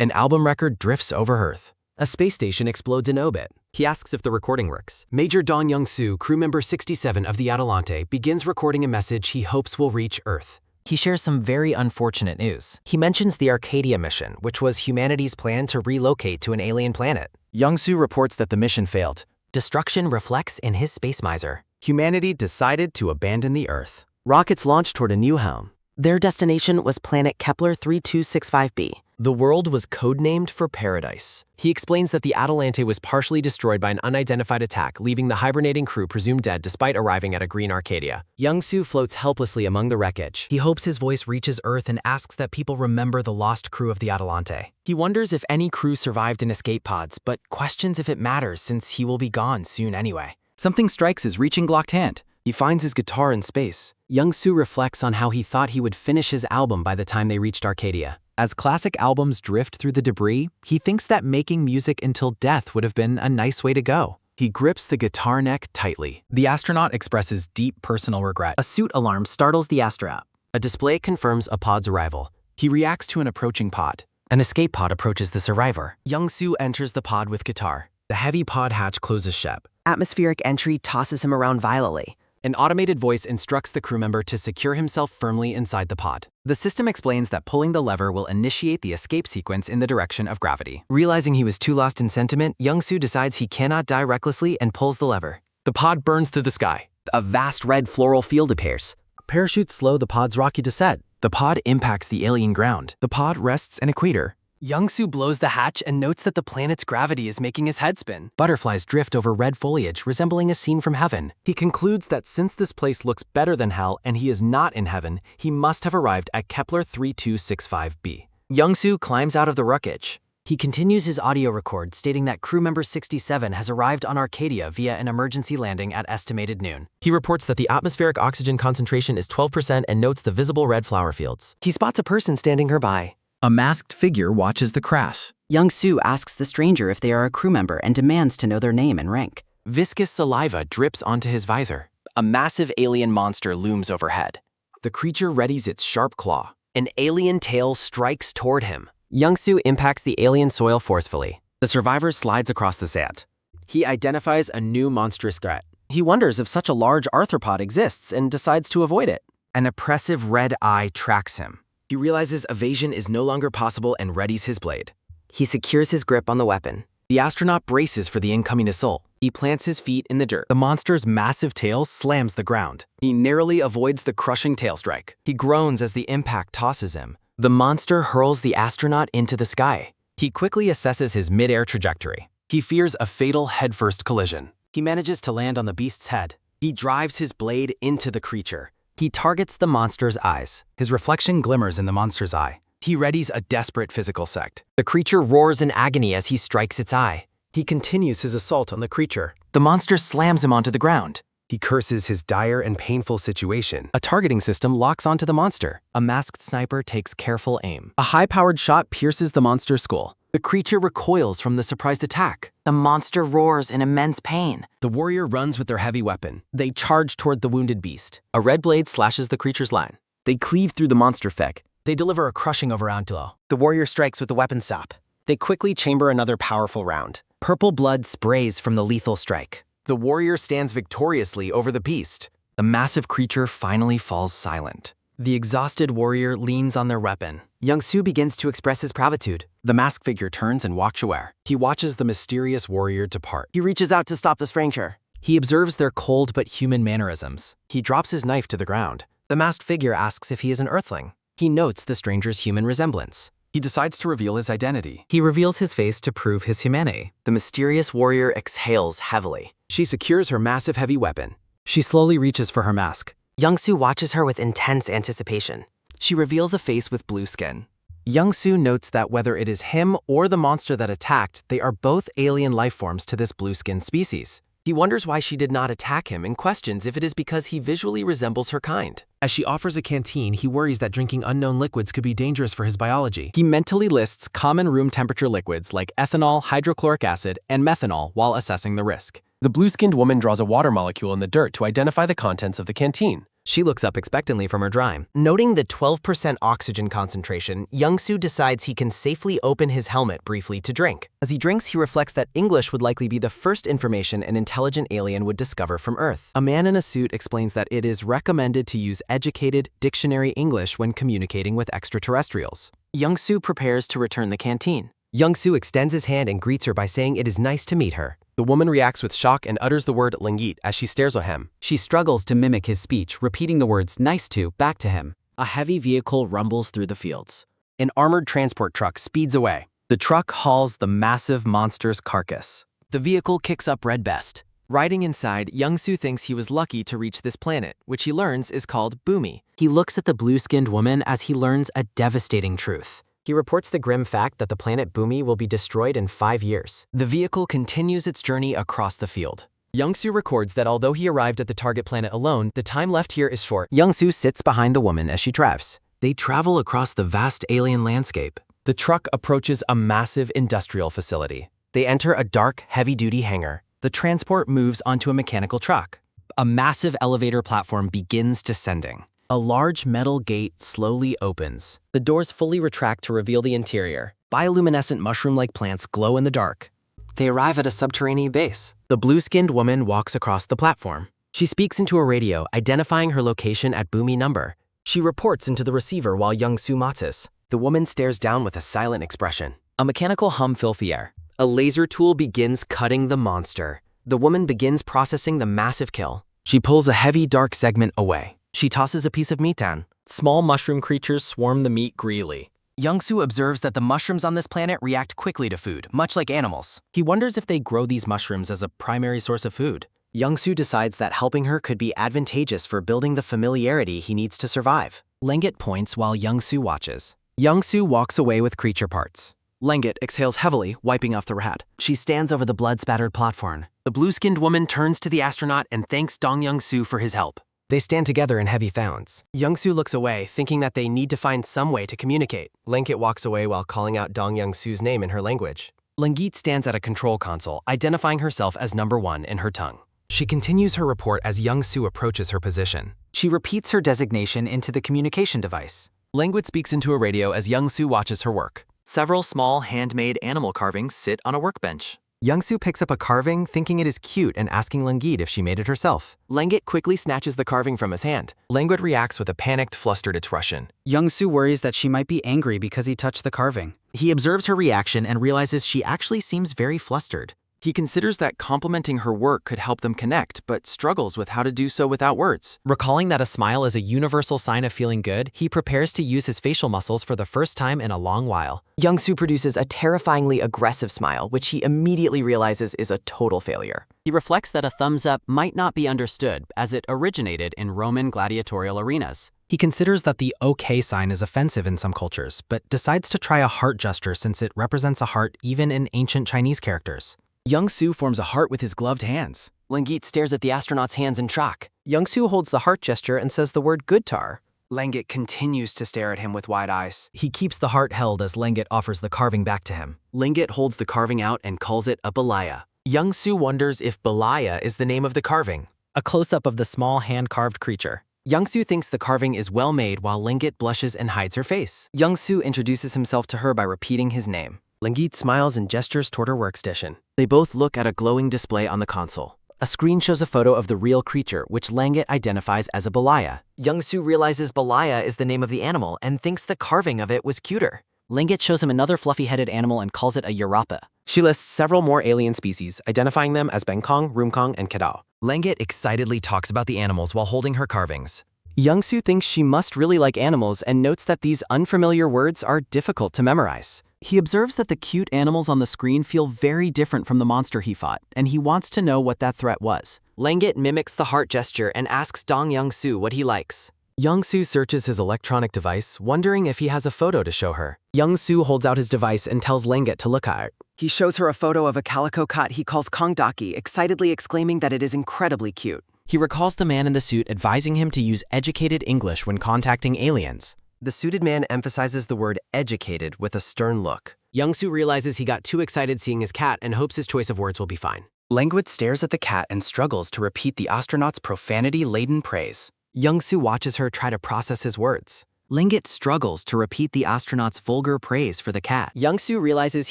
An album record drifts over Earth. A space station explodes in orbit. He asks if the recording works. Major Dong Young-soo, crew member 67 of the Atalante, begins recording a message he hopes will reach Earth. He shares some very unfortunate news. He mentions the Arcadia mission, which was humanity's plan to relocate to an alien planet. Young-soo reports that the mission failed. Destruction reflects in his space miser. Humanity decided to abandon the Earth. Rockets launched toward a new home. Their destination was planet Kepler 3265b. The world was codenamed for Paradise. He explains that the Atalante was partially destroyed by an unidentified attack, leaving the hibernating crew presumed dead despite arriving at a green Arcadia. Young-soo floats helplessly among the wreckage. He hopes his voice reaches Earth and asks that people remember the lost crew of the Atalante. He wonders if any crew survived in escape pods, but questions if it matters since he will be gone soon anyway. Something strikes his reaching glocked hand. He finds his guitar in space. Young-soo reflects on how he thought he would finish his album by the time they reached Arcadia. As classic albums drift through the debris, he thinks that making music until death would have been a nice way to go. He grips the guitar neck tightly. The astronaut expresses deep personal regret. A suit alarm startles the astronaut. A display confirms a pod's arrival. He reacts to an approaching pod. An escape pod approaches the survivor. Young-soo enters the pod with guitar. The heavy pod hatch closes shut. Atmospheric entry tosses him around violently. An automated voice instructs the crew member to secure himself firmly inside the pod. The system explains that pulling the lever will initiate the escape sequence in the direction of gravity. Realizing he was too lost in sentiment, Young-soo decides he cannot die recklessly and pulls the lever. The pod burns through the sky. A vast red floral field appears. Parachutes slow the pod's rocky descent. The pod impacts the alien ground. The pod rests an equator. Young-soo blows the hatch and notes that the planet's gravity is making his head spin. Butterflies drift over red foliage, resembling a scene from heaven. He concludes that since this place looks better than hell and he is not in heaven, he must have arrived at Kepler 3265b. Young-soo climbs out of the wreckage. He continues his audio record, stating that crew member 67 has arrived on Arcadia via an emergency landing at estimated noon. He reports that the atmospheric oxygen concentration is 12% and notes the visible red flower fields. He spots a person standing nearby. A masked figure watches the crash. Young-soo asks the stranger if they are a crew member and demands to know their name and rank. Viscous saliva drips onto his visor. A massive alien monster looms overhead. The creature readies its sharp claw. An alien tail strikes toward him. Young-soo impacts the alien soil forcefully. The survivor slides across the sand. He identifies a new monstrous threat. He wonders if such a large arthropod exists and decides to avoid it. An oppressive red eye tracks him. He realizes evasion is no longer possible and readies his blade. He secures his grip on the weapon. The astronaut braces for the incoming assault. He plants his feet in the dirt. The monster's massive tail slams the ground. He narrowly avoids the crushing tail strike. He groans as the impact tosses him. The monster hurls the astronaut into the sky. He quickly assesses his mid-air trajectory. He fears a fatal head-first collision. He manages to land on the beast's head. He drives his blade into the creature. He targets the monster's eyes. His reflection glimmers in the monster's eye. He readies a desperate physical sect. The creature roars in agony as he strikes its eye. He continues his assault on the creature. The monster slams him onto the ground. He curses his dire and painful situation. A targeting system locks onto the monster. A masked sniper takes careful aim. A high-powered shot pierces the monster's skull. The creature recoils from the surprised attack. The monster roars in immense pain. The warrior runs with their heavy weapon. They charge toward the wounded beast. A red blade slashes the creature's line. They cleave through the monster feg. They deliver a crushing overround blow. The warrior strikes with the weapon sap. They quickly chamber another powerful round. Purple blood sprays from the lethal strike. The warrior stands victoriously over the beast. The massive creature finally falls silent. The exhausted warrior leans on their weapon. Young-soo begins to express his gratitude. The masked figure turns and walks away. He watches the mysterious warrior depart. He reaches out to stop the stranger. He observes their cold but human mannerisms. He drops his knife to the ground. The masked figure asks if he is an earthling. He notes the stranger's human resemblance. He decides to reveal his identity. He reveals his face to prove his humanity. The mysterious warrior exhales heavily. She secures her massive heavy weapon. She slowly reaches for her mask. Young-soo watches her with intense anticipation. She reveals a face with blue skin. Young-soo notes that whether it is him or the monster that attacked, they are both alien life forms to this blue-skinned species. He wonders why she did not attack him and questions if it is because he visually resembles her kind. As she offers a canteen, he worries that drinking unknown liquids could be dangerous for his biology. He mentally lists common room temperature liquids like ethanol, hydrochloric acid, and methanol while assessing the risk. The blue-skinned woman draws a water molecule in the dirt to identify the contents of the canteen. She looks up expectantly from her dime. Noting the 12% oxygen concentration, Young-soo decides he can safely open his helmet briefly to drink. As he drinks, he reflects that English would likely be the first information an intelligent alien would discover from Earth. A man in a suit explains that it is recommended to use educated dictionary English when communicating with extraterrestrials. Young-soo prepares to return the canteen. Young-soo extends his hand and greets her by saying it is nice to meet her. The woman reacts with shock and utters the word "Lingit" as she stares at him. She struggles to mimic his speech, repeating the words "nice to" back to him. A heavy vehicle rumbles through the fields. An armored transport truck speeds away. The truck hauls the massive monster's carcass. The vehicle kicks up Red Best. Riding inside, Young-soo thinks he was lucky to reach this planet, which he learns is called Boomy. He looks at the blue-skinned woman as he learns a devastating truth. He reports the grim fact that the planet Boomy will be destroyed in 5 years. The vehicle continues its journey across the field. Young-soo records that although he arrived at the target planet alone, the time left here is short. Young-soo sits behind the woman as she drives. They travel across the vast alien landscape. The truck approaches a massive industrial facility. They enter a dark, heavy-duty hangar. The transport moves onto a mechanical truck. A massive elevator platform begins descending. A large metal gate slowly opens. The doors fully retract to reveal the interior. Bioluminescent mushroom-like plants glow in the dark. They arrive at a subterranean base. The blue-skinned woman walks across the platform. She speaks into a radio, identifying her location at Boomy number. She reports into the receiver while Young-soo watches. The woman stares down with a silent expression. A mechanical hum fills the air. A laser tool begins cutting the monster. The woman begins processing the massive kill. She pulls a heavy, dark segment away. She tosses a piece of meat down. Small mushroom creatures swarm the meat greedily. Young-soo observes that the mushrooms on this planet react quickly to food, much like animals. He wonders if they grow these mushrooms as a primary source of food. Young-soo decides that helping her could be advantageous for building the familiarity he needs to survive. Lengit points while Young-soo watches. Young-soo walks away with creature parts. Lengit exhales heavily, wiping off the rat. She stands over the blood-spattered platform. The blue-skinned woman turns to the astronaut and thanks Dong Young-soo for his help. They stand together in heavy founds. Young-soo looks away, thinking that they need to find some way to communicate. Lengit walks away while calling out Dong Young-soo's name in her language. Lengit stands at a control console, identifying herself as number 1 in her tongue. She continues her report as Young-soo approaches her position. She repeats her designation into the communication device. Lengit speaks into a radio as Young-soo watches her work. Several small handmade animal carvings sit on a workbench. Young-soo picks up a carving, thinking it is cute and asking Lengit if she made it herself. Lengit quickly snatches the carving from his hand. Lengit reacts with a panicked, flustered expression. Young-soo worries that she might be angry because he touched the carving. He observes her reaction and realizes she actually seems very flustered. He considers that complimenting her work could help them connect, but struggles with how to do so without words. Recalling that a smile is a universal sign of feeling good, he prepares to use his facial muscles for the first time in a long while. Young-soo produces a terrifyingly aggressive smile, which he immediately realizes is a total failure. He reflects that a thumbs up might not be understood, as it originated in Roman gladiatorial arenas. He considers that the OK sign is offensive in some cultures, but decides to try a heart gesture since it represents a heart even in ancient Chinese characters. Young-soo forms a heart with his gloved hands. Lengit stares at the astronaut's hands in shock. Young-soo holds the heart gesture and says the word "Goodtar." Lengit continues to stare at him with wide eyes. He keeps the heart held as Lengit offers the carving back to him. Lengit holds the carving out and calls it a balaya. Young-soo wonders if balaya is the name of the carving. A close-up of the small hand-carved creature. Young-soo thinks the carving is well made while Lengit blushes and hides her face. Young-soo introduces himself to her by repeating his name. Lengit smiles and gestures toward her workstation. They both look at a glowing display on the console. A screen shows a photo of the real creature, which Lengit identifies as a balaya. Young-soo realizes balaya is the name of the animal and thinks the carving of it was cuter. Lengit shows him another fluffy-headed animal and calls it a yarapa. She lists several more alien species, identifying them as Bengkong, Rumkong, and Kadao. Lengit excitedly talks about the animals while holding her carvings. Young-soo thinks she must really like animals and notes that these unfamiliar words are difficult to memorize. He observes that the cute animals on the screen feel very different from the monster he fought, and he wants to know what that threat was. Lengit mimics the heart gesture and asks Dong Young-soo what he likes. Young-soo searches his electronic device, wondering if he has a photo to show her. Young-soo holds out his device and tells Lengit to look at it. He shows her a photo of a calico cat he calls Kongdaki, excitedly exclaiming that it is incredibly cute. He recalls the man in the suit advising him to use educated English when contacting aliens. The suited man emphasizes the word educated with a stern look. Young-soo realizes he got too excited seeing his cat and hopes his choice of words will be fine. Lengit stares at the cat and struggles to repeat the astronaut's profanity-laden praise. Young-soo watches her try to process his words. Lingit struggles to repeat the astronaut's vulgar praise for the cat. Young-soo realizes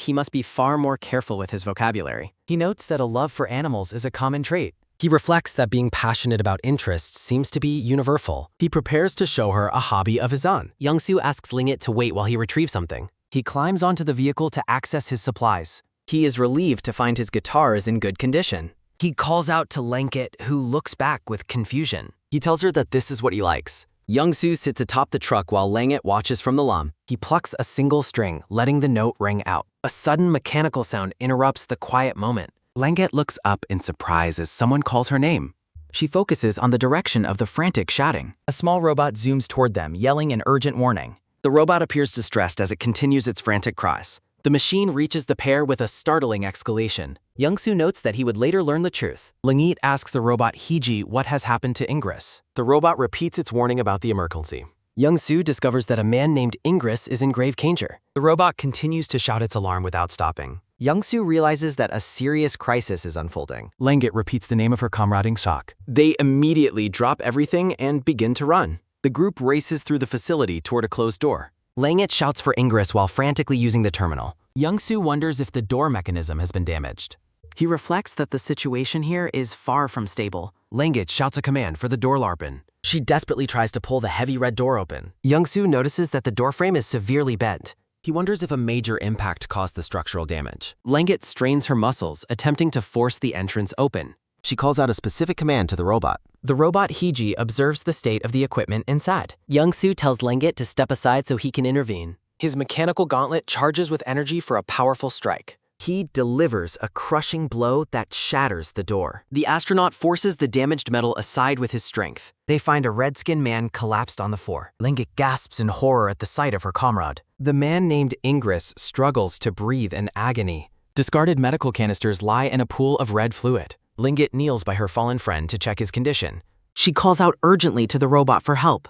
he must be far more careful with his vocabulary. He notes that a love for animals is a common trait. He reflects that being passionate about interests seems to be universal. He prepares to show her a hobby of his own. Young-soo asks Lingit to wait while he retrieves something. He climbs onto the vehicle to access his supplies. He is relieved to find his guitar is in good condition. He calls out to Lingit, who looks back with confusion. He tells her that this is what he likes. Young-soo sits atop the truck while Lingit watches from the lam. He plucks a single string, letting the note ring out. A sudden mechanical sound interrupts the quiet moment. Lingit looks up in surprise as someone calls her name. She focuses on the direction of the frantic shouting. A small robot zooms toward them, yelling an urgent warning. The robot appears distressed as it continues its frantic cries. The machine reaches the pair with a startling exclamation. Young-soo notes that he would later learn the truth. Lingit asks the robot Hee-ji what has happened to Ingress. The robot repeats its warning about the emergency. Young-soo discovers that a man named Ingress is in grave danger. The robot continues to shout its alarm without stopping. Young-soo realizes that a serious crisis is unfolding. Lingit repeats the name of her comrade in shock. They immediately drop everything and begin to run. The group races through the facility toward a closed door. Lingit shouts for Ingress while frantically using the terminal. Young-soo wonders if the door mechanism has been damaged. He reflects that the situation here is far from stable. Lingit shouts a command for the door larpen. She desperately tries to pull the heavy red door open. Young-soo notices that the doorframe is severely bent. He wonders if a major impact caused the structural damage. Lingit strains her muscles, attempting to force the entrance open. She calls out a specific command to the robot. The robot Hee-ji observes the state of the equipment inside. Young-soo tells Lingit to step aside so he can intervene. His mechanical gauntlet charges with energy for a powerful strike. He delivers a crushing blow that shatters the door. The astronaut forces the damaged metal aside with his strength. They find a red-skinned man collapsed on the floor. Lingit gasps in horror at the sight of her comrade. The man named Ingress struggles to breathe in agony. Discarded medical canisters lie in a pool of red fluid. Lingit kneels by her fallen friend to check his condition. She calls out urgently to the robot for help.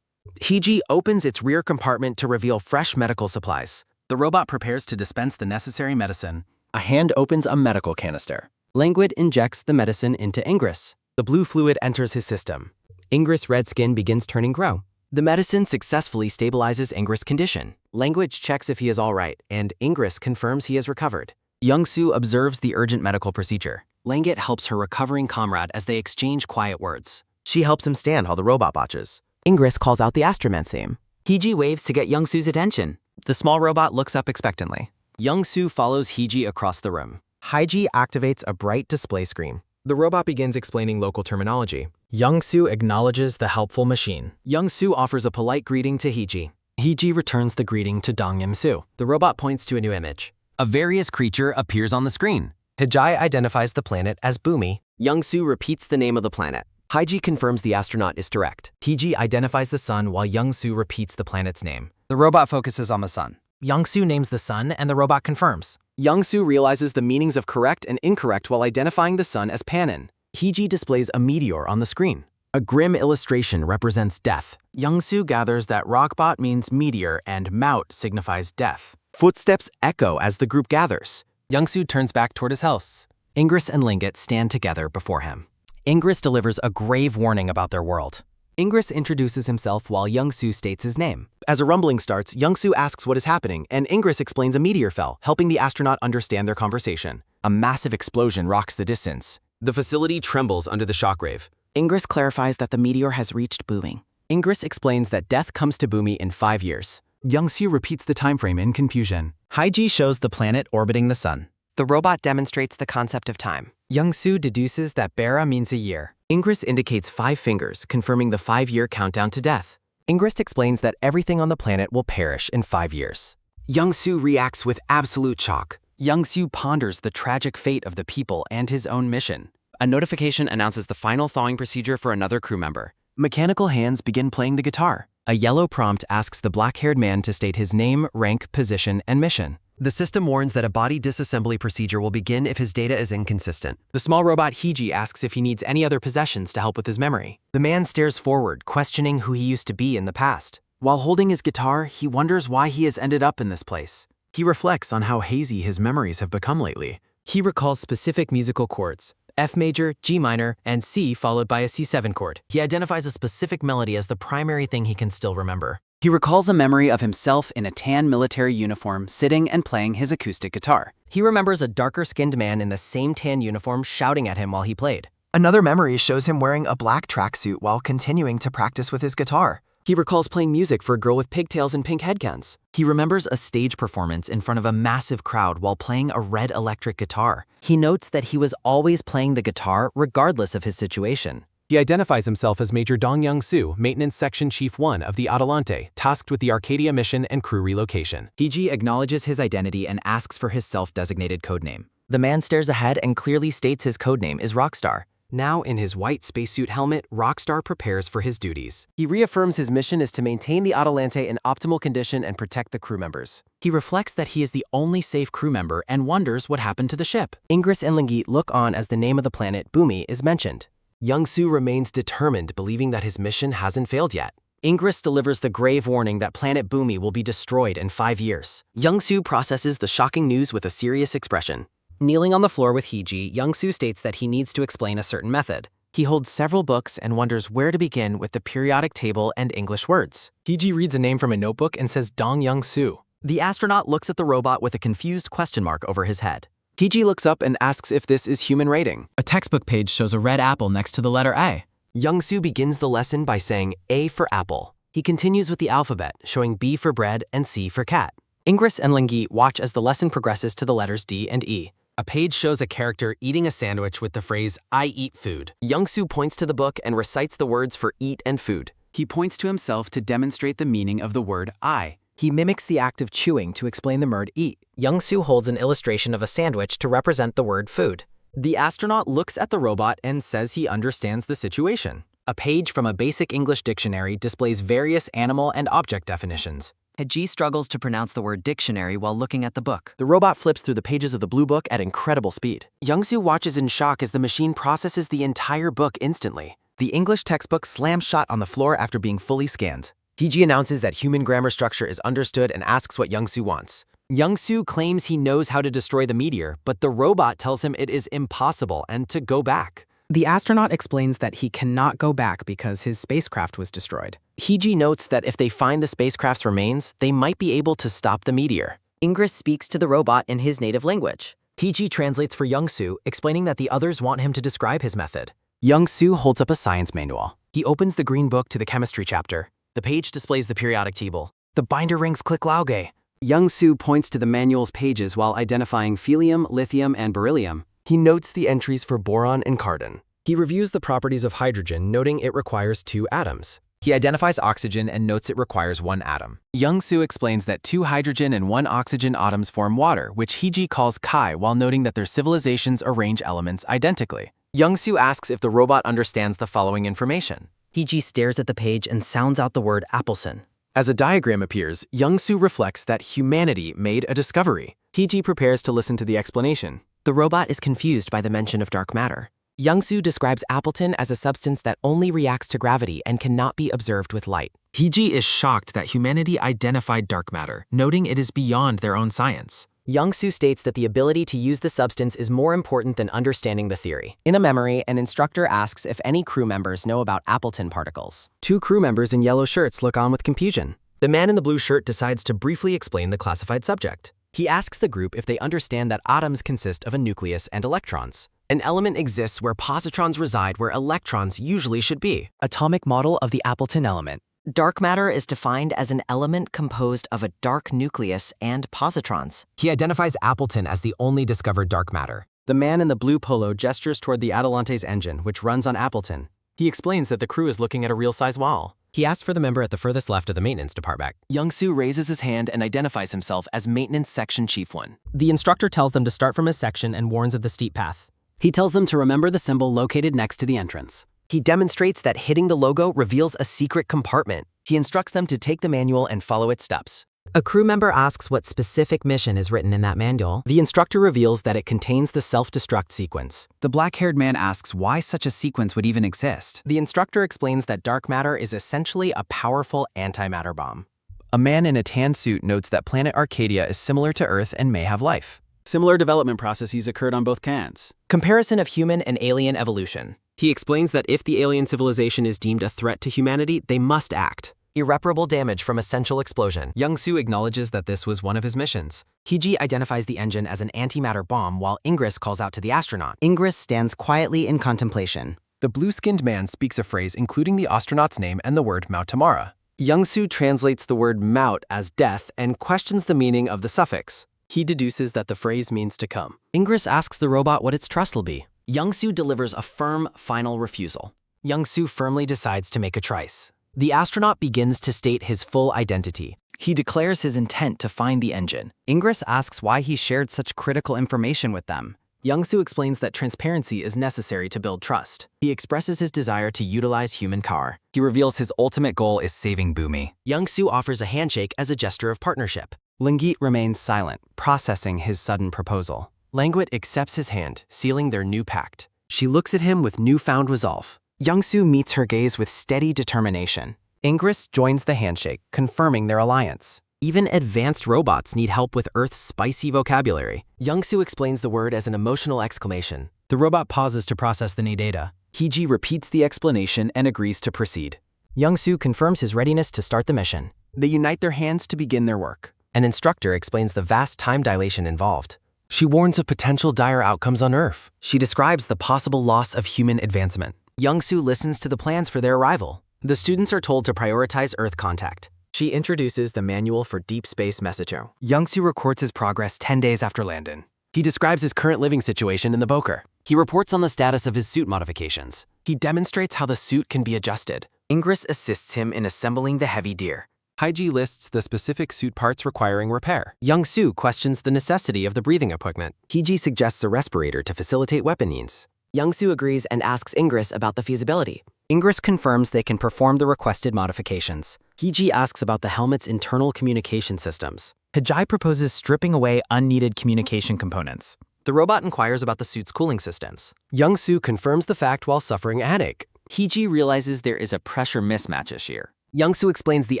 Hee-ji opens its rear compartment to reveal fresh medical supplies. The robot prepares to dispense the necessary medicine. A hand opens a medical canister. Lingit injects the medicine into Ingress. The blue fluid enters his system. Ingress' red skin begins turning grey. The medicine successfully stabilizes Ingress' condition. Language checks if he is all right, and Ingress confirms he has recovered. Young-soo observes the urgent medical procedure. Lingit helps her recovering comrade as they exchange quiet words. She helps him stand while the robot botches. Ingress calls out the astroman's name. Hee-ji waves to get Young-soo's attention. The small robot looks up expectantly. Young-soo follows Hee-ji across the room. Hee-ji activates a bright display screen. The robot begins explaining local terminology. Young-soo acknowledges the helpful machine. Young-soo offers a polite greeting to Hee-ji. Hee-ji returns the greeting to Dong-im-soo. The robot points to a new image. A various creature appears on the screen. Hee-ji identifies the planet as Boomi. Young-soo repeats the name of the planet. Hee-ji confirms the astronaut is direct. Hee-ji identifies the sun while Young-soo repeats the planet's name. The robot focuses on the sun. Young-soo names the sun and the robot confirms. Young-soo realizes the meanings of correct and incorrect while identifying the sun as Panin. Hee-ji displays a meteor on the screen. A grim illustration represents death. Young-soo gathers that rockbot means meteor and Maut signifies death. Footsteps echo as the group gathers. Young-soo turns back toward his house. Ingress and Lingit stand together before him. Ingress delivers a grave warning about their world. Ingress introduces himself while Young-soo states his name. As a rumbling starts, Young-soo asks what is happening, and Ingress explains a meteor fell, helping the astronaut understand their conversation. A massive explosion rocks the distance. The facility trembles under the shockwave. Ingress clarifies that the meteor has reached Booming. Ingress explains that death comes to Boomi in 5 years. Young-soo repeats the time frame in confusion. Hee-ji shows the planet orbiting the sun. The robot demonstrates the concept of time. Young-soo deduces that Bara means a year. Ingress indicates 5 fingers, confirming the 5-year countdown to death. Ingress explains that everything on the planet will perish in 5 years. Young-soo reacts with absolute shock. Young-soo ponders the tragic fate of the people and his own mission. A notification announces the final thawing procedure for another crew member. Mechanical hands begin playing the guitar. A yellow prompt asks the black-haired man to state his name, rank, position, and mission. The system warns that a body disassembly procedure will begin if his data is inconsistent. The small robot Hee-ji asks if he needs any other possessions to help with his memory. The man stares forward, questioning who he used to be in the past. While holding his guitar, he wonders why he has ended up in this place. He reflects on how hazy his memories have become lately. He recalls specific musical chords, F major, G minor, and C followed by a C7 chord. He identifies a specific melody as the primary thing he can still remember. He recalls a memory of himself in a tan military uniform sitting and playing his acoustic guitar. He remembers a darker-skinned man in the same tan uniform shouting at him while he played. Another memory shows him wearing a black tracksuit while continuing to practice with his guitar. He recalls playing music for a girl with pigtails and pink headbands. He remembers a stage performance in front of a massive crowd while playing a red electric guitar. He notes that he was always playing the guitar regardless of his situation. He identifies himself as Major Dong Young-soo, Maintenance Section Chief 1 of the Adelante, tasked with the Arcadia mission and crew relocation. Hee-ji acknowledges his identity and asks for his self-designated codename. The man stares ahead and clearly states his codename is Rockstar. Now, in his white spacesuit helmet, Rockstar prepares for his duties. He reaffirms his mission is to maintain the Adelante in optimal condition and protect the crew members. He reflects that he is the only safe crew member and wonders what happened to the ship. Ingress and Lingi look on as the name of the planet, Bumi, is mentioned. Young-soo remains determined, believing that his mission hasn't failed yet. Ingress delivers the grave warning that planet Bumi will be destroyed in 5 years. Young-soo processes the shocking news with a serious expression. Kneeling on the floor with Hee-ji, Young-soo states that he needs to explain a certain method. He holds several books and wonders where to begin with the periodic table and English words. Hee-ji reads a name from a notebook and says Dong Young-soo. The astronaut looks at the robot with a confused question mark over his head. Hee-ji looks up and asks if this is human rating. A textbook page shows a red apple next to the letter A. Young-soo begins the lesson by saying A for apple. He continues with the alphabet, showing B for bread and C for cat. Ingress and Lingi watch as the lesson progresses to the letters D and E. A page shows a character eating a sandwich with the phrase, I eat food. Young-soo points to the book and recites the words for eat and food. He points to himself to demonstrate the meaning of the word I. He mimics the act of chewing to explain the word eat. Young-soo holds an illustration of a sandwich to represent the word food. The astronaut looks at the robot and says he understands the situation. A page from a basic English dictionary displays various animal and object definitions. Hee-ji struggles to pronounce the word dictionary while looking at the book. The robot flips through the pages of the blue book at incredible speed. Young-soo watches in shock as the machine processes the entire book instantly. The English textbook slams shut on the floor after being fully scanned. Hee-ji announces that human grammar structure is understood and asks what Young-soo wants. Young-soo claims he knows how to destroy the meteor, but the robot tells him it is impossible and to go back. The astronaut explains that he cannot go back because his spacecraft was destroyed. Hee-ji notes that if they find the spacecraft's remains, they might be able to stop the meteor. Ingress speaks to the robot in his native language. Hee-ji translates for Young-soo, explaining that the others want him to describe his method. Young-soo holds up a science manual. He opens the green book to the chemistry chapter. The page displays the periodic table. The binder rings click lauge. Young-soo points to the manual's pages while identifying helium, lithium, and beryllium. He notes the entries for boron and carbon. He reviews the properties of hydrogen, noting it requires 2 atoms. He identifies oxygen and notes it requires 1 atom. Young-soo explains that 2 hydrogen and 1 oxygen atoms form water, which Hee-ji calls Kai, while noting that their civilizations arrange elements identically. Young-soo asks if the robot understands the following information. Hee-ji stares at the page and sounds out the word Appleson. As a diagram appears, Young-soo reflects that humanity made a discovery. Hee-ji prepares to listen to the explanation. The robot is confused by the mention of dark matter. Young-soo describes Appleton as a substance that only reacts to gravity and cannot be observed with light. Hee-ji is shocked that humanity identified dark matter, noting it is beyond their own science. Young-soo states that the ability to use the substance is more important than understanding the theory. In a memory, an instructor asks if any crew members know about Appleton particles. 2 crew members in yellow shirts look on with confusion. The man in the blue shirt decides to briefly explain the classified subject. He asks the group if they understand that atoms consist of a nucleus and electrons. An element exists where positrons reside where electrons usually should be. Atomic model of the Appleton element. Dark matter is defined as an element composed of a dark nucleus and positrons. He identifies Appleton as the only discovered dark matter. The man in the blue polo gestures toward the Adelante's engine, which runs on Appleton. He explains that the crew is looking at a real-size wall. He asks for the member at the furthest left of the maintenance department. Young-soo raises his hand and identifies himself as Maintenance Section Chief 1. The instructor tells them to start from his section and warns of the steep path. He tells them to remember the symbol located next to the entrance. He demonstrates that hitting the logo reveals a secret compartment. He instructs them to take the manual and follow its steps. A crew member asks what specific mission is written in that manual. The instructor reveals that it contains the self-destruct sequence. The black-haired man asks why such a sequence would even exist. The instructor explains that dark matter is essentially a powerful antimatter bomb. A man in a tan suit notes that planet Arcadia is similar to Earth and may have life. Similar development processes occurred on both cans. Comparison of human and alien evolution. He explains that if the alien civilization is deemed a threat to humanity, they must act. Irreparable damage from essential explosion. Young-soo acknowledges that this was one of his missions. Hee-ji identifies the engine as an antimatter bomb while Ingress calls out to the astronaut. Ingress stands quietly in contemplation. The blue-skinned man speaks a phrase including the astronaut's name and the word Mautamara. Young-soo translates the word maut as death and questions the meaning of the suffix. He deduces that the phrase means to come. Ingress asks the robot what its trust will be. Young-soo delivers a firm, final refusal. Young-soo firmly decides to make a trice. The astronaut begins to state his full identity. He declares his intent to find the engine. Ingress asks why he shared such critical information with them. Young-soo explains that transparency is necessary to build trust. He expresses his desire to utilize human power. He reveals his ultimate goal is saving Boomy. Young-soo offers a handshake as a gesture of partnership. Lingit remains silent, processing his sudden proposal. Languit accepts his hand, sealing their new pact. She looks at him with newfound resolve. Young-soo meets her gaze with steady determination. Ingress joins the handshake, confirming their alliance. Even advanced robots need help with Earth's spicy vocabulary. Young-soo explains the word as an emotional exclamation. The robot pauses to process the new data. Hee-ji repeats the explanation and agrees to proceed. Young-soo confirms his readiness to start the mission. They unite their hands to begin their work. An instructor explains the vast time dilation involved. She warns of potential dire outcomes on Earth. She describes the possible loss of human advancement. Young-soo listens to the plans for their arrival. The students are told to prioritize Earth contact. She introduces the manual for deep space messaging. Young-soo records his progress 10 days after landing. He describes his current living situation in the Boker. He reports on the status of his suit modifications. He demonstrates how the suit can be adjusted. Ingress assists him in assembling the heavy deer. Hee-ji lists the specific suit parts requiring repair. Young-soo questions the necessity of the breathing equipment. Hee-ji suggests a respirator to facilitate weapon needs. Young-soo agrees and asks Ingress about the feasibility. Ingress confirms they can perform the requested modifications. Hee-ji asks about the helmet's internal communication systems. Hee-ji proposes stripping away unneeded communication components. The robot inquires about the suit's cooling systems. Young-soo confirms the fact while suffering a headache. Hee-ji realizes there is a pressure mismatch issue. Young-soo explains the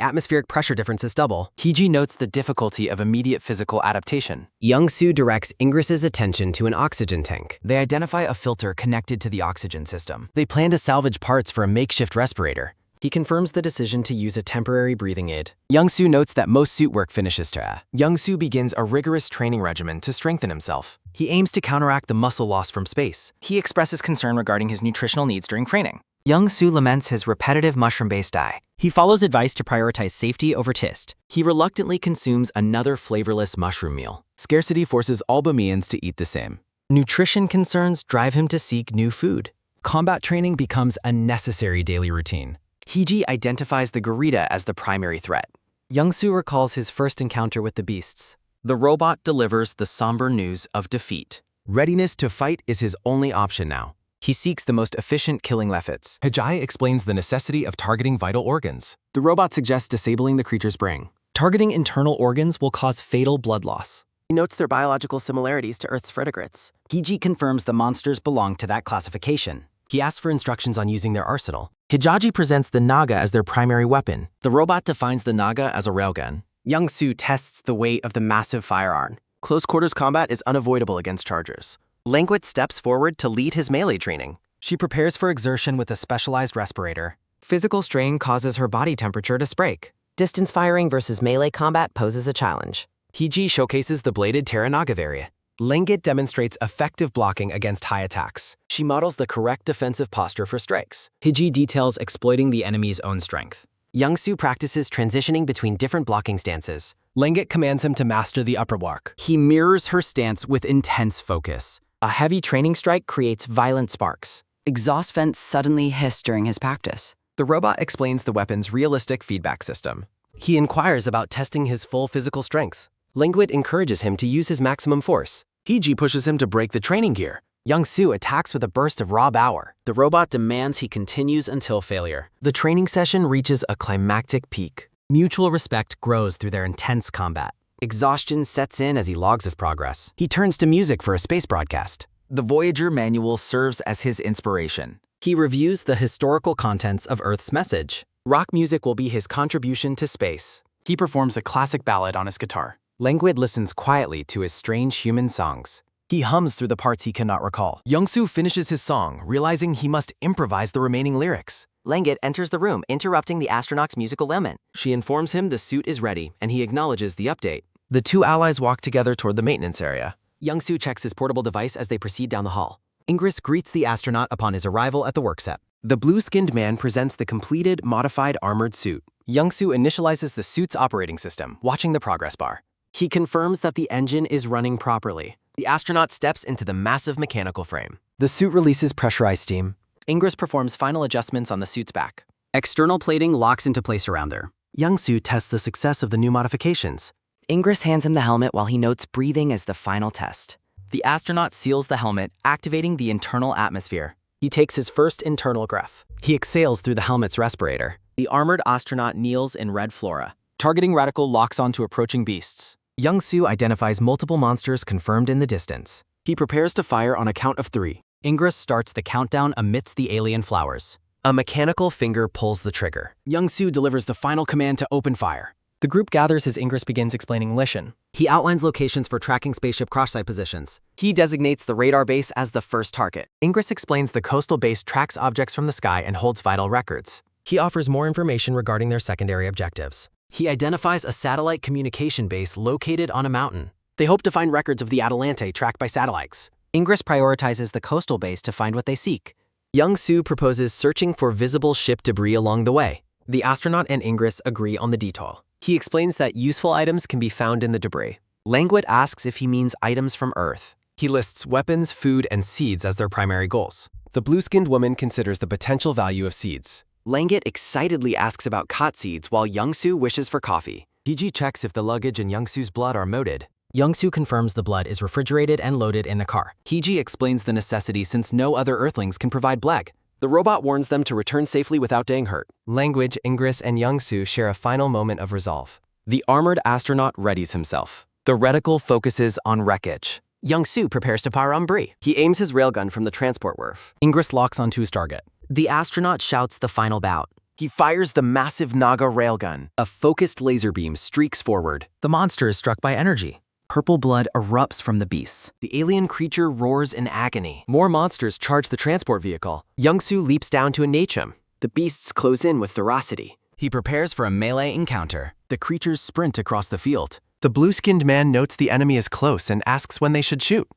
atmospheric pressure difference is double. Hee-ji notes the difficulty of immediate physical adaptation. Young-soo directs Ingress's attention to an oxygen tank. They identify a filter connected to the oxygen system. They plan to salvage parts for a makeshift respirator. He confirms the decision to use a temporary breathing aid. Young-soo notes that most suit work finishes to. Young-soo begins a rigorous training regimen to strengthen himself. He aims to counteract the muscle loss from space. He expresses concern regarding his nutritional needs during training. Young-soo laments his repetitive mushroom-based diet. He follows advice to prioritize safety over taste. He reluctantly consumes another flavorless mushroom meal. Scarcity forces all Boomians to eat the same. Nutrition concerns drive him to seek new food. Combat training becomes a necessary daily routine. Hee-ji identifies the Garita as the primary threat. Young-soo recalls his first encounter with the beasts. The robot delivers the somber news of defeat. Readiness to fight is his only option now. He seeks the most efficient killing methods. Hee-ji explains the necessity of targeting vital organs. The robot suggests disabling the creature's brain. Targeting internal organs will cause fatal blood loss. He notes their biological similarities to Earth's vertebrates. Hee-ji confirms the monsters belong to that classification. He asks for instructions on using their arsenal. Hee-ji presents the Naga as their primary weapon. The robot defines the Naga as a railgun. Young-soo tests the weight of the massive firearm. Close quarters combat is unavoidable against chargers. Languit steps forward to lead his melee training. She prepares for exertion with a specialized respirator. Physical strain causes her body temperature to spike. Distance firing versus melee combat poses a challenge. Hee-ji showcases the bladed Terra Naga variant. Languit demonstrates effective blocking against high attacks. She models the correct defensive posture for strikes. Hee-ji details exploiting the enemy's own strength. Young-soo practices transitioning between different blocking stances. Languit commands him to master the upper walk. He mirrors her stance with intense focus. A heavy training strike creates violent sparks. Exhaust vents suddenly hiss during his practice. The robot explains the weapon's realistic feedback system. He inquires about testing his full physical strength. Languit encourages him to use his maximum force. Hee-ji pushes him to break the training gear. Young-soo attacks with a burst of raw power. The robot demands he continues until failure. The training session reaches a climactic peak. Mutual respect grows through their intense combat. Exhaustion sets in as he logs his progress. He turns to music for a space broadcast. The Voyager manual serves as his inspiration. He reviews the historical contents of Earth's message. Rock music will be his contribution to space. He performs a classic ballad on his guitar. Languid listens quietly to his strange human songs. He hums through the parts he cannot recall. Young-soo finishes his song, realizing he must improvise the remaining lyrics. Languid enters the room, interrupting the astronaut's musical lament. She informs him the suit is ready, and he acknowledges the update. The two allies walk together toward the maintenance area. Young-soo checks his portable device as they proceed down the hall. Ingress greets the astronaut upon his arrival at the workset. The blue-skinned man presents the completed, modified armored suit. Young-soo initializes the suit's operating system, watching the progress bar. He confirms that the engine is running properly. The astronaut steps into the massive mechanical frame. The suit releases pressurized steam. Ingress performs final adjustments on the suit's back. External plating locks into place around her. Young-soo tests the success of the new modifications. Ingress hands him the helmet while he notes breathing as the final test. The astronaut seals the helmet, activating the internal atmosphere. He takes his first internal breath. He exhales through the helmet's respirator. The armored astronaut kneels in red flora. Targeting reticle locks onto approaching beasts. Young-soo identifies multiple monsters confirmed in the distance. He prepares to fire on a count of 3. Ingress starts the countdown amidst the alien flowers. A mechanical finger pulls the trigger. Young-soo delivers the final command to open fire. The group gathers as Ingress begins explaining mission. He outlines locations for tracking spaceship cross-site positions. He designates the radar base as the first target. Ingress explains the coastal base tracks objects from the sky and holds vital records. He offers more information regarding their secondary objectives. He identifies a satellite communication base located on a mountain. They hope to find records of the Atalante tracked by satellites. Ingress prioritizes the coastal base to find what they seek. Young-soo proposes searching for visible ship debris along the way. The astronaut and Ingress agree on the detail. He explains that useful items can be found in the debris. Languid asks if he means items from Earth. He lists weapons, food, and seeds as their primary goals. The blue-skinned woman considers the potential value of seeds. Languid excitedly asks about cot seeds while Young-soo wishes for coffee. PG checks if the luggage and Young-soo's blood are moated. Young-soo confirms the blood is refrigerated and loaded in a car. Heiji explains the necessity since no other Earthlings can provide bleg. The robot warns them to return safely without getting hurt. Languid, Ingress, and Young-soo share a final moment of resolve. The armored astronaut readies himself. The reticle focuses on wreckage. Young-soo prepares to fire on Bree. He aims his railgun from the transport wharf. Ingress locks onto his target. The astronaut shouts the final bout. He fires the massive Naga railgun. A focused laser beam streaks forward. The monster is struck by energy. Purple blood erupts from the beasts. The alien creature roars in agony. More monsters charge the transport vehicle. Young-soo leaps down to engage him. The beasts close in with ferocity. He prepares for a melee encounter. The creatures sprint across the field. The blue-skinned man notes the enemy is close and asks when they should shoot.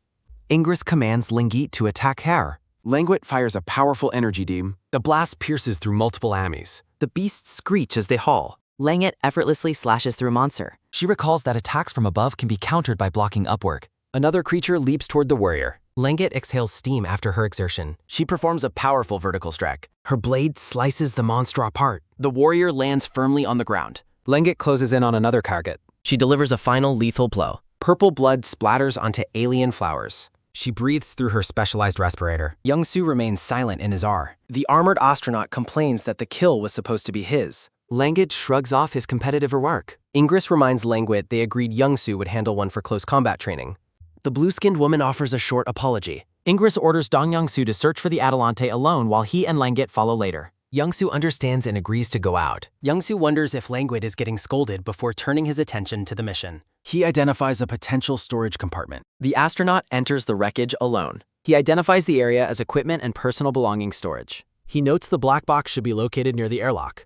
Ingress commands Lingit to attack Hare. Languid fires a powerful energy beam. The blast pierces through multiple amis. The beasts screech as they haul. Languid effortlessly slashes through a monster. She recalls that attacks from above can be countered by blocking upward. Another creature leaps toward the warrior. Languid exhales steam after her exertion. She performs a powerful vertical strike. Her blade slices the monster apart. The warrior lands firmly on the ground. Languid closes in on another target. She delivers a final lethal blow. Purple blood splatters onto alien flowers. She breathes through her specialized respirator. Young-soo remains silent in his R. The armored astronaut complains that the kill was supposed to be his. Languid shrugs off his competitive remark. Ingress reminds Languid they agreed Young-soo would handle one for close combat training. The blue-skinned woman offers a short apology. Ingress orders Dong Young-soo to search for the Atalante alone while he and Languid follow later. Young-soo understands and agrees to go out. Young-soo wonders if Languid is getting scolded before turning his attention to the mission. He identifies a potential storage compartment. The astronaut enters the wreckage alone. He identifies the area as equipment and personal belongings storage. He notes the black box should be located near the airlock.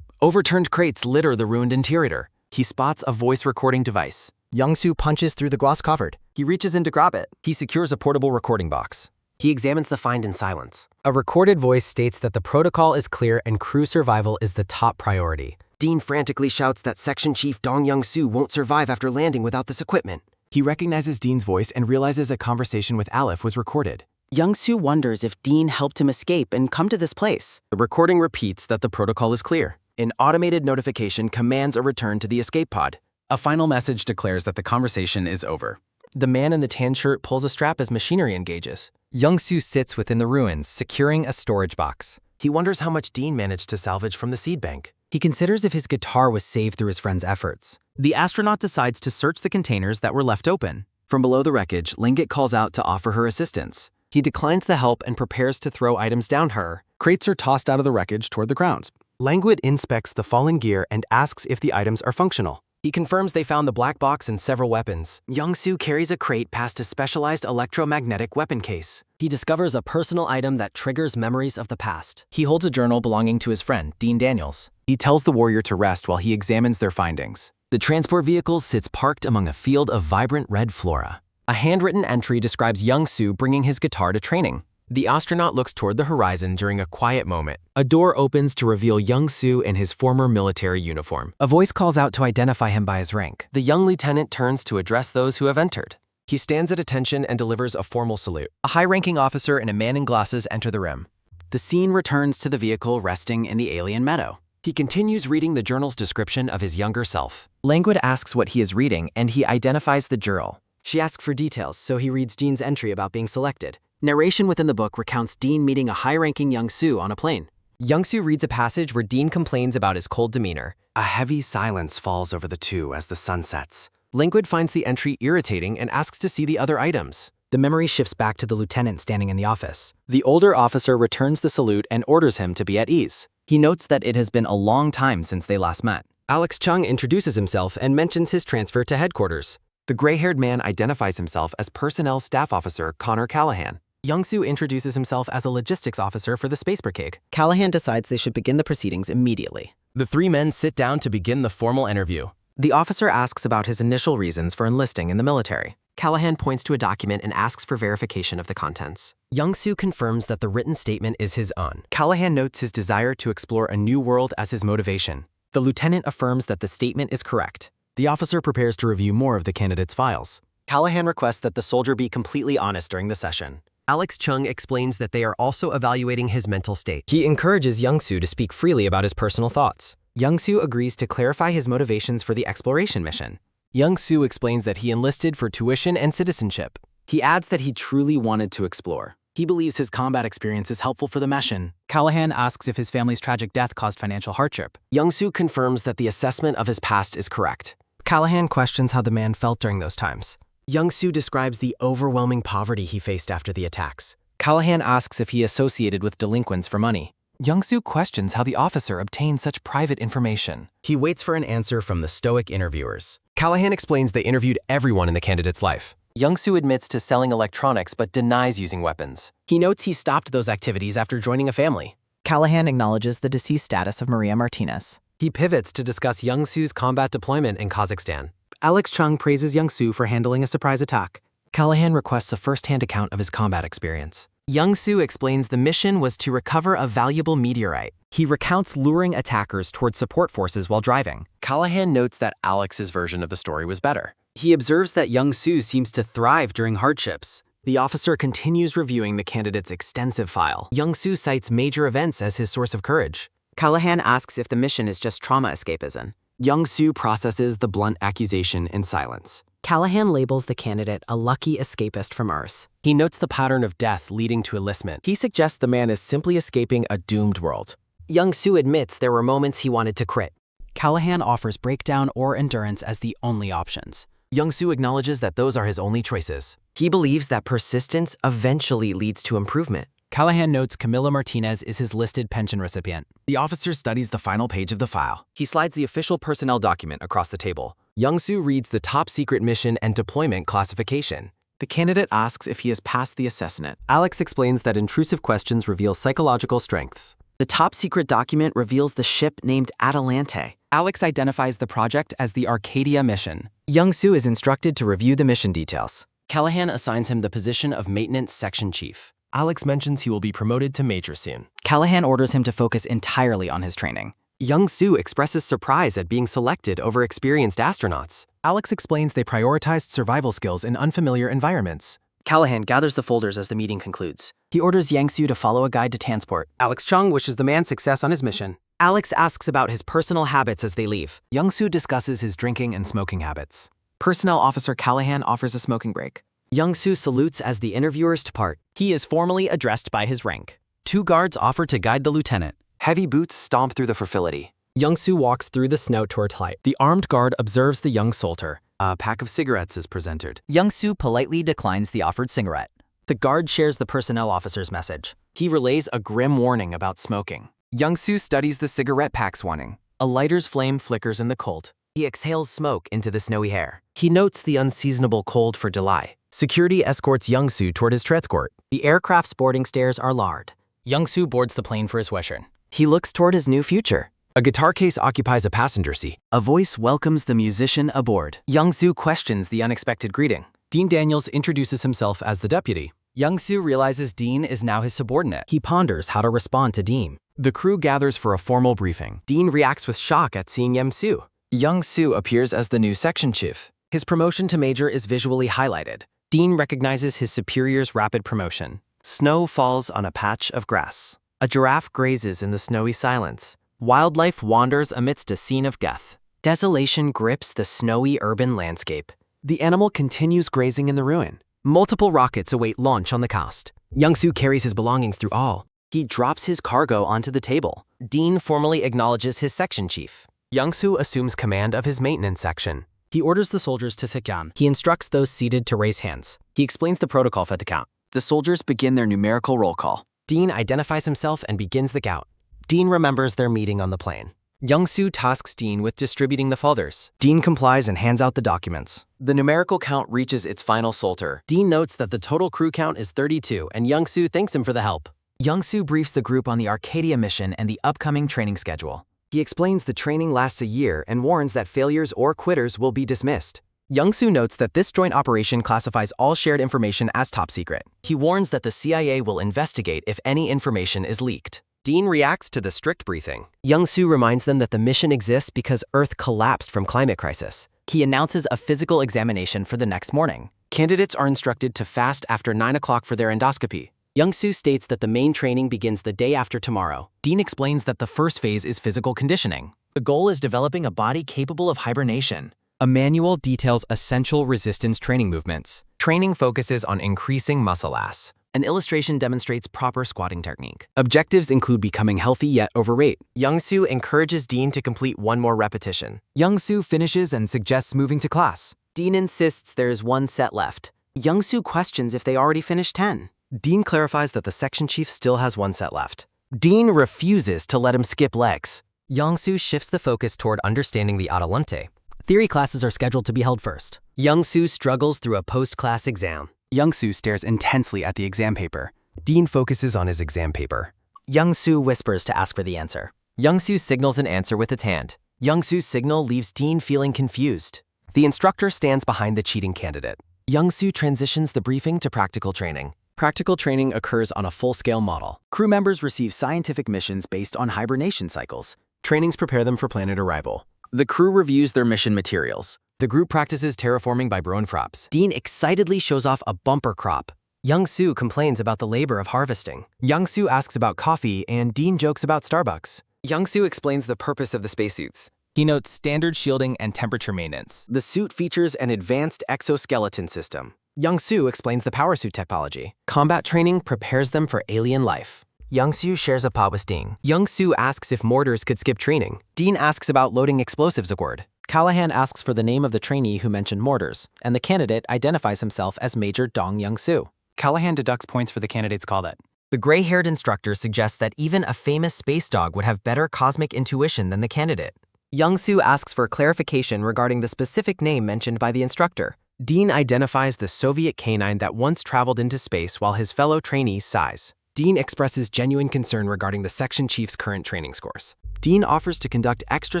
Overturned crates litter the ruined interior. He spots a voice recording device. Young-soo punches through the glass covered. He reaches in to grab it. He secures a portable recording box. He examines the find in silence. A recorded voice states that the protocol is clear and crew survival is the top priority. Dean frantically shouts that Section Chief Dong Young-soo won't survive after landing without this equipment. He recognizes Dean's voice and realizes a conversation with Aleph was recorded. Young-soo wonders if Dean helped him escape and come to this place. The recording repeats that the protocol is clear. An automated notification commands a return to the escape pod. A final message declares that the conversation is over. The man in the tan shirt pulls a strap as machinery engages. Young-soo sits within the ruins, securing a storage box. He wonders how much Dean managed to salvage from the seed bank. He considers if his guitar was saved through his friend's efforts. The astronaut decides to search the containers that were left open. From below the wreckage, Languid calls out to offer her assistance. He declines the help and prepares to throw items down her. Crates are tossed out of the wreckage toward the ground. Languid inspects the fallen gear and asks if the items are functional. He confirms they found the black box and several weapons. Young-soo carries a crate past a specialized electromagnetic weapon case. He discovers a personal item that triggers memories of the past. He holds a journal belonging to his friend, Dean Daniels. He tells the warrior to rest while he examines their findings. The transport vehicle sits parked among a field of vibrant red flora. A handwritten entry describes Young-soo bringing his guitar to training. The astronaut looks toward the horizon during a quiet moment. A door opens to reveal Young-soo in his former military uniform. A voice calls out to identify him by his rank. The young lieutenant turns to address those who have entered. He stands at attention and delivers a formal salute. A high-ranking officer and a man in glasses enter the room. The scene returns to the vehicle resting in the alien meadow. He continues reading the journal's description of his younger self. Languid asks what he is reading, and he identifies the journal. She asks for details, so he reads Dean's entry about being selected. Narration within the book recounts Dean meeting a high-ranking Young-soo on a plane. Young-soo reads a passage where Dean complains about his cold demeanor. A heavy silence falls over the two as the sun sets. Languid finds the entry irritating and asks to see the other items. The memory shifts back to the lieutenant standing in the office. The older officer returns the salute and orders him to be at ease. He notes that it has been a long time since they last met. Alex Chung introduces himself and mentions his transfer to headquarters. The gray-haired man identifies himself as Personnel Staff Officer Connor Callahan. Young-soo introduces himself as a logistics officer for the Space Brigade. Callahan decides they should begin the proceedings immediately. The three men sit down to begin the formal interview. The officer asks about his initial reasons for enlisting in the military. Callahan points to a document and asks for verification of the contents. Young-soo confirms that the written statement is his own. Callahan notes his desire to explore a new world as his motivation. The lieutenant affirms that the statement is correct. The officer prepares to review more of the candidate's files. Callahan requests that the soldier be completely honest during the session. Alex Chung explains that they are also evaluating his mental state. He encourages Young-soo to speak freely about his personal thoughts. Young-soo agrees to clarify his motivations for the exploration mission. Young-soo explains that he enlisted for tuition and citizenship. He adds that he truly wanted to explore. He believes his combat experience is helpful for the mission. Callahan asks if his family's tragic death caused financial hardship. Young-soo confirms that the assessment of his past is correct. Callahan questions how the man felt during those times. Young-soo describes the overwhelming poverty he faced after the attacks. Callahan asks if he associated with delinquents for money. Young-soo questions how the officer obtained such private information. He waits for an answer from the stoic interviewers. Callahan explains they interviewed everyone in the candidate's life. Young-soo admits to selling electronics but denies using weapons. He notes he stopped those activities after joining a family. Callahan acknowledges the deceased status of Maria Martinez. He pivots to discuss Young-soo's combat deployment in Kazakhstan. Alex Chung praises Young-soo for handling a surprise attack. Callahan requests a first-hand account of his combat experience. Young-soo explains the mission was to recover a valuable meteorite. He recounts luring attackers toward support forces while driving. Callahan notes that Alex's version of the story was better. He observes that Young-soo seems to thrive during hardships. The officer continues reviewing the candidate's extensive file. Young-soo cites major events as his source of courage. Callahan asks if the mission is just trauma escapism. Young-soo processes the blunt accusation in silence. Callahan labels the candidate a lucky escapist from Earth. He notes the pattern of death leading to enlistment. He suggests the man is simply escaping a doomed world. Young-soo admits there were moments he wanted to quit. Callahan offers breakdown or endurance as the only options. Young-soo acknowledges that those are his only choices. He believes that persistence eventually leads to improvement. Callahan notes Camila Martinez is his listed pension recipient. The officer studies the final page of the file. He slides the official personnel document across the table. Young-soo reads the top secret mission and deployment classification. The candidate asks if he has passed the assessment. Alex explains that intrusive questions reveal psychological strengths. The top secret document reveals the ship named Atalante. Alex identifies the project as the Arcadia mission. Young-soo is instructed to review the mission details. Callahan assigns him the position of maintenance section chief. Alex mentions he will be promoted to major soon. Callahan orders him to focus entirely on his training. Young-soo expresses surprise at being selected over experienced astronauts. Alex explains they prioritized survival skills in unfamiliar environments. Callahan gathers the folders as the meeting concludes. He orders Young-soo to follow a guide to Tansport. Alex Chung wishes the man success on his mission. Alex asks about his personal habits as they leave. Young-soo discusses his drinking and smoking habits. Personnel Officer Callahan offers a smoking break. Young-soo salutes as the interviewers depart. He is formally addressed by his rank. 2 guards offer to guide the lieutenant. Heavy boots stomp through the facility. Young-soo walks through the snow toward height. The armed guard observes the young soldier. A pack of cigarettes is presented. Young-soo politely declines the offered cigarette. The guard shares the personnel officer's message. He relays a grim warning about smoking. Young-soo studies the cigarette pack's warning. A lighter's flame flickers in the cold. He exhales smoke into the snowy air. He notes the unseasonable cold for July. Security escorts Young-soo toward his transport. The aircraft's boarding stairs are lowered. Young-soo boards the plane for his Western. He looks toward his new future. A guitar case occupies a passenger seat. A voice welcomes the musician aboard. Young-soo questions the unexpected greeting. Dean Daniels introduces himself as the deputy. Young-soo realizes Dean is now his subordinate. He ponders how to respond to Dean. The crew gathers for a formal briefing. Dean reacts with shock at seeing Young-soo. Young-soo appears as the new section chief. His promotion to major is visually highlighted. Dean recognizes his superior's rapid promotion. Snow falls on a patch of grass. A giraffe grazes in the snowy silence. Wildlife wanders amidst a scene of death. Desolation grips the snowy urban landscape. The animal continues grazing in the ruin. Multiple rockets await launch on the coast. Young-soo carries his belongings through all. He drops his cargo onto the table. Dean formally acknowledges his section chief. Young-soo assumes command of his maintenance section. He orders the soldiers to sit down. He instructs those seated to raise hands. He explains the protocol for the count. The soldiers begin their numerical roll call. Dean identifies himself and begins the count. Dean remembers their meeting on the plane. Young-soo tasks Dean with distributing the folders. Dean complies and hands out the documents. The numerical count reaches its final solter. Dean notes that the total crew count is 32, and Young-soo thanks him for the help. Young-soo briefs the group on the Arcadia mission and the upcoming training schedule. He explains the training lasts a year and warns that failures or quitters will be dismissed. Young-soo notes that this joint operation classifies all shared information as top secret. He warns that the CIA will investigate if any information is leaked. Dean reacts to the strict briefing. Young-soo reminds them that the mission exists because Earth collapsed from climate crisis. He announces a physical examination for the next morning. Candidates are instructed to fast after 9 o'clock for their endoscopy. Young-soo states that the main training begins the day after tomorrow. Dean explains that the first phase is physical conditioning. The goal is developing a body capable of hibernation. A manual details essential resistance training movements. Training focuses on increasing muscle mass. An illustration demonstrates proper squatting technique. Objectives include becoming healthy yet overweight. Young-soo encourages Dean to complete one more repetition. Young-soo finishes and suggests moving to class. Dean insists there is one set left. Young-soo questions if they already finished 10. Dean clarifies that the section chief still has one set left. Dean refuses to let him skip legs. Young-soo shifts the focus toward understanding the Adelante. Theory classes are scheduled to be held first. Young-soo struggles through a post-class exam. Young-soo stares intensely at the exam paper. Dean focuses on his exam paper. Young-soo whispers to ask for the answer. Young-soo signals an answer with its hand. Young-soo's signal leaves Dean feeling confused. The instructor stands behind the cheating candidate. Young-soo transitions the briefing to practical training. Practical training occurs on a full-scale model. Crew members receive scientific missions based on hibernation cycles. Trainings prepare them for planet arrival. The crew reviews their mission materials. The group practices terraforming by Broenfrops. Dean excitedly shows off a bumper crop. Young-soo complains about the labor of harvesting. Young-soo asks about coffee, and Dean jokes about Starbucks. Young-soo explains the purpose of the spacesuits. He notes standard shielding and temperature maintenance. The suit features an advanced exoskeleton system. Young-soo explains the power suit technology. Combat training prepares them for alien life. Young-soo shares a pot with Dean. Young-soo asks if mortars could skip training. Dean asks about loading explosives aboard. Callahan asks for the name of the trainee who mentioned mortars, and the candidate identifies himself as Major Dong Young-soo. Callahan deducts points for the candidate's call that. The gray-haired instructor suggests that even a famous space dog would have better cosmic intuition than the candidate. Young-soo asks for clarification regarding the specific name mentioned by the instructor. Dean identifies the Soviet canine that once traveled into space while his fellow trainees sighs. Dean expresses genuine concern regarding the section chief's current training scores. Dean offers to conduct extra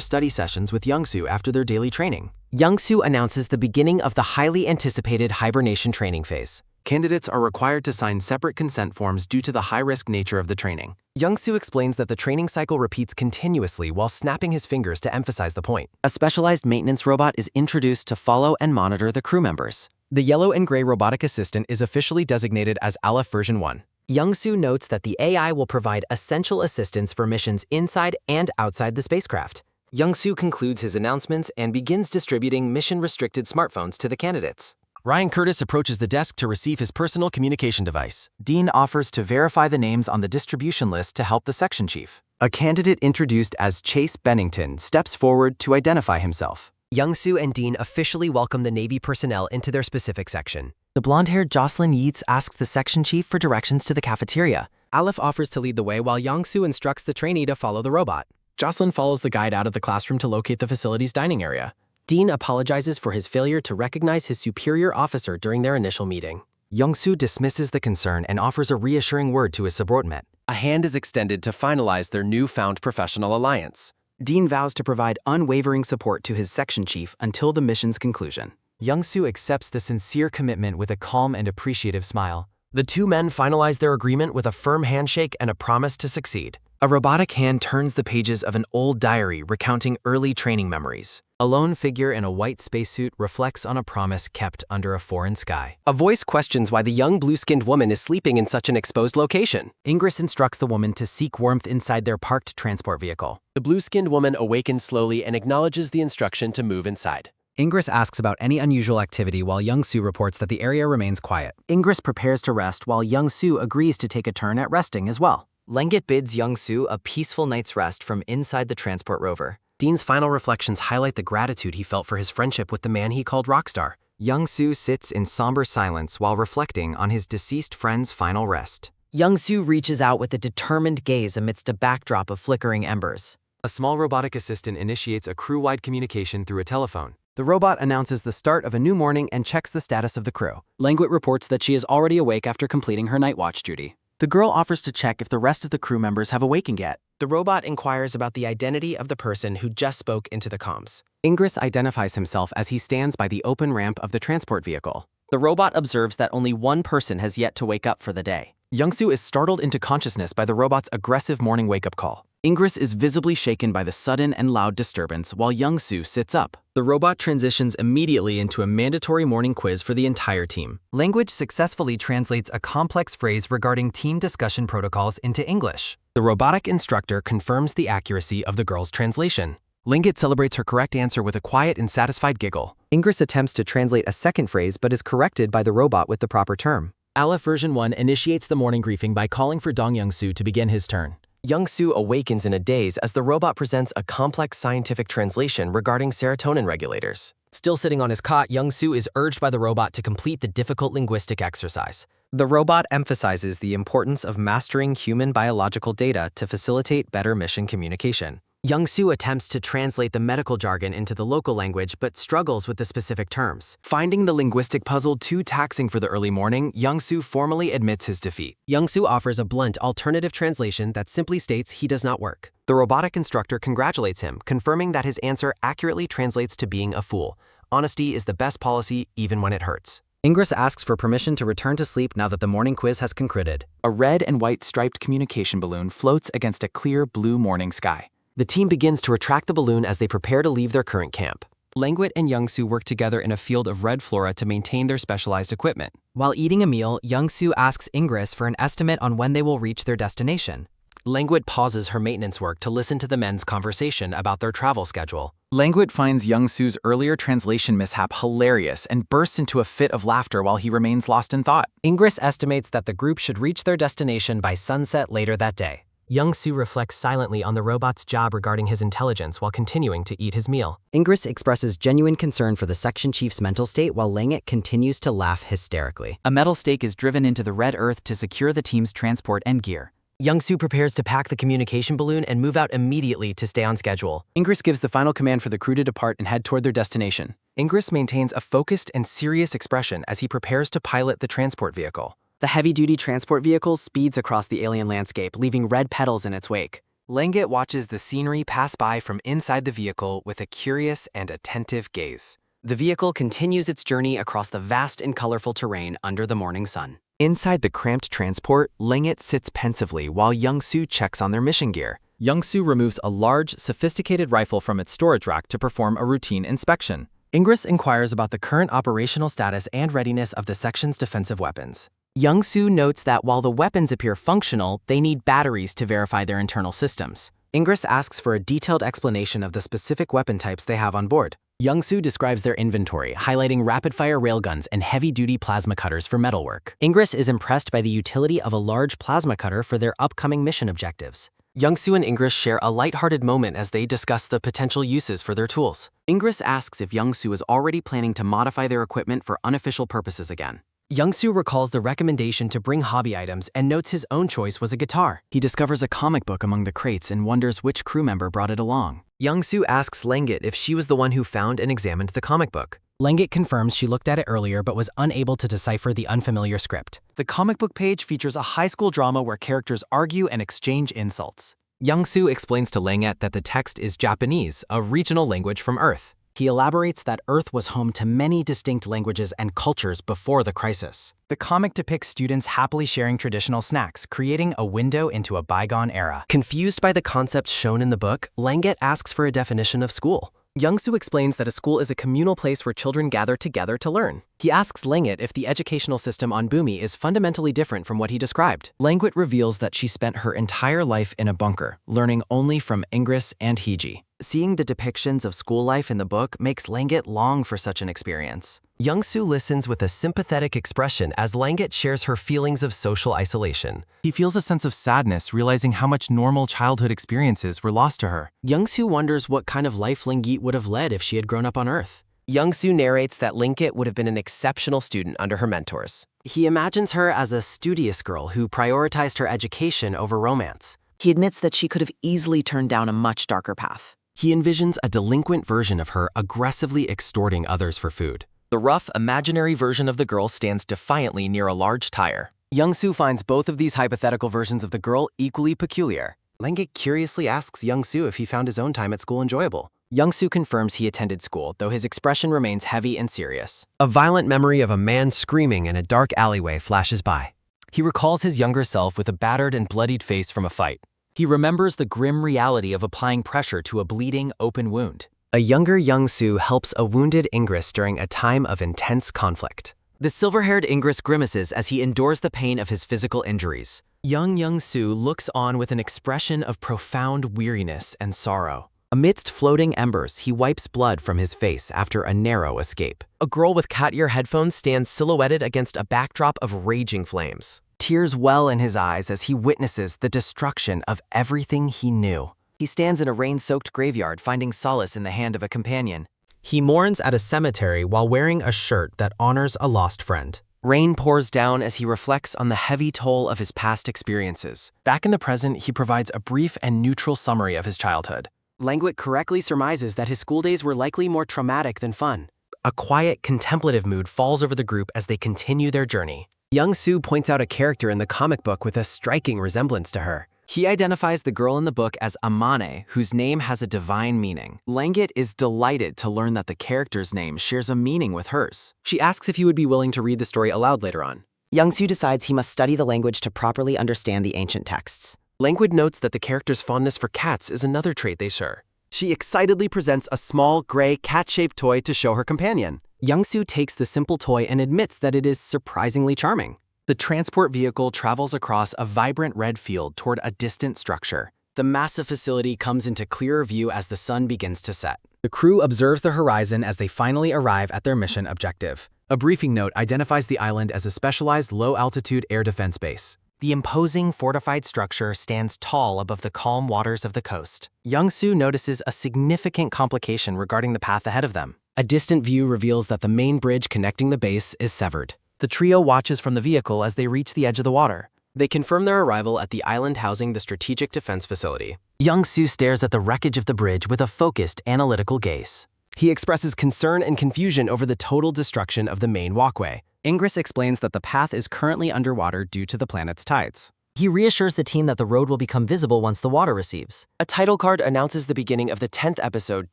study sessions with Young-soo after their daily training. Young-soo announces the beginning of the highly anticipated hibernation training phase. Candidates are required to sign separate consent forms due to the high-risk nature of the training. Young-soo explains that the training cycle repeats continuously while snapping his fingers to emphasize the point. A specialized maintenance robot is introduced to follow and monitor the crew members. The yellow and gray robotic assistant is officially designated as Aleph version 1. Young-soo notes that the AI will provide essential assistance for missions inside and outside the spacecraft. Young-soo concludes his announcements and begins distributing mission-restricted smartphones to the candidates. Ryan Curtis approaches the desk to receive his personal communication device. Dean offers to verify the names on the distribution list to help the section chief. A candidate introduced as Chase Bennington steps forward to identify himself. Young-soo and Dean officially welcome the Navy personnel into their specific section. The blonde-haired Jocelyn Yeats asks the section chief for directions to the cafeteria. Aleph offers to lead the way while Young-soo instructs the trainee to follow the robot. Jocelyn follows the guide out of the classroom to locate the facility's dining area. Dean apologizes for his failure to recognize his superior officer during their initial meeting. Young-soo dismisses the concern and offers a reassuring word to his subordinate. A hand is extended to finalize their newfound professional alliance. Dean vows to provide unwavering support to his section chief until the mission's conclusion. Young-soo accepts the sincere commitment with a calm and appreciative smile. The two men finalize their agreement with a firm handshake and a promise to succeed. A robotic hand turns the pages of an old diary recounting early training memories. A lone figure in a white spacesuit reflects on a promise kept under a foreign sky. A voice questions why the young blue-skinned woman is sleeping in such an exposed location. Ingress instructs the woman to seek warmth inside their parked transport vehicle. The blue-skinned woman awakens slowly and acknowledges the instruction to move inside. Ingress asks about any unusual activity while Young-soo reports that the area remains quiet. Ingress prepares to rest while Young-soo agrees to take a turn at resting as well. Lenggit bids Young-soo a peaceful night's rest from inside the transport rover. Dean's final reflections highlight the gratitude he felt for his friendship with the man he called Rockstar. Young-soo sits in somber silence while reflecting on his deceased friend's final rest. Young-soo reaches out with a determined gaze amidst a backdrop of flickering embers. A small robotic assistant initiates a crew-wide communication through a telephone. The robot announces the start of a new morning and checks the status of the crew. Lenggit reports that she is already awake after completing her night watch duty. The girl offers to check if the rest of the crew members have awakened yet. The robot inquires about the identity of the person who just spoke into the comms. Ingress identifies himself as he stands by the open ramp of the transport vehicle. The robot observes that only one person has yet to wake up for the day. Young-soo is startled into consciousness by the robot's aggressive morning wake-up call. Ingress is visibly shaken by the sudden and loud disturbance while Young-soo sits up. The robot transitions immediately into a mandatory morning quiz for the entire team. Language successfully translates a complex phrase regarding team discussion protocols into English. The robotic instructor confirms the accuracy of the girl's translation. Lenggit celebrates her correct answer with a quiet and satisfied giggle. Ingress attempts to translate a second phrase but is corrected by the robot with the proper term. Aleph version 1 initiates the morning briefing by calling for Dong Young-soo to begin his turn. Young-soo awakens in a daze as the robot presents a complex scientific translation regarding serotonin regulators. Still sitting on his cot, Young-soo is urged by the robot to complete the difficult linguistic exercise. The robot emphasizes the importance of mastering human biological data to facilitate better mission communication. Young-soo attempts to translate the medical jargon into the local language but struggles with the specific terms. Finding the linguistic puzzle too taxing for the early morning, Young-soo formally admits his defeat. Young-soo offers a blunt alternative translation that simply states he does not work. The robotic instructor congratulates him, confirming that his answer accurately translates to being a fool. Honesty is the best policy, even when it hurts. Ingress asks for permission to return to sleep now that the morning quiz has concluded. A red and white striped communication balloon floats against a clear blue morning sky. The team begins to retract the balloon as they prepare to leave their current camp. Languit and Young-soo work together in a field of red flora to maintain their specialized equipment. While eating a meal, Young-soo asks Ingress for an estimate on when they will reach their destination. Languit pauses her maintenance work to listen to the men's conversation about their travel schedule. Languit finds Young-soo's earlier translation mishap hilarious and bursts into a fit of laughter while he remains lost in thought. Ingress estimates that the group should reach their destination by sunset later that day. Young-soo reflects silently on the robot's job regarding his intelligence while continuing to eat his meal. Ingress expresses genuine concern for the section chief's mental state while Langgit continues to laugh hysterically. A metal stake is driven into the red earth to secure the team's transport and gear. Young-soo prepares to pack the communication balloon and move out immediately to stay on schedule. Ingress gives the final command for the crew to depart and head toward their destination. Ingress maintains a focused and serious expression as he prepares to pilot the transport vehicle. The heavy-duty transport vehicle speeds across the alien landscape, leaving red petals in its wake. Langgit watches the scenery pass by from inside the vehicle with a curious and attentive gaze. The vehicle continues its journey across the vast and colorful terrain under the morning sun. Inside the cramped transport, Langgit sits pensively while Young-soo checks on their mission gear. Young-soo removes a large, sophisticated rifle from its storage rack to perform a routine inspection. Ingress inquires about the current operational status and readiness of the section's defensive weapons. Young-soo notes that while the weapons appear functional, they need batteries to verify their internal systems. Ingress asks for a detailed explanation of the specific weapon types they have on board. Young-soo describes their inventory, highlighting rapid-fire railguns and heavy-duty plasma cutters for metalwork. Ingress is impressed by the utility of a large plasma cutter for their upcoming mission objectives. Young-soo and Ingress share a lighthearted moment as they discuss the potential uses for their tools. Ingress asks if Young-soo is already planning to modify their equipment for unofficial purposes again. Young-soo recalls the recommendation to bring hobby items and notes his own choice was a guitar. He discovers a comic book among the crates and wonders which crew member brought it along. Young-soo asks Lenggit if she was the one who found and examined the comic book. Lenggit confirms she looked at it earlier but was unable to decipher the unfamiliar script. The comic book page features a high school drama where characters argue and exchange insults. Young-soo explains to Lenggit that the text is Japanese, a regional language from Earth. He elaborates that Earth was home to many distinct languages and cultures before the crisis. The comic depicts students happily sharing traditional snacks, creating a window into a bygone era. Confused by the concepts shown in the book, Lenggit asks for a definition of school. Young-soo explains that a school is a communal place where children gather together to learn. He asks Lenggit if the educational system on Bumi is fundamentally different from what he described. Lenggit reveals that she spent her entire life in a bunker, learning only from Ingress and Hiji. Seeing the depictions of school life in the book makes Lenggit long for such an experience. Young-soo listens with a sympathetic expression as Lenggit shares her feelings of social isolation. He feels a sense of sadness, realizing how much normal childhood experiences were lost to her. Young-soo wonders what kind of life Lenggit would have led if she had grown up on Earth. Young-soo narrates that Lenggit would have been an exceptional student under her mentors. He imagines her as a studious girl who prioritized her education over romance. He admits that she could have easily turned down a much darker path. He envisions a delinquent version of her aggressively extorting others for food. The rough, imaginary version of the girl stands defiantly near a large tire. Young-soo finds both of these hypothetical versions of the girl equally peculiar. Lenggit curiously asks Young-soo if he found his own time at school enjoyable. Young-soo confirms he attended school, though his expression remains heavy and serious. A violent memory of a man screaming in a dark alleyway flashes by. He recalls his younger self with a battered and bloodied face from a fight. He remembers the grim reality of applying pressure to a bleeding, open wound. A younger Young-soo helps a wounded Ingress during a time of intense conflict. The silver-haired Ingress grimaces as he endures the pain of his physical injuries. Young Young-soo looks on with an expression of profound weariness and sorrow. Amidst floating embers, he wipes blood from his face after a narrow escape. A girl with cat ear headphones stands silhouetted against a backdrop of raging flames. Tears well in his eyes as he witnesses the destruction of everything he knew. He stands in a rain-soaked graveyard, finding solace in the hand of a companion. He mourns at a cemetery while wearing a shirt that honors a lost friend. Rain pours down as he reflects on the heavy toll of his past experiences. Back in the present, he provides a brief and neutral summary of his childhood. Lenggit correctly surmises that his school days were likely more traumatic than fun. A quiet, contemplative mood falls over the group as they continue their journey. Young-soo points out a character in the comic book with a striking resemblance to her. He identifies the girl in the book as Amane, whose name has a divine meaning. Lenggit is delighted to learn that the character's name shares a meaning with hers. She asks if he would be willing to read the story aloud later on. Young-soo decides he must study the language to properly understand the ancient texts. Lenggit notes that the character's fondness for cats is another trait they share. She excitedly presents a small, gray, cat-shaped toy to show her companion. Young-soo takes the simple toy and admits that it is surprisingly charming. The transport vehicle travels across a vibrant red field toward a distant structure. The massive facility comes into clearer view as the sun begins to set. The crew observes the horizon as they finally arrive at their mission objective. A briefing note identifies the island as a specialized low-altitude air defense base. The imposing fortified structure stands tall above the calm waters of the coast. Young-soo notices a significant complication regarding the path ahead of them. A distant view reveals that the main bridge connecting the base is severed. The trio watches from the vehicle as they reach the edge of the water. They confirm their arrival at the island housing the Strategic Defense Facility. Young-soo stares at the wreckage of the bridge with a focused, analytical gaze. He expresses concern and confusion over the total destruction of the main walkway. Ingress explains that the path is currently underwater due to the planet's tides. He reassures the team that the road will become visible once the water recedes. A title card announces the beginning of the 10th episode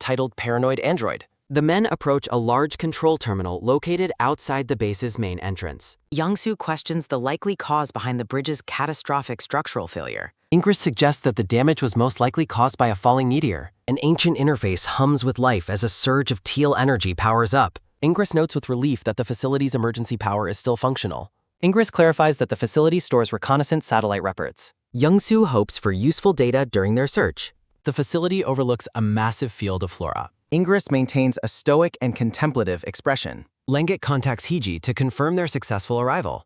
titled Paranoid Android. The men approach a large control terminal located outside the base's main entrance. Young-soo questions the likely cause behind the bridge's catastrophic structural failure. Ingress suggests that the damage was most likely caused by a falling meteor. An ancient interface hums with life as a surge of teal energy powers up. Ingress notes with relief that the facility's emergency power is still functional. Ingress clarifies that the facility stores reconnaissance satellite reports. Young-soo hopes for useful data during their search. The facility overlooks a massive field of flora. Ingress maintains a stoic and contemplative expression. Lenggit contacts Hiji to confirm their successful arrival.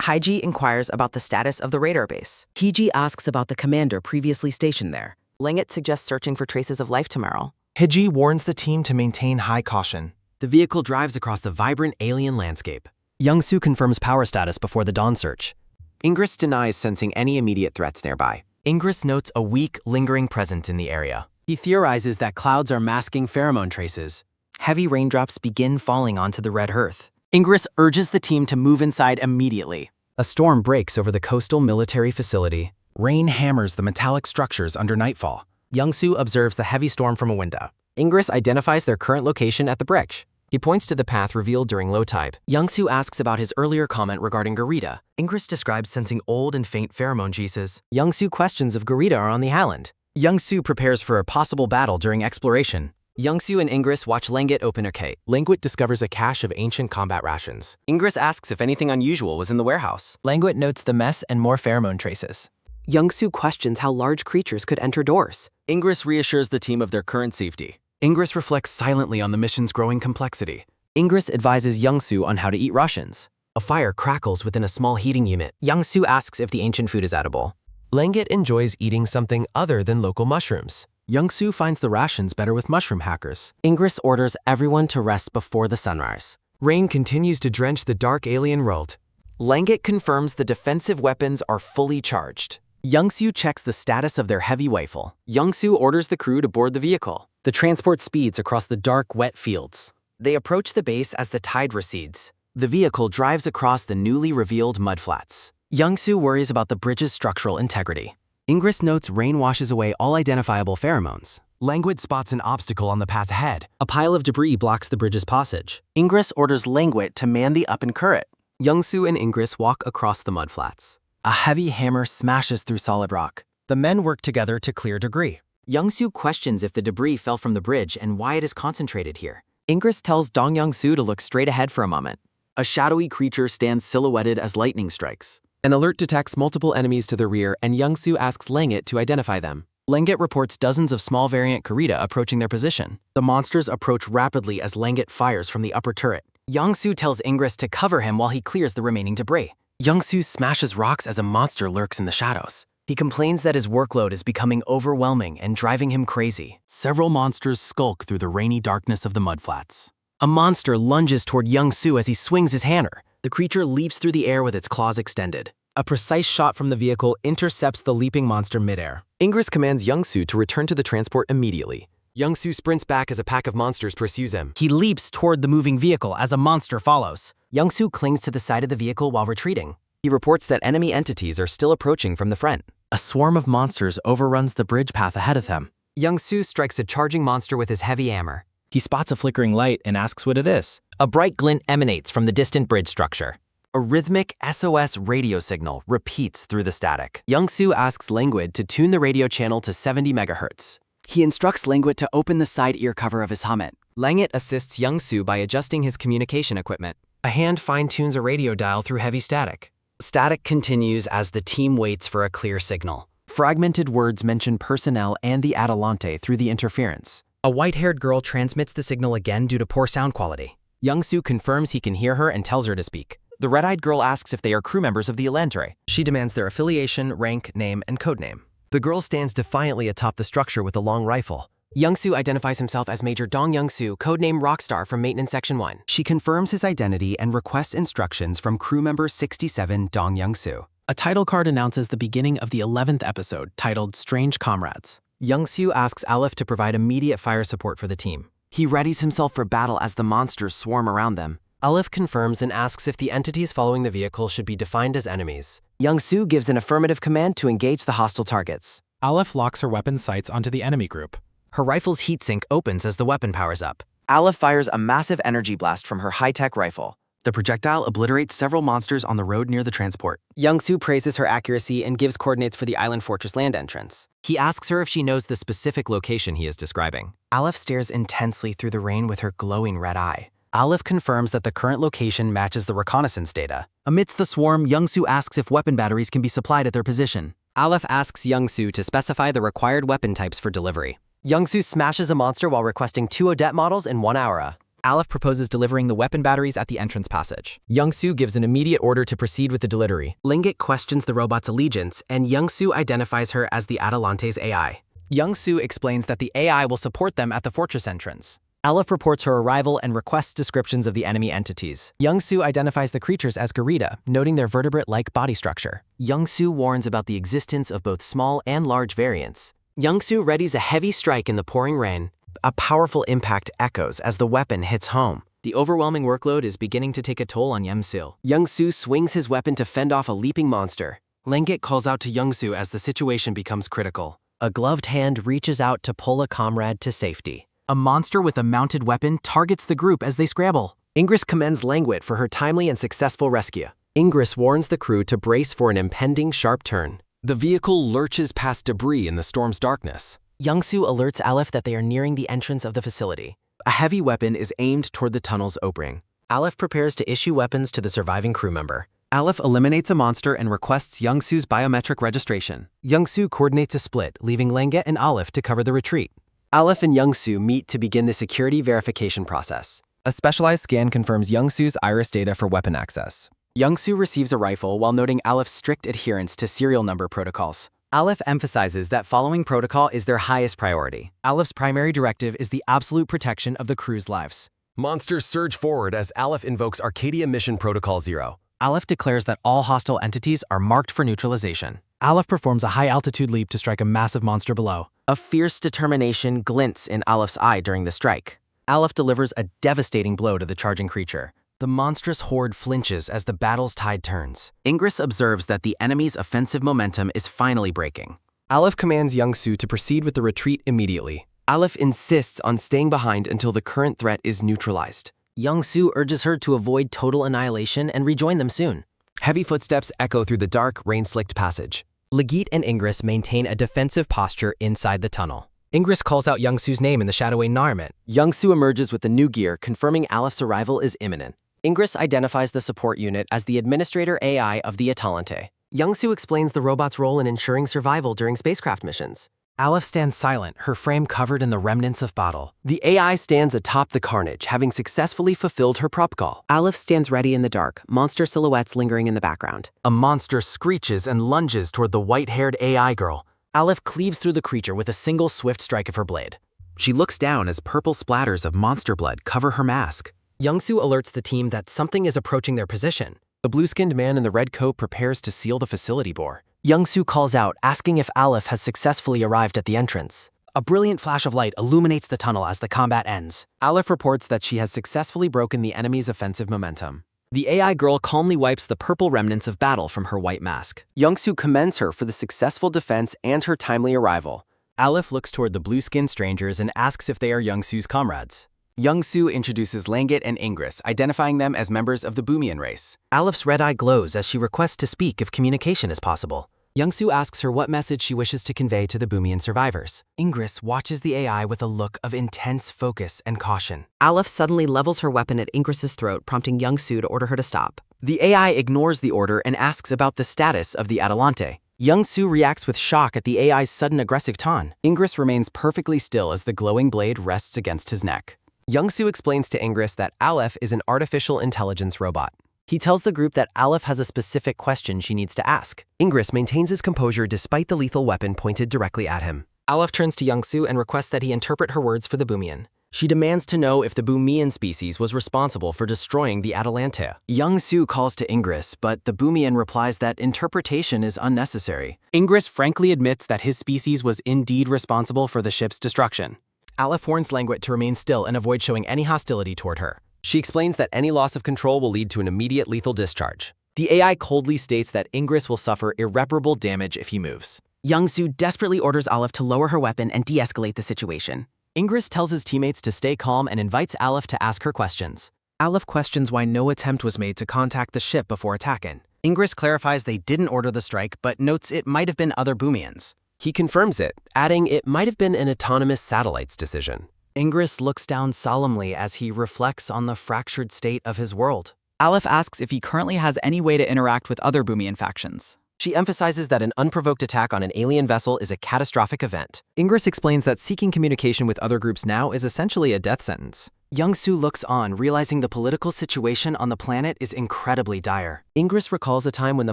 Hiji inquires about the status of the radar base. Hiji asks about the commander previously stationed there. Lenggit suggests searching for traces of life tomorrow. Hiji warns the team to maintain high caution. The vehicle drives across the vibrant alien landscape. Young-soo confirms power status before the dawn search. Ingress denies sensing any immediate threats nearby. Ingress notes a weak, lingering presence in the area. He theorizes that clouds are masking pheromone traces. Heavy raindrops begin falling onto the red earth. Ingress urges the team to move inside immediately. A storm breaks over the coastal military facility. Rain hammers the metallic structures under nightfall. Young-soo observes the heavy storm from a window. Ingress identifies their current location at the bridge. He points to the path revealed during low tide. Young-soo asks about his earlier comment regarding Garita. Ingress describes sensing old and faint pheromone juices. Young-soo questions if Garita are on the island. Young-soo prepares for a possible battle during exploration. Young-soo and Ingress watch Languet open a crate. Languet discovers a cache of ancient combat rations. Ingress asks if anything unusual was in the warehouse. Languet notes the mess and more pheromone traces. Young-soo questions how large creatures could enter doors. Ingress reassures the team of their current safety. Ingress reflects silently on the mission's growing complexity. Ingress advises Young-soo on how to eat Russians. A fire crackles within a small heating unit. Young-soo asks if the ancient food is edible. Languet enjoys eating something other than local mushrooms. Young-soo finds the rations better with mushroom hackers. Ingress orders everyone to rest before the sunrise. Rain continues to drench the dark alien world. Languet confirms the defensive weapons are fully charged. Young-soo checks the status of their heavy rifle. Young-soo orders the crew to board the vehicle. The transport speeds across the dark, wet fields. They approach the base as the tide recedes. The vehicle drives across the newly revealed mudflats. Young-soo worries about the bridge's structural integrity. Ingress notes rain washes away all identifiable pheromones. Languet spots an obstacle on the path ahead. A pile of debris blocks the bridge's passage. Ingress orders Languet to man the up and current. Young-soo and Ingress walk across the mudflats. A heavy hammer smashes through solid rock. The men work together to clear debris. Young-soo questions if the debris fell from the bridge and why it is concentrated here. Ingress tells Dong Young-soo to look straight ahead for a moment. A shadowy creature stands silhouetted as lightning strikes. An alert detects multiple enemies to the rear, and Young-soo asks Languet to identify them. Languet reports dozens of small variant Garita approaching their position. The monsters approach rapidly as Languet fires from the upper turret. Young-soo tells Ingress to cover him while he clears the remaining debris. Young-soo smashes rocks as a monster lurks in the shadows. He complains that his workload is becoming overwhelming and driving him crazy. Several monsters skulk through the rainy darkness of the mudflats. A monster lunges toward Young-soo as he swings his hammer. The creature leaps through the air with its claws extended. A precise shot from the vehicle intercepts the leaping monster midair. Ingress commands Young-soo to return to the transport immediately. Young-soo sprints back as a pack of monsters pursues him. He leaps toward the moving vehicle as a monster follows. Young-soo clings to the side of the vehicle while retreating. He reports that enemy entities are still approaching from the front. A swarm of monsters overruns the bridge path ahead of them. Young-soo strikes a charging monster with his heavy hammer. He spots a flickering light and asks what it is. A bright glint emanates from the distant bridge structure. A rhythmic SOS radio signal repeats through the static. Young-soo asks Languet to tune the radio channel to 70 MHz. He instructs Languet to open the side ear cover of his helmet. Languet assists Young-soo by adjusting his communication equipment. A hand fine-tunes a radio dial through heavy static. Static continues as the team waits for a clear signal. Fragmented words mention personnel and the Atalante through the interference. A white-haired girl transmits the signal again due to poor sound quality. Young-soo confirms he can hear her and tells her to speak. The red-eyed girl asks if they are crew members of the Elantre. She demands their affiliation, rank, name, and codename. The girl stands defiantly atop the structure with a long rifle. Young-soo identifies himself as Major Dong Young-soo, codename Rockstar from Maintenance Section 1. She confirms his identity and requests instructions from crew member 67 Dong Young-soo. A title card announces the beginning of the 11th episode, titled Strange Comrades. Young-soo asks Aleph to provide immediate fire support for the team. He readies himself for battle as the monsters swarm around them. Aleph confirms and asks if the entities following the vehicle should be defined as enemies. Young-soo gives an affirmative command to engage the hostile targets. Aleph locks her weapon sights onto the enemy group. Her rifle's heatsink opens as the weapon powers up. Aleph fires a massive energy blast from her high-tech rifle. The projectile obliterates several monsters on the road near the transport. Young-soo praises her accuracy and gives coordinates for the Island Fortress land entrance. He asks her if she knows the specific location he is describing. Aleph stares intensely through the rain with her glowing red eye. Aleph confirms that the current location matches the reconnaissance data. Amidst the swarm, Young-soo asks if weapon batteries can be supplied at their position. Aleph asks Young-soo to specify the required weapon types for delivery. Young-soo smashes a monster while requesting 2 Odette models and 1 Aura. Aleph proposes delivering the weapon batteries at the entrance passage. Young-soo gives an immediate order to proceed with the delivery. Languet questions the robot's allegiance, and Young-soo identifies her as the Atalante's AI. Young-soo explains that the AI will support them at the fortress entrance. Aleph reports her arrival and requests descriptions of the enemy entities. Young-soo identifies the creatures as Garita, noting their vertebrate-like body structure. Young-soo warns about the existence of both small and large variants. Young-soo readies a heavy strike in the pouring rain. A powerful impact echoes as the weapon hits home. The overwhelming workload is beginning to take a toll on Young-soo. Young-soo swings his weapon to fend off a leaping monster. Lenggit calls out to Young-soo as the situation becomes critical. A gloved hand reaches out to pull a comrade to safety. A monster with a mounted weapon targets the group as they scramble. Ingress commends Lenggit for her timely and successful rescue. Ingress warns the crew to brace for an impending sharp turn. The vehicle lurches past debris in the storm's darkness. Young-soo alerts Aleph that they are nearing the entrance of the facility. A heavy weapon is aimed toward the tunnel's opening. Aleph prepares to issue weapons to the surviving crew member. Aleph eliminates a monster and requests Young-soo's biometric registration. Young-soo coordinates a split, leaving Lenggit and Aleph to cover the retreat. Aleph and Young-soo meet to begin the security verification process. A specialized scan confirms Young-soo's iris data for weapon access. Young-soo receives a rifle while noting Aleph's strict adherence to serial number protocols. Aleph emphasizes that following protocol is their highest priority. Aleph's primary directive is the absolute protection of the crew's lives. Monsters surge forward as Aleph invokes Arcadia Mission Protocol 0. Aleph declares that all hostile entities are marked for neutralization. Aleph performs a high-altitude leap to strike a massive monster below. A fierce determination glints in Aleph's eye during the strike. Aleph delivers a devastating blow to the charging creature. The monstrous horde flinches as the battle's tide turns. Ingress observes that the enemy's offensive momentum is finally breaking. Aleph commands Young-soo to proceed with the retreat immediately. Aleph insists on staying behind until the current threat is neutralized. Young-soo urges her to avoid total annihilation and rejoin them soon. Heavy footsteps echo through the dark, rain-slicked passage. Lenggit and Ingress maintain a defensive posture inside the tunnel. Ingress calls out Young-soo's name in the shadowy environment. Young-soo emerges with the new gear, confirming Aleph's arrival is imminent. Ingress identifies the support unit as the administrator AI of the Atalante. Young-soo explains the robot's role in ensuring survival during spacecraft missions. Aleph stands silent, her frame covered in the remnants of battle. The AI stands atop the carnage, having successfully fulfilled her prop call. Aleph stands ready in the dark, monster silhouettes lingering in the background. A monster screeches and lunges toward the white-haired AI girl. Aleph cleaves through the creature with a single swift strike of her blade. She looks down as purple splatters of monster blood cover her mask. Young-soo alerts the team that something is approaching their position. The blue-skinned man in the red coat prepares to seal the facility bore. Young-soo calls out, asking if Aleph has successfully arrived at the entrance. A brilliant flash of light illuminates the tunnel as the combat ends. Aleph reports that she has successfully broken the enemy's offensive momentum. The AI girl calmly wipes the purple remnants of battle from her white mask. Young-soo commends her for the successful defense and her timely arrival. Aleph looks toward the blue-skinned strangers and asks if they are Young-soo's comrades. Young-soo introduces Lenggit and Ingress, identifying them as members of the Boomian race. Aleph's red eye glows as she requests to speak if communication is possible. Young-soo asks her what message she wishes to convey to the Boomian survivors. Ingress watches the AI with a look of intense focus and caution. Aleph suddenly levels her weapon at Ingress's throat, prompting Young-soo to order her to stop. The AI ignores the order and asks about the status of the Atalante. Young-soo reacts with shock at the AI's sudden aggressive tone. Ingress remains perfectly still as the glowing blade rests against his neck. Young-soo explains to Ingress that Aleph is an artificial intelligence robot. He tells the group that Aleph has a specific question she needs to ask. Ingress maintains his composure despite the lethal weapon pointed directly at him. Aleph turns to Young-soo and requests that he interpret her words for the Boomian. She demands to know if the Boomian species was responsible for destroying the Atalante. Young-soo calls to Ingress, but the Boomian replies that interpretation is unnecessary. Ingress frankly admits that his species was indeed responsible for the ship's destruction. Aleph warns Lenggit to remain still and avoid showing any hostility toward her. She explains that any loss of control will lead to an immediate lethal discharge. The AI coldly states that Ingress will suffer irreparable damage if he moves. Young-soo desperately orders Aleph to lower her weapon and de-escalate the situation. Ingress tells his teammates to stay calm and invites Aleph to ask her questions. Aleph questions why no attempt was made to contact the ship before attacking. Ingress clarifies they didn't order the strike, but notes it might have been other Boomians. He confirms it, adding it might have been an autonomous satellite's decision. Ingress looks down solemnly as he reflects on the fractured state of his world. Aleph asks if he currently has any way to interact with other Boomian factions. She emphasizes that an unprovoked attack on an alien vessel is a catastrophic event. Ingress explains that seeking communication with other groups now is essentially a death sentence. Young-soo looks on, realizing the political situation on the planet is incredibly dire. Ingress recalls a time when the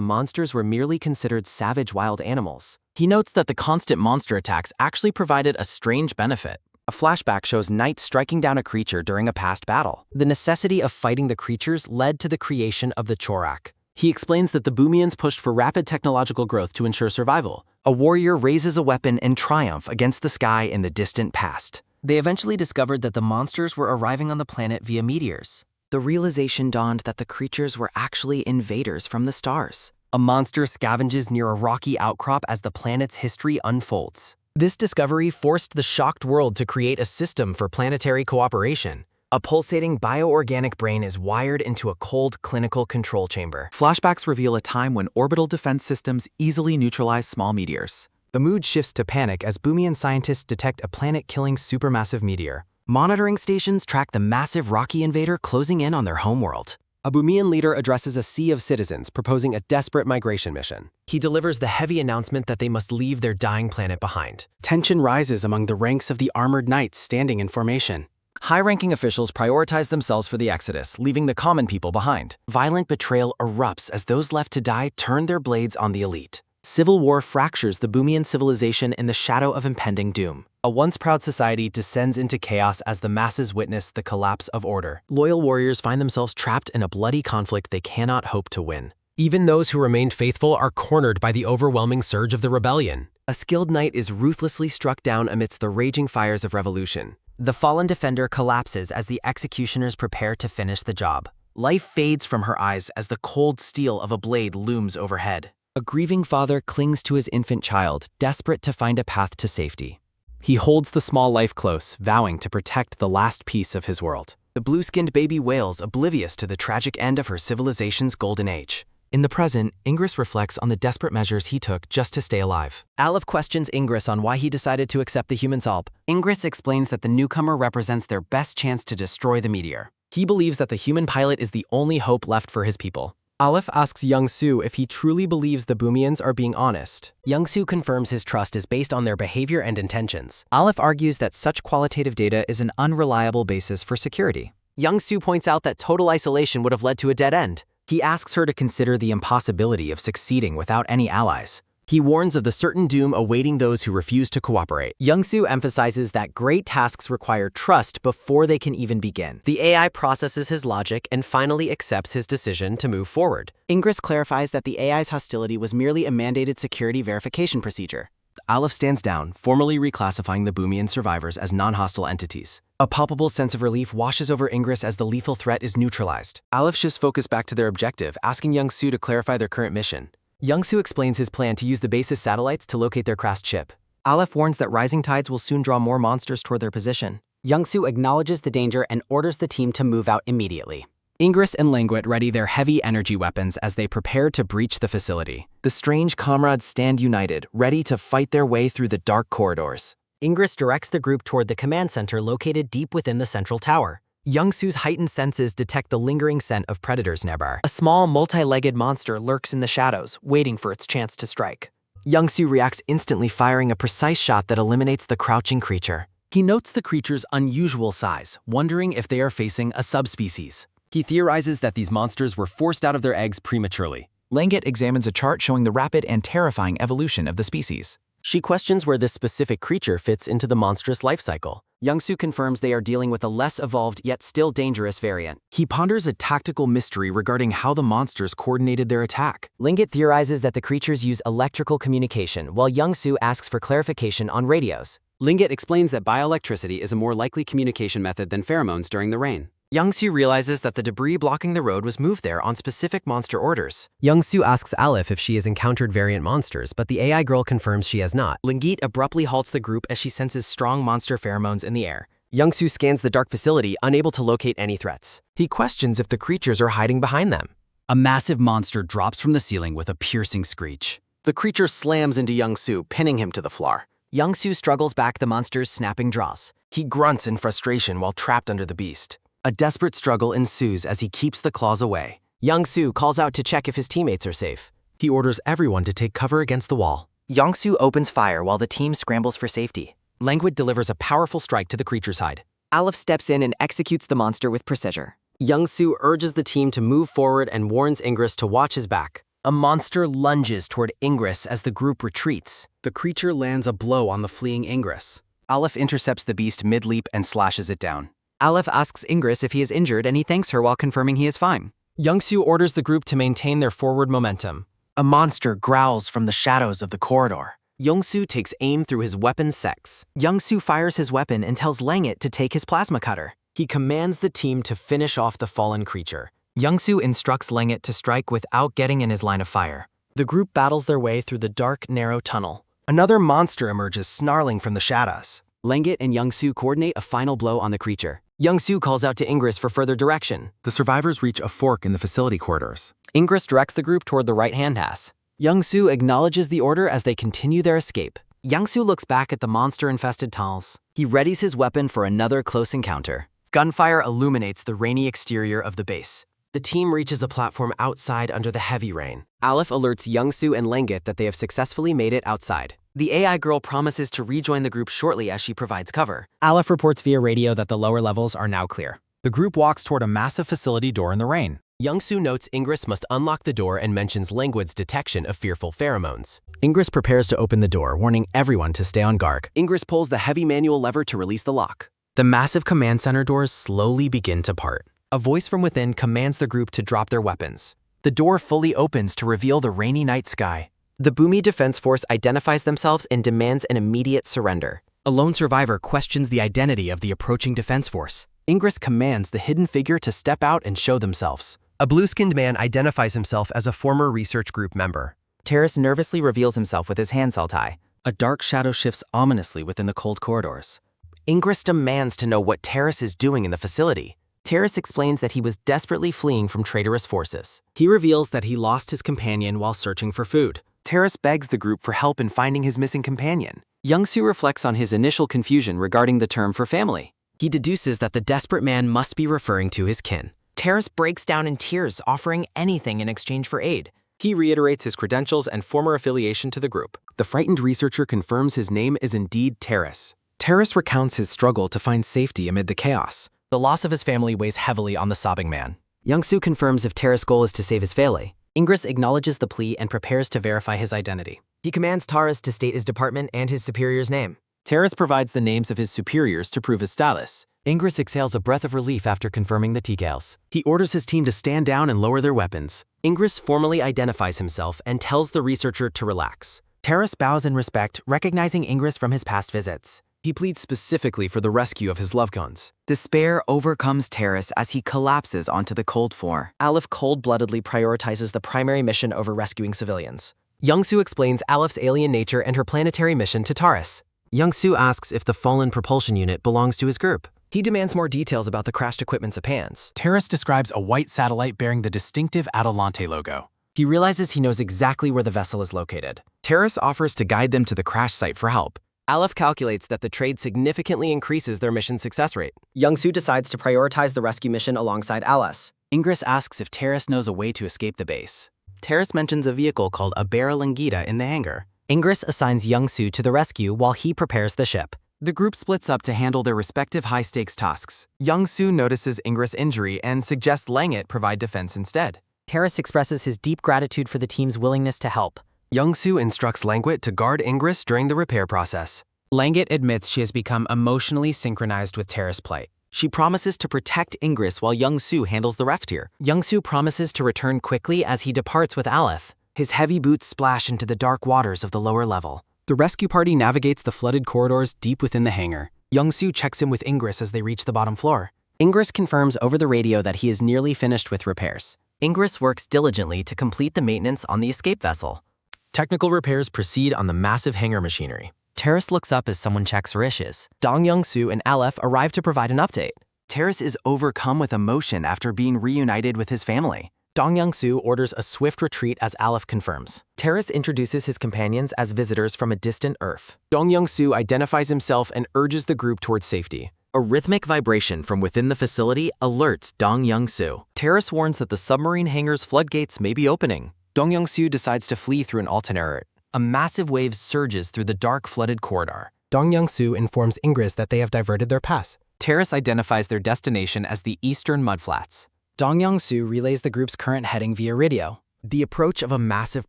monsters were merely considered savage wild animals. He notes that the constant monster attacks actually provided a strange benefit. A flashback shows Knight striking down a creature during a past battle. The necessity of fighting the creatures led to the creation of the Chorak. He explains that the Boomians pushed for rapid technological growth to ensure survival, A warrior raises a weapon in triumph against the sky in the distant past. They eventually discovered that the monsters were arriving on the planet via meteors. The realization dawned that the creatures were actually invaders from the stars. A monster scavenges near a rocky outcrop as the planet's history unfolds. This discovery forced the shocked world to create a system for planetary cooperation. A pulsating bioorganic brain is wired into a cold clinical control chamber. Flashbacks reveal a time when orbital defense systems easily neutralize small meteors. The mood shifts to panic as Boomian scientists detect a planet-killing supermassive meteor. Monitoring stations track the massive rocky invader closing in on their homeworld. A Boomian leader addresses a sea of citizens, proposing a desperate migration mission. He delivers the heavy announcement that they must leave their dying planet behind. Tension rises among the ranks of the armored knights standing in formation. High-ranking officials prioritize themselves for the exodus, leaving the common people behind. Violent betrayal erupts as those left to die turn their blades on the elite. Civil war fractures the Boomian civilization in the shadow of impending doom. A once proud society descends into chaos as the masses witness the collapse of order. Loyal warriors find themselves trapped in a bloody conflict they cannot hope to win. Even those who remained faithful are cornered by the overwhelming surge of the rebellion. A skilled knight is ruthlessly struck down amidst the raging fires of revolution. The fallen defender collapses as the executioners prepare to finish the job. Life fades from her eyes as the cold steel of a blade looms overhead. A grieving father clings to his infant child, desperate to find a path to safety. He holds the small life close, vowing to protect the last piece of his world. The blue-skinned baby wails, oblivious to the tragic end of her civilization's golden age. In the present, Ingress reflects on the desperate measures he took just to stay alive. Aleph questions Ingress on why he decided to accept the human's help. Ingress explains that the newcomer represents their best chance to destroy the meteor. He believes that the human pilot is the only hope left for his people. Aleph asks Young-Soo if he truly believes the Boomians are being honest. Young-Soo confirms his trust is based on their behavior and intentions. Aleph argues that such qualitative data is an unreliable basis for security. Young-Soo points out that total isolation would have led to a dead end. He asks her to consider the impossibility of succeeding without any allies. He warns of the certain doom awaiting those who refuse to cooperate. Young-Soo emphasizes that great tasks require trust before they can even begin. The AI processes his logic and finally accepts his decision to move forward. Ingress clarifies that the AI's hostility was merely a mandated security verification procedure. Aleph stands down, formally reclassifying the Boomian survivors as non-hostile entities. A palpable sense of relief washes over Ingress as the lethal threat is neutralized. Aleph shifts focus back to their objective, asking Young-Soo to clarify their current mission. Young-Soo explains his plan to use the base's satellites to locate their crashed ship. Aleph warns that rising tides will soon draw more monsters toward their position. Young-Soo acknowledges the danger and orders the team to move out immediately. Ingress and Languet ready their heavy energy weapons as they prepare to breach the facility. The strange comrades stand united, ready to fight their way through the dark corridors. Ingress directs the group toward the command center located deep within the central tower. Young-Soo's heightened senses detect the lingering scent of predators nearby. A small, multi-legged monster lurks in the shadows, waiting for its chance to strike. Young-Soo reacts instantly, firing a precise shot that eliminates the crouching creature. He notes the creature's unusual size, wondering if they are facing a subspecies. He theorizes that these monsters were forced out of their eggs prematurely. Languet examines a chart showing the rapid and terrifying evolution of the species. She questions where this specific creature fits into the monstrous life cycle. Young-Soo confirms they are dealing with a less evolved yet still dangerous variant. He ponders a tactical mystery regarding how the monsters coordinated their attack. Languet theorizes that the creatures use electrical communication, while Young-Soo asks for clarification on radios. Languet explains that bioelectricity is a more likely communication method than pheromones during the rain. Young-Soo realizes that the debris blocking the road was moved there on specific monster orders. Young-Soo asks Aleph if she has encountered variant monsters, but the AI girl confirms she has not. Languet abruptly halts the group as she senses strong monster pheromones in the air. Young-Soo scans the dark facility, unable to locate any threats. He questions if the creatures are hiding behind them. A massive monster drops from the ceiling with a piercing screech. The creature slams into Young-Soo, pinning him to the floor. Young-Soo struggles back the monster's snapping jaws. He grunts in frustration while trapped under the beast. A desperate struggle ensues as he keeps the claws away. Young-Soo calls out to check if his teammates are safe. He orders everyone to take cover against the wall. Young-Soo opens fire while the team scrambles for safety. Languet delivers a powerful strike to the creature's hide. Aleph steps in and executes the monster with precision. Young-Soo urges the team to move forward and warns Ingress to watch his back. A monster lunges toward Ingress as the group retreats. The creature lands a blow on the fleeing Ingress. Aleph intercepts the beast mid-leap and slashes it down. Aleph asks Ingress if he is injured and he thanks her while confirming he is fine. Young-Soo orders the group to maintain their forward momentum. A monster growls from the shadows of the corridor. Young-soo takes aim through his weapon sex. Young-soo fires his weapon and tells Langit to take his plasma cutter. He commands the team to finish off the fallen creature. Young-soo instructs Langit to strike without getting in his line of fire. The group battles their way through the dark, narrow tunnel. Another monster emerges, snarling from the shadows. Langit and Young-soo coordinate a final blow on the creature. Young-soo calls out to Ingress for further direction. The survivors reach a fork in the facility corridors. Ingress directs the group toward the right-hand pass. Young-soo acknowledges the order as they continue their escape. Young-soo looks back at the monster-infested tunnels. He readies his weapon for another close encounter. Gunfire illuminates the rainy exterior of the base. The team reaches a platform outside under the heavy rain. Aleph alerts Young-soo and Langit that they have successfully made it outside. The AI girl promises to rejoin the group shortly as she provides cover. Aleph reports via radio that the lower levels are now clear. The group walks toward a massive facility door in the rain. Young-soo notes Ingress must unlock the door and mentions Languid's detection of fearful pheromones. Ingress prepares to open the door, warning everyone to stay on guard. Ingress pulls the heavy manual lever to release the lock. The massive command center doors slowly begin to part. A voice from within commands the group to drop their weapons. The door fully opens to reveal the rainy night sky. The Boomy Defense Force identifies themselves and demands an immediate surrender. A lone survivor questions the identity of the approaching defense force. Ingress commands the hidden figure to step out and show themselves. A blue-skinned man identifies himself as a former research group member. Terrace nervously reveals himself with his hands held high. A dark shadow shifts ominously within the cold corridors. Ingress demands to know what Terrace is doing in the facility. Terrace explains that he was desperately fleeing from traitorous forces. He reveals that he lost his companion while searching for food. Terrace begs the group for help in finding his missing companion. Young-soo reflects on his initial confusion regarding the term for family. He deduces that the desperate man must be referring to his kin. Terrace breaks down in tears, offering anything in exchange for aid. He reiterates his credentials and former affiliation to the group. The frightened researcher confirms his name is indeed Terrace. Terrace recounts his struggle to find safety amid the chaos. The loss of his family weighs heavily on the sobbing man. Young-soo confirms if Terrace's goal is to save his family. Ingress acknowledges the plea and prepares to verify his identity. He commands Taurus to state his department and his superior's name. Terrace provides the names of his superiors to prove his status. Ingress exhales a breath of relief after confirming the details. He orders his team to stand down and lower their weapons. Ingress formally identifies himself and tells the researcher to relax. Terrace bows in respect, recognizing Ingress from his past visits. He pleads specifically for the rescue of his loved ones. Despair overcomes Terrace as he collapses onto the cold floor. Aleph cold-bloodedly prioritizes the primary mission over rescuing civilians. Young-soo explains Aleph's alien nature and her planetary mission to Taurus. Young-soo asks if the fallen propulsion unit belongs to his group. He demands more details about the crashed equipment's pans. Terrace describes a white satellite bearing the distinctive Atalante logo. He realizes he knows exactly where the vessel is located. Terrace offers to guide them to the crash site for help. Aleph calculates that the trade significantly increases their mission success rate. Young-soo decides to prioritize the rescue mission alongside Alice. Ingress asks if Terrace knows a way to escape the base. Terrace mentions a vehicle called a Barrelangita in the hangar. Ingress assigns Young-soo to the rescue while he prepares the ship. The group splits up to handle their respective high-stakes tasks. Young-soo notices Ingress' injury and suggests Langit provide defense instead. Terrace expresses his deep gratitude for the team's willingness to help. Young-soo instructs Langit to guard Ingress during the repair process. Langit admits she has become emotionally synchronized with Terrace's plight. She promises to protect Ingress while Young-soo handles the reft here. Young-soo promises to return quickly as he departs with Aleph. His heavy boots splash into the dark waters of the lower level. The rescue party navigates the flooded corridors deep within the hangar. Young-soo checks in with Ingress as they reach the bottom floor. Ingress confirms over the radio that he is nearly finished with repairs. Ingress works diligently to complete the maintenance on the escape vessel. Technical repairs proceed on the massive hangar machinery. Terrace looks up as someone checks her issues. Dong Young-soo and Aleph arrive to provide an update. Terrace is overcome with emotion after being reunited with his family. Dong Young-soo orders a swift retreat as Aleph confirms. Terrace introduces his companions as visitors from a distant Earth. Dong Young-soo identifies himself and urges the group towards safety. A rhythmic vibration from within the facility alerts Dong Young-soo. Terrace warns that the submarine hangar's floodgates may be opening. Dong Young-soo decides to flee through an alternate route. A massive wave surges through the dark, flooded corridor. Dong Young-soo informs Ingress that they have diverted their path. Terrace identifies their destination as the Eastern Mudflats. Dong Young-soo relays the group's current heading via radio. The approach of a massive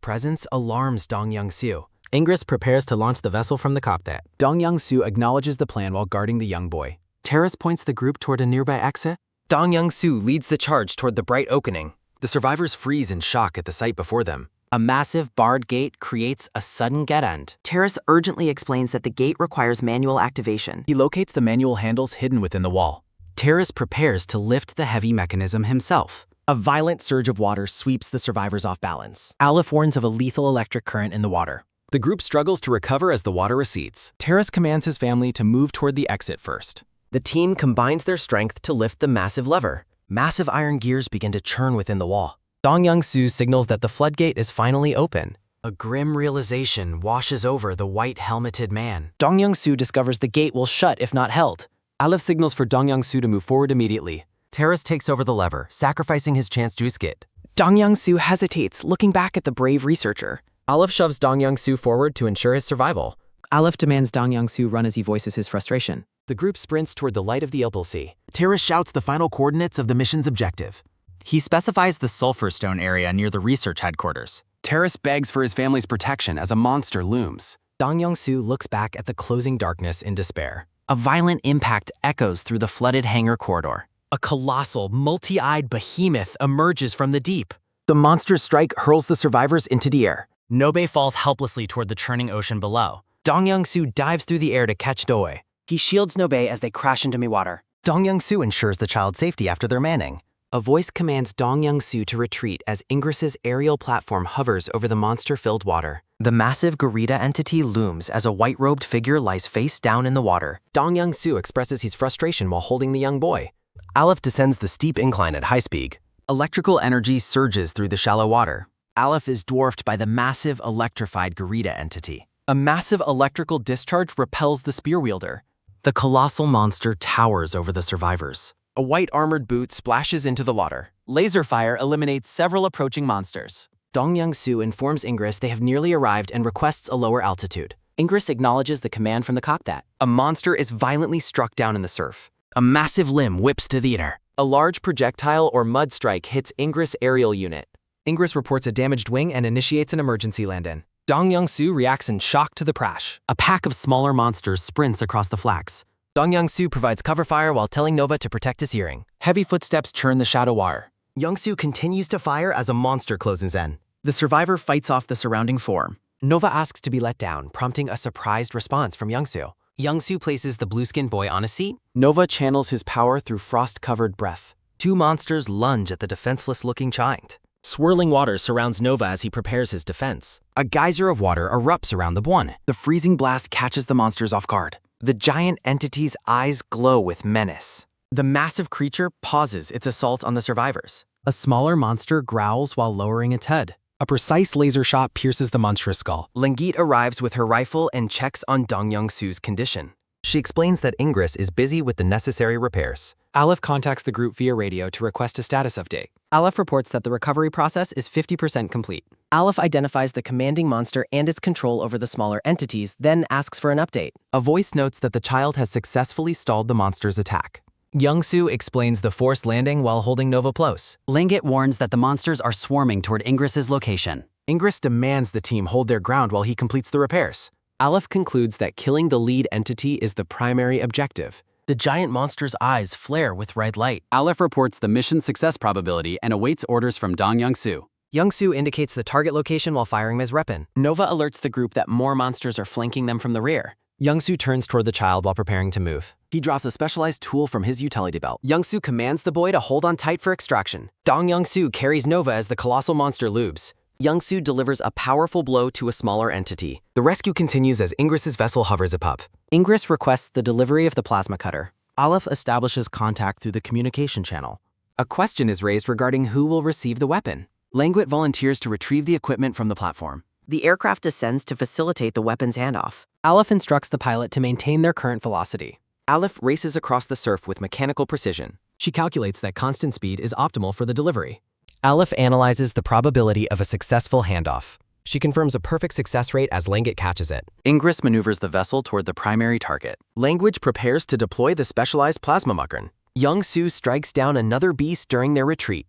presence alarms Dong Young-soo. Ingress prepares to launch the vessel from the cockpit. Dong Young-soo acknowledges the plan while guarding the young boy. Terrace points the group toward a nearby exit. Dong Young-soo leads the charge toward the bright opening. The survivors freeze in shock at the sight before them. A massive barred gate creates a sudden get-end. Terrace urgently explains that the gate requires manual activation. He locates the manual handles hidden within the wall. Terrace prepares to lift the heavy mechanism himself. A violent surge of water sweeps the survivors off balance. Aleph warns of a lethal electric current in the water. The group struggles to recover as the water recedes. Terrace commands his family to move toward the exit first. The team combines their strength to lift the massive lever. Massive iron gears begin to churn within the wall. Dong Young-soo signals that the floodgate is finally open. A grim realization washes over the white-helmeted man. Dong Young-soo discovers the gate will shut if not held. Aleph signals for Dong Young-soo to move forward immediately. Terrace takes over the lever, sacrificing his chance to escape. Dong Young-soo hesitates, looking back at the brave researcher. Aleph shoves Dong Young-soo forward to ensure his survival. Aleph demands Dong Young-soo run as he voices his frustration. The group sprints toward the light of the Opal Sea. Terrace shouts the final coordinates of the mission's objective. He specifies the Sulfur Stone area near the research headquarters. Terrace begs for his family's protection as a monster looms. Dong Young-soo looks back at the closing darkness in despair. A violent impact echoes through the flooded hangar corridor. A colossal, multi-eyed behemoth emerges from the deep. The monster's strike hurls the survivors into the air. Nobe falls helplessly toward the churning ocean below. Dong Young-soo dives through the air to catch Doe. He shields Nobe as they crash into Miwater. Dong Young-soo ensures the child's safety after their manning. A voice commands Dong Young-soo to retreat as Ingris's aerial platform hovers over the monster-filled water. The massive Garita entity looms as a white-robed figure lies face down in the water. Dong Young-soo expresses his frustration while holding the young boy. Aleph descends the steep incline at high speed. Electrical energy surges through the shallow water. Aleph is dwarfed by the massive electrified Garita entity. A massive electrical discharge repels the spear wielder. The colossal monster towers over the survivors. A white armored boot splashes into the water. Laser fire eliminates several approaching monsters. Dong Young-soo informs Ingris they have nearly arrived and requests a lower altitude. Ingris acknowledges the command from the cockpit. A monster is violently struck down in the surf. A massive limb whips to the air. A large projectile or mud strike hits Ingris aerial unit. Ingris reports a damaged wing and initiates an emergency land-in. Dong Young-soo reacts in shock to the crash. A pack of smaller monsters sprints across the flax. Dong Young-soo provides cover fire while telling Nova to protect his hearing. Heavy footsteps churn the shadow wire. Young-soo continues to fire as a monster closes in. The survivor fights off the surrounding form. Nova asks to be let down, prompting a surprised response from Young-soo. Young-soo places the blue-skinned boy on a seat. Nova channels his power through frost-covered breath. Two monsters lunge at the defenseless-looking giant. Swirling water surrounds Nova as he prepares his defense. A geyser of water erupts around the one. The freezing blast catches the monsters off guard. The giant entity's eyes glow with menace. The massive creature pauses its assault on the survivors. A smaller monster growls while lowering its head. A precise laser shot pierces the monstrous skull. Lengeet arrives with her rifle and checks on Dong Young-soo's condition. She explains that Ingris is busy with the necessary repairs. Aleph contacts the group via radio to request a status update. Aleph reports that the recovery process is 50% complete. Aleph identifies the commanding monster and its control over the smaller entities, then asks for an update. A voice notes that the child has successfully stalled the monster's attack. Young-soo explains the forced landing while holding Nova close. Langet warns that the monsters are swarming toward Ingris's location. Ingris demands the team hold their ground while he completes the repairs. Aleph concludes that killing the lead entity is the primary objective. The giant monster's eyes flare with red light. Aleph reports the mission success probability and awaits orders from Dong Young-soo. Young-soo indicates the target location while firing his weapon. Nova alerts the group that more monsters are flanking them from the rear. Young-soo turns toward the child while preparing to move. He drops a specialized tool from his utility belt. Young-soo commands the boy to hold on tight for extraction. Dong Young-soo carries Nova as the colossal monster loops. Young-soo delivers a powerful blow to a smaller entity. The rescue continues as Ingris's vessel hovers above. Ingris requests the delivery of the plasma cutter. Aleph establishes contact through the communication channel. A question is raised regarding who will receive the weapon. Languet volunteers to retrieve the equipment from the platform. The aircraft descends to facilitate the weapon's handoff. Aleph instructs the pilot to maintain their current velocity. Aleph races across the surf with mechanical precision. She calculates that constant speed is optimal for the delivery. Aleph analyzes the probability of a successful handoff. She confirms a perfect success rate as Langet catches it. Ingris maneuvers the vessel toward the primary target. Language prepares to deploy the specialized plasma muckern. Young-soo strikes down another beast during their retreat.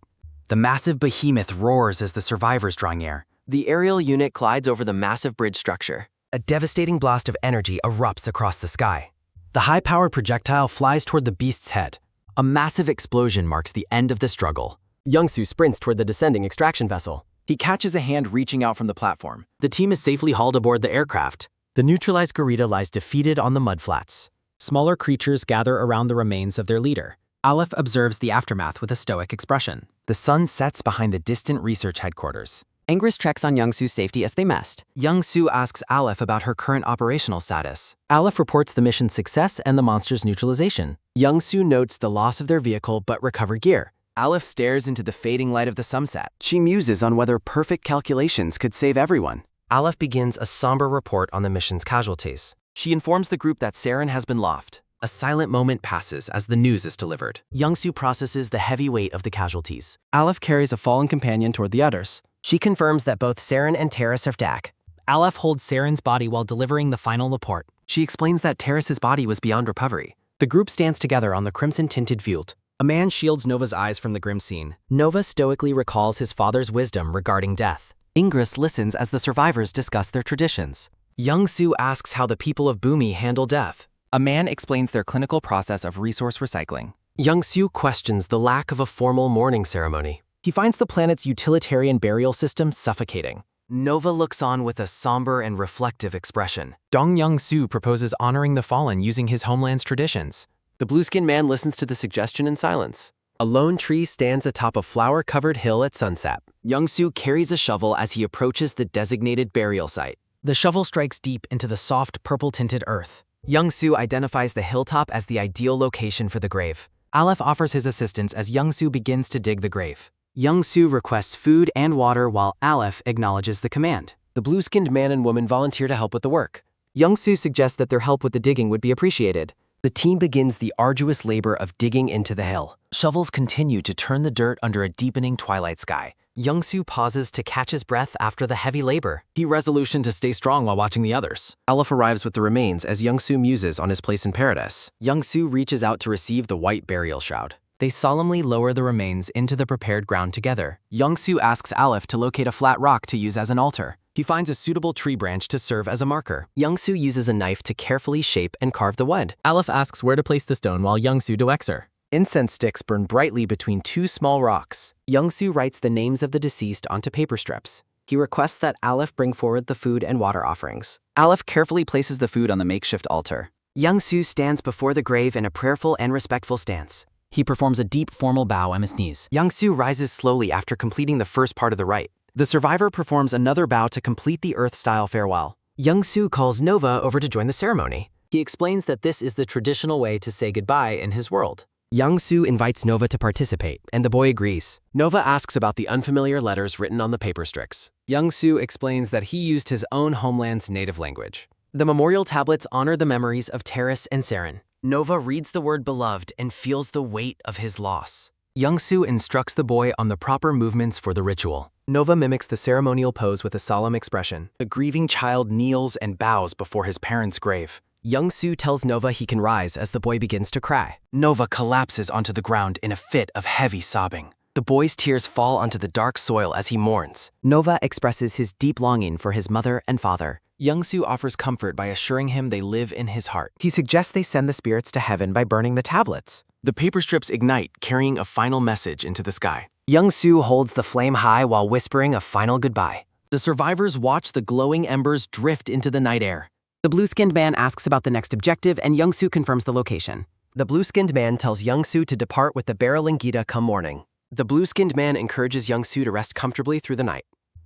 The massive behemoth roars as the survivors draw near. The aerial unit glides over the massive bridge structure. A devastating blast of energy erupts across the sky. The high-powered projectile flies toward the beast's head. A massive explosion marks the end of the struggle. Young-soo sprints toward the descending extraction vessel. He catches a hand reaching out from the platform. The team is safely hauled aboard the aircraft. The neutralized gorilla lies defeated on the mudflats. Smaller creatures gather around the remains of their leader. Aleph observes the aftermath with a stoic expression. The sun sets behind the distant research headquarters. Ingress checks on Youngsu's safety as they messed. Youngsu asks Aleph about her current operational status. Aleph reports the mission's success and the monster's neutralization. Youngsu notes the loss of their vehicle but recovered gear. Aleph stares into the fading light of the sunset. She muses on whether perfect calculations could save everyone. Aleph begins a somber report on the mission's casualties. She informs the group that Saren has been lost. A silent moment passes as the news is delivered. Youngsu processes the heavy weight of the casualties. Aleph carries a fallen companion toward the others. She confirms that both Saren and Terrace are DAC. Aleph holds Saren's body while delivering the final report. She explains that Terrace's body was beyond recovery. The group stands together on the crimson-tinted Vult. A man shields Nova's eyes from the grim scene. Nova stoically recalls his father's wisdom regarding death. Ingress listens as the survivors discuss their traditions. Youngsu asks how the people of Bumi handle death. A man explains their clinical process of resource recycling. Youngsu questions the lack of a formal mourning ceremony. He finds the planet's utilitarian burial system suffocating. Nova looks on with a somber and reflective expression. Dong Young-soo proposes honoring the fallen using his homeland's traditions. The blue-skinned man listens to the suggestion in silence. A lone tree stands atop a flower-covered hill at sunset. Youngsu carries a shovel as he approaches the designated burial site. The shovel strikes deep into the soft, purple-tinted earth. Youngsu identifies the hilltop as the ideal location for the grave. Aleph offers his assistance as Youngsu begins to dig the grave. Youngsu requests food and water while Aleph acknowledges the command. The blue-skinned man and woman volunteer to help with the work. Youngsu suggests that their help with the digging would be appreciated. The team begins the arduous labor of digging into the hill. Shovels continue to turn the dirt under a deepening twilight sky. Youngsu pauses to catch his breath after the heavy labor. He resolution to stay strong while watching the others. Aleph arrives with the remains as Youngsu muses on his place in paradise. Youngsu reaches out to receive the white burial shroud. They solemnly lower the remains into the prepared ground together. Youngsu asks Aleph to locate a flat rock to use as an altar. He finds a suitable tree branch to serve as a marker. Youngsu uses a knife to carefully shape and carve the wood. Aleph asks where to place the stone while Youngsu directs her. Incense sticks burn brightly between two small rocks. Youngsu writes the names of the deceased onto paper strips. He requests that Aleph bring forward the food and water offerings. Aleph carefully places the food on the makeshift altar. Youngsu stands before the grave in a prayerful and respectful stance. He performs a deep formal bow on his knees. Youngsu rises slowly after completing the first part of the rite. The survivor performs another bow to complete the Earth-style farewell. Youngsu calls Nova over to join the ceremony. He explains that this is the traditional way to say goodbye in his world. Youngsu invites Nova to participate, and the boy agrees. Nova asks about the unfamiliar letters written on the paper sticks. Youngsu explains that he used his own homeland's native language. The memorial tablets honor the memories of Terrace and Saren. Nova reads the word beloved and feels the weight of his loss. Youngsu instructs the boy on the proper movements for the ritual. Nova mimics the ceremonial pose with a solemn expression. The grieving child kneels and bows before his parents' grave. Youngsu tells Nova he can rise as the boy begins to cry. Nova collapses onto the ground in a fit of heavy sobbing. The boy's tears fall onto the dark soil as he mourns. Nova expresses his deep longing for his mother and father. Youngsu offers comfort by assuring him they live in his heart. He suggests they send the spirits to heaven by burning the tablets. The paper strips ignite, carrying a final message into the sky. Youngsu holds the flame high while whispering a final goodbye. The survivors watch the glowing embers drift into the night air. The blue-skinned man asks about the next objective, and Youngsu confirms the location. The blue-skinned man tells Youngsu to depart with the barreling Gita come morning. The blue-skinned man encourages Youngsu to rest comfortably through the night.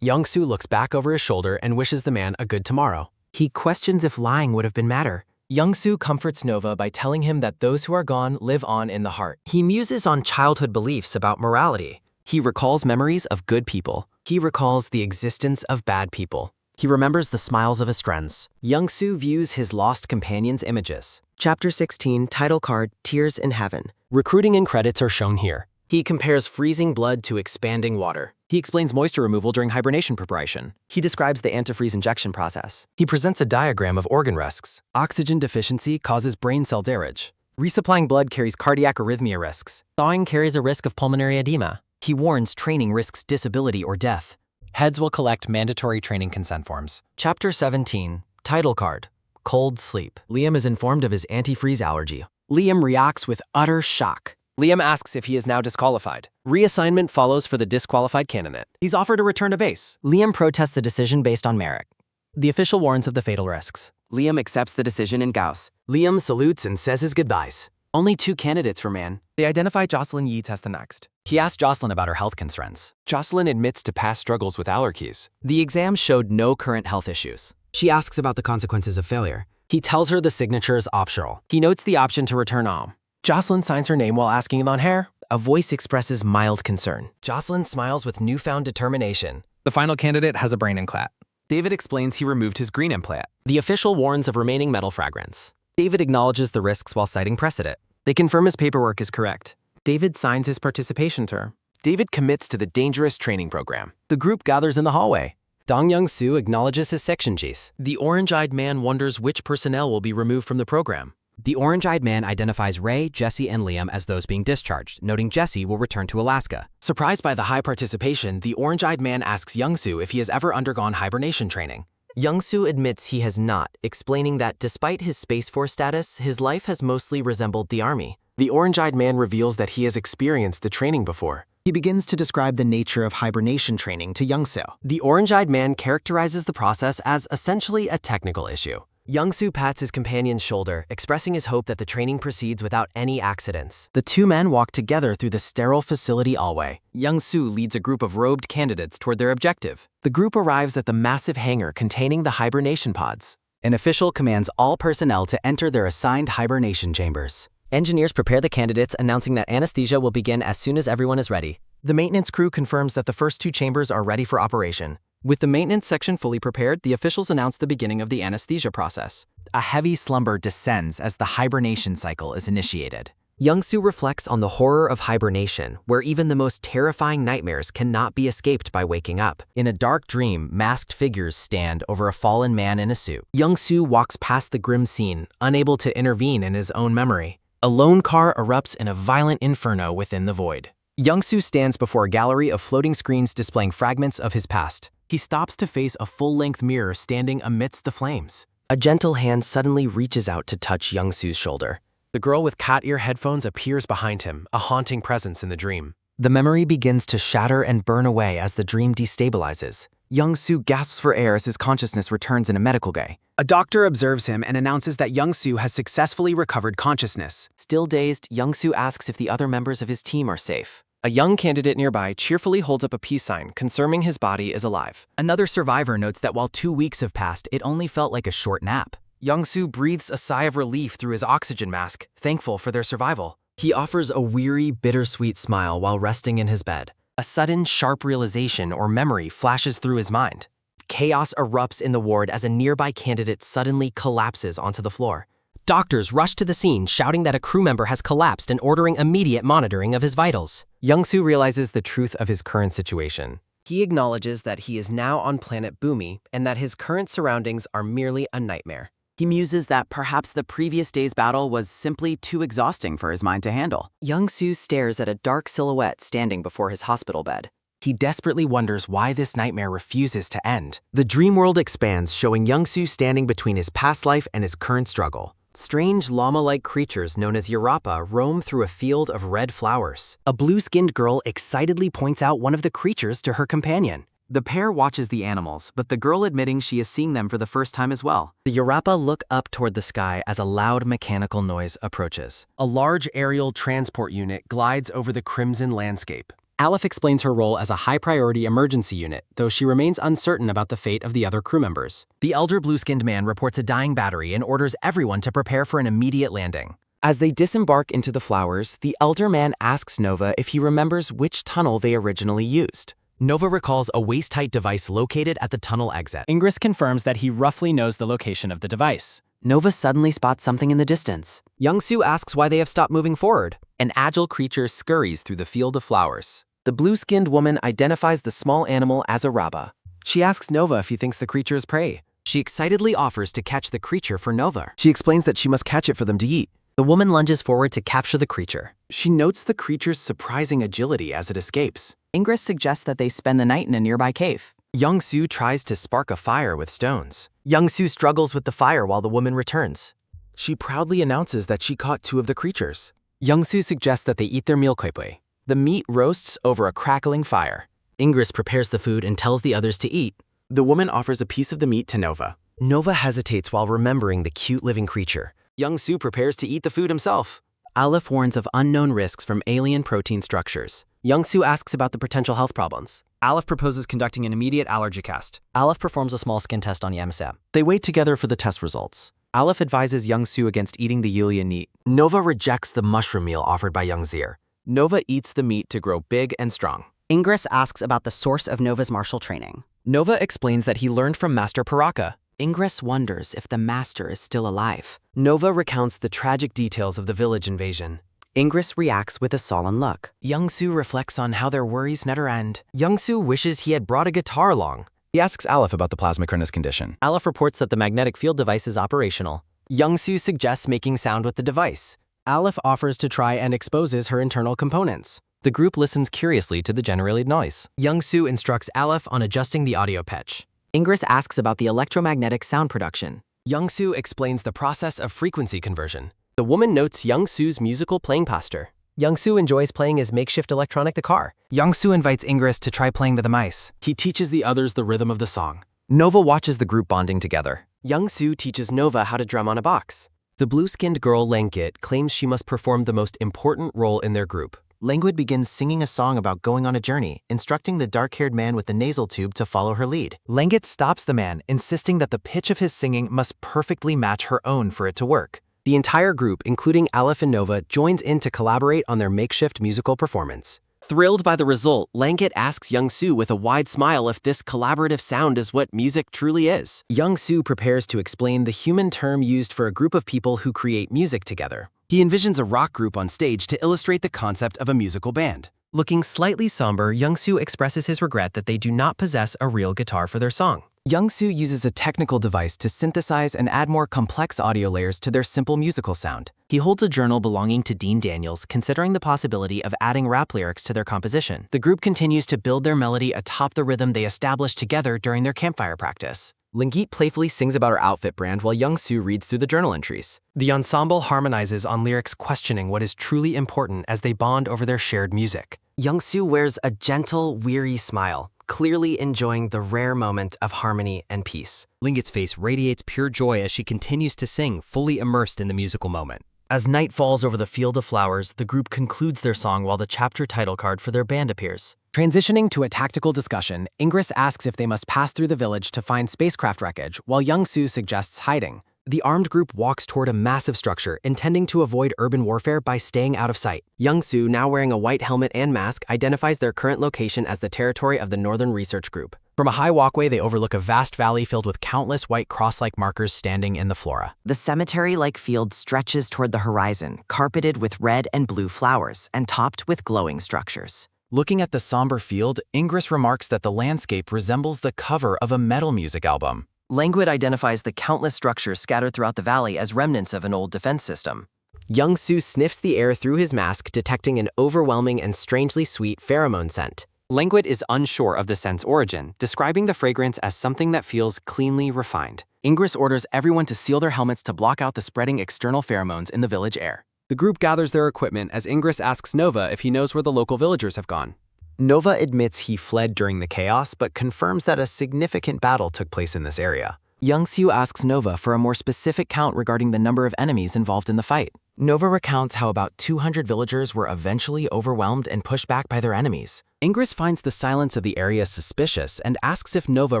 Youngsu looks back over his shoulder and wishes the man a good tomorrow. He questions if lying would have been matter. Youngsu comforts Nova by telling him that those who are gone live on in the heart. He muses on childhood beliefs about morality. He recalls memories of good people. He recalls the existence of bad people. He remembers the smiles of his friends. Youngsu views his lost companion's images. Chapter 16, title card, Tears in Heaven. Recruiting and credits are shown here. He compares freezing blood to expanding water. He explains moisture removal during hibernation preparation. He describes the antifreeze injection process. He presents a diagram of organ risks. Oxygen deficiency causes brain cell damage. Resupplying blood carries cardiac arrhythmia risks. Thawing carries a risk of pulmonary edema. He warns training risks disability or death. Heads will collect mandatory training consent forms. Chapter 17, title card, Cold Sleep. Liam is informed of his antifreeze allergy. Liam reacts with utter shock. Liam asks if he is now disqualified. Reassignment follows for the disqualified candidate. He's offered a return to base. Liam protests the decision based on merit. The official warns of the fatal risks. Liam accepts the decision in Gauss. Liam salutes and says his goodbyes. Only 2 candidates remain. They identify Jocelyn Yeats as the next. He asked Jocelyn about her health concerns. Jocelyn admits to past struggles with allergies. The exam showed no current health issues. She asks about the consequences of failure. He tells her the signature is optional. He notes the option to return home. Jocelyn signs her name while asking on hair. A voice expresses mild concern. Jocelyn smiles with newfound determination. The final candidate has a brain implant. David explains he removed his green implant. The official warns of remaining metal fragments. David acknowledges the risks while citing precedent. They confirm his paperwork is correct. David signs his participation term. David commits to the dangerous training program. The group gathers in the hallway. Dong Young-soo acknowledges his section chief. The orange-eyed man wonders which personnel will be removed from the program. The orange-eyed man identifies Ray, Jesse, and Liam as those being discharged, noting Jesse will return to Alaska. Surprised by the high participation, the orange-eyed man asks Young-soo if he has ever undergone hibernation training. Young-soo admits he has not, explaining that despite his Space Force status, his life has mostly resembled the Army. The orange-eyed man reveals that he has experienced the training before. He begins to describe the nature of hibernation training to Young-soo. The orange-eyed man characterizes the process as essentially a technical issue. Young-soo pats his companion's shoulder, expressing his hope that the training proceeds without any accidents. The two men walk together through the sterile facility hallway. Young-soo leads a group of robed candidates toward their objective. The group arrives at the massive hangar containing the hibernation pods. An official commands all personnel to enter their assigned hibernation chambers. Engineers prepare the candidates, announcing that anesthesia will begin as soon as everyone is ready. The maintenance crew confirms that the first 2 chambers are ready for operation. With the maintenance section fully prepared, the officials announce the beginning of the anesthesia process. A heavy slumber descends as the hibernation cycle is initiated. Young-soo reflects on the horror of hibernation, where even the most terrifying nightmares cannot be escaped by waking up. In a dark dream, masked figures stand over a fallen man in a suit. Young-soo walks past the grim scene, unable to intervene in his own memory. A lone car erupts in a violent inferno within the void. Young-soo stands before a gallery of floating screens displaying fragments of his past. He stops to face a full-length mirror standing amidst the flames. A gentle hand suddenly reaches out to touch Young-soo's shoulder. The girl with cat ear headphones appears behind him, a haunting presence in the dream. The memory begins to shatter and burn away as the dream destabilizes. Young-soo gasps for air as his consciousness returns in a medical gay. A doctor observes him and announces that Young-soo has successfully recovered consciousness. Still dazed, Young-soo asks if the other members of his team are safe. A young candidate nearby cheerfully holds up a peace sign, confirming his body is alive. Another survivor notes that while 2 weeks have passed, it only felt like a short nap. Young-soo breathes a sigh of relief through his oxygen mask, thankful for their survival. He offers a weary, bittersweet smile while resting in his bed. A sudden, sharp realization or memory flashes through his mind. Chaos erupts in the ward as a nearby candidate suddenly collapses onto the floor. Doctors rush to the scene, shouting that a crew member has collapsed and ordering immediate monitoring of his vitals. Young-soo realizes the truth of his current situation. He acknowledges that he is now on planet Boomy and that his current surroundings are merely a nightmare. He muses that perhaps the previous day's battle was simply too exhausting for his mind to handle. Young-soo stares at a dark silhouette standing before his hospital bed. He desperately wonders why this nightmare refuses to end. The dream world expands, showing Young-soo standing between his past life and his current struggle. Strange llama-like creatures known as Yarapa roam through a field of red flowers. A blue-skinned girl excitedly points out one of the creatures to her companion. The pair watches the animals, but the girl admitting she is seeing them for the first time as well. The Yarapa look up toward the sky as a loud mechanical noise approaches. A large aerial transport unit glides over the crimson landscape. Aleph explains her role as a high-priority emergency unit, though she remains uncertain about the fate of the other crew members. The elder blue-skinned man reports a dying battery and orders everyone to prepare for an immediate landing. As they disembark into the flowers, the elder man asks Nova if he remembers which tunnel they originally used. Nova recalls a waist-height device located at the tunnel exit. Ingress confirms that he roughly knows the location of the device. Nova suddenly spots something in the distance. Young-soo asks why they have stopped moving forward. An agile creature scurries through the field of flowers. The blue-skinned woman identifies the small animal as a raba. She asks Nova if he thinks the creature is prey. She excitedly offers to catch the creature for Nova. She explains that she must catch it for them to eat. The woman lunges forward to capture the creature. She notes the creature's surprising agility as it escapes. Ingress suggests that they spend the night in a nearby cave. Young-soo tries to spark a fire with stones. Young-soo struggles with the fire while the woman returns. She proudly announces that she caught 2 of the creatures. Young-soo suggests that they eat their meal quickly. The meat roasts over a crackling fire. Ingress prepares the food and tells the others to eat. The woman offers a piece of the meat to Nova. Nova hesitates while remembering the cute living creature. Young-soo prepares to eat the food himself. Aleph warns of unknown risks from alien protein structures. Young-soo asks about the potential health problems. Aleph proposes conducting an immediate allergy test. Aleph performs a small skin test on Yamsab. They wait together for the test results. Aleph advises Young-soo against eating the Yulia meat. Nova rejects the mushroom meal offered by Young-zir. Nova eats the meat to grow big and strong. Ingress asks about the source of Nova's martial training. Nova explains that he learned from Master Paraka. Ingress wonders if the master is still alive. Nova recounts the tragic details of the village invasion. Ingress reacts with a sullen look. Young-soo reflects on how their worries never end. Young-soo wishes he had brought a guitar along. He asks Aleph about the plasmacrinous condition. Aleph reports that the magnetic field device is operational. Young-soo suggests making sound with the device. Aleph offers to try and exposes her internal components. The group listens curiously to the generated noise. Young-soo instructs Aleph on adjusting the audio pitch. Ingress asks about the electromagnetic sound production. Young-soo explains the process of frequency conversion. The woman notes Young-soo's musical playing posture. Young-soo enjoys playing his makeshift electronic guitar. Young-soo invites Ingress to try playing the mice. He teaches the others the rhythm of the song. Nova watches the group bonding together. Young-soo teaches Nova how to drum on a box. The blue-skinned girl Langit claims she must perform the most important role in their group. Languid begins singing a song about going on a journey, instructing the dark-haired man with the nasal tube to follow her lead. Langit stops the man, insisting that the pitch of his singing must perfectly match her own for it to work. The entire group, including Aleph and Nova, joins in to collaborate on their makeshift musical performance. Thrilled by the result, Langit asks Young-soo with a wide smile if this collaborative sound is what music truly is. Young-soo prepares to explain the human term used for a group of people who create music together. He envisions a rock group on stage to illustrate the concept of a musical band. Looking slightly somber, Young-soo expresses his regret that they do not possess a real guitar for their song. Young-soo uses a technical device to synthesize and add more complex audio layers to their simple musical sound. He holds a journal belonging to Dean Daniels, considering the possibility of adding rap lyrics to their composition. The group continues to build their melody atop the rhythm they established together during their campfire practice. Langit playfully sings about her outfit brand while Young-soo reads through the journal entries. The ensemble harmonizes on lyrics questioning what is truly important as they bond over their shared music. Young-soo wears a gentle, weary smile, clearly enjoying the rare moment of harmony and peace. Langit's face radiates pure joy as she continues to sing, fully immersed in the musical moment. As night falls over the field of flowers, the group concludes their song while the chapter title card for their band appears. Transitioning to a tactical discussion, Ingress asks if they must pass through the village to find spacecraft wreckage, while Young-soo suggests hiding. The armed group walks toward a massive structure, intending to avoid urban warfare by staying out of sight. Young-soo, now wearing a white helmet and mask, identifies their current location as the territory of the Northern Research Group. From a high walkway, they overlook a vast valley filled with countless white cross-like markers standing in the flora. The cemetery-like field stretches toward the horizon, carpeted with red and blue flowers and topped with glowing structures. Looking at the somber field, Ingress remarks that the landscape resembles the cover of a metal music album. Languid identifies the countless structures scattered throughout the valley as remnants of an old defense system. Young-soo sniffs the air through his mask, detecting an overwhelming and strangely sweet pheromone scent. Languid is unsure of the scent's origin, describing the fragrance as something that feels cleanly refined. Ingress orders everyone to seal their helmets to block out the spreading external pheromones in the village air. The group gathers their equipment as Ingress asks Nova if he knows where the local villagers have gone. Nova admits he fled during the chaos, but confirms that a significant battle took place in this area. Young-soo asks Nova for a more specific count regarding the number of enemies involved in the fight. Nova recounts how about 200 villagers were eventually overwhelmed and pushed back by their enemies. Ingress finds the silence of the area suspicious and asks if Nova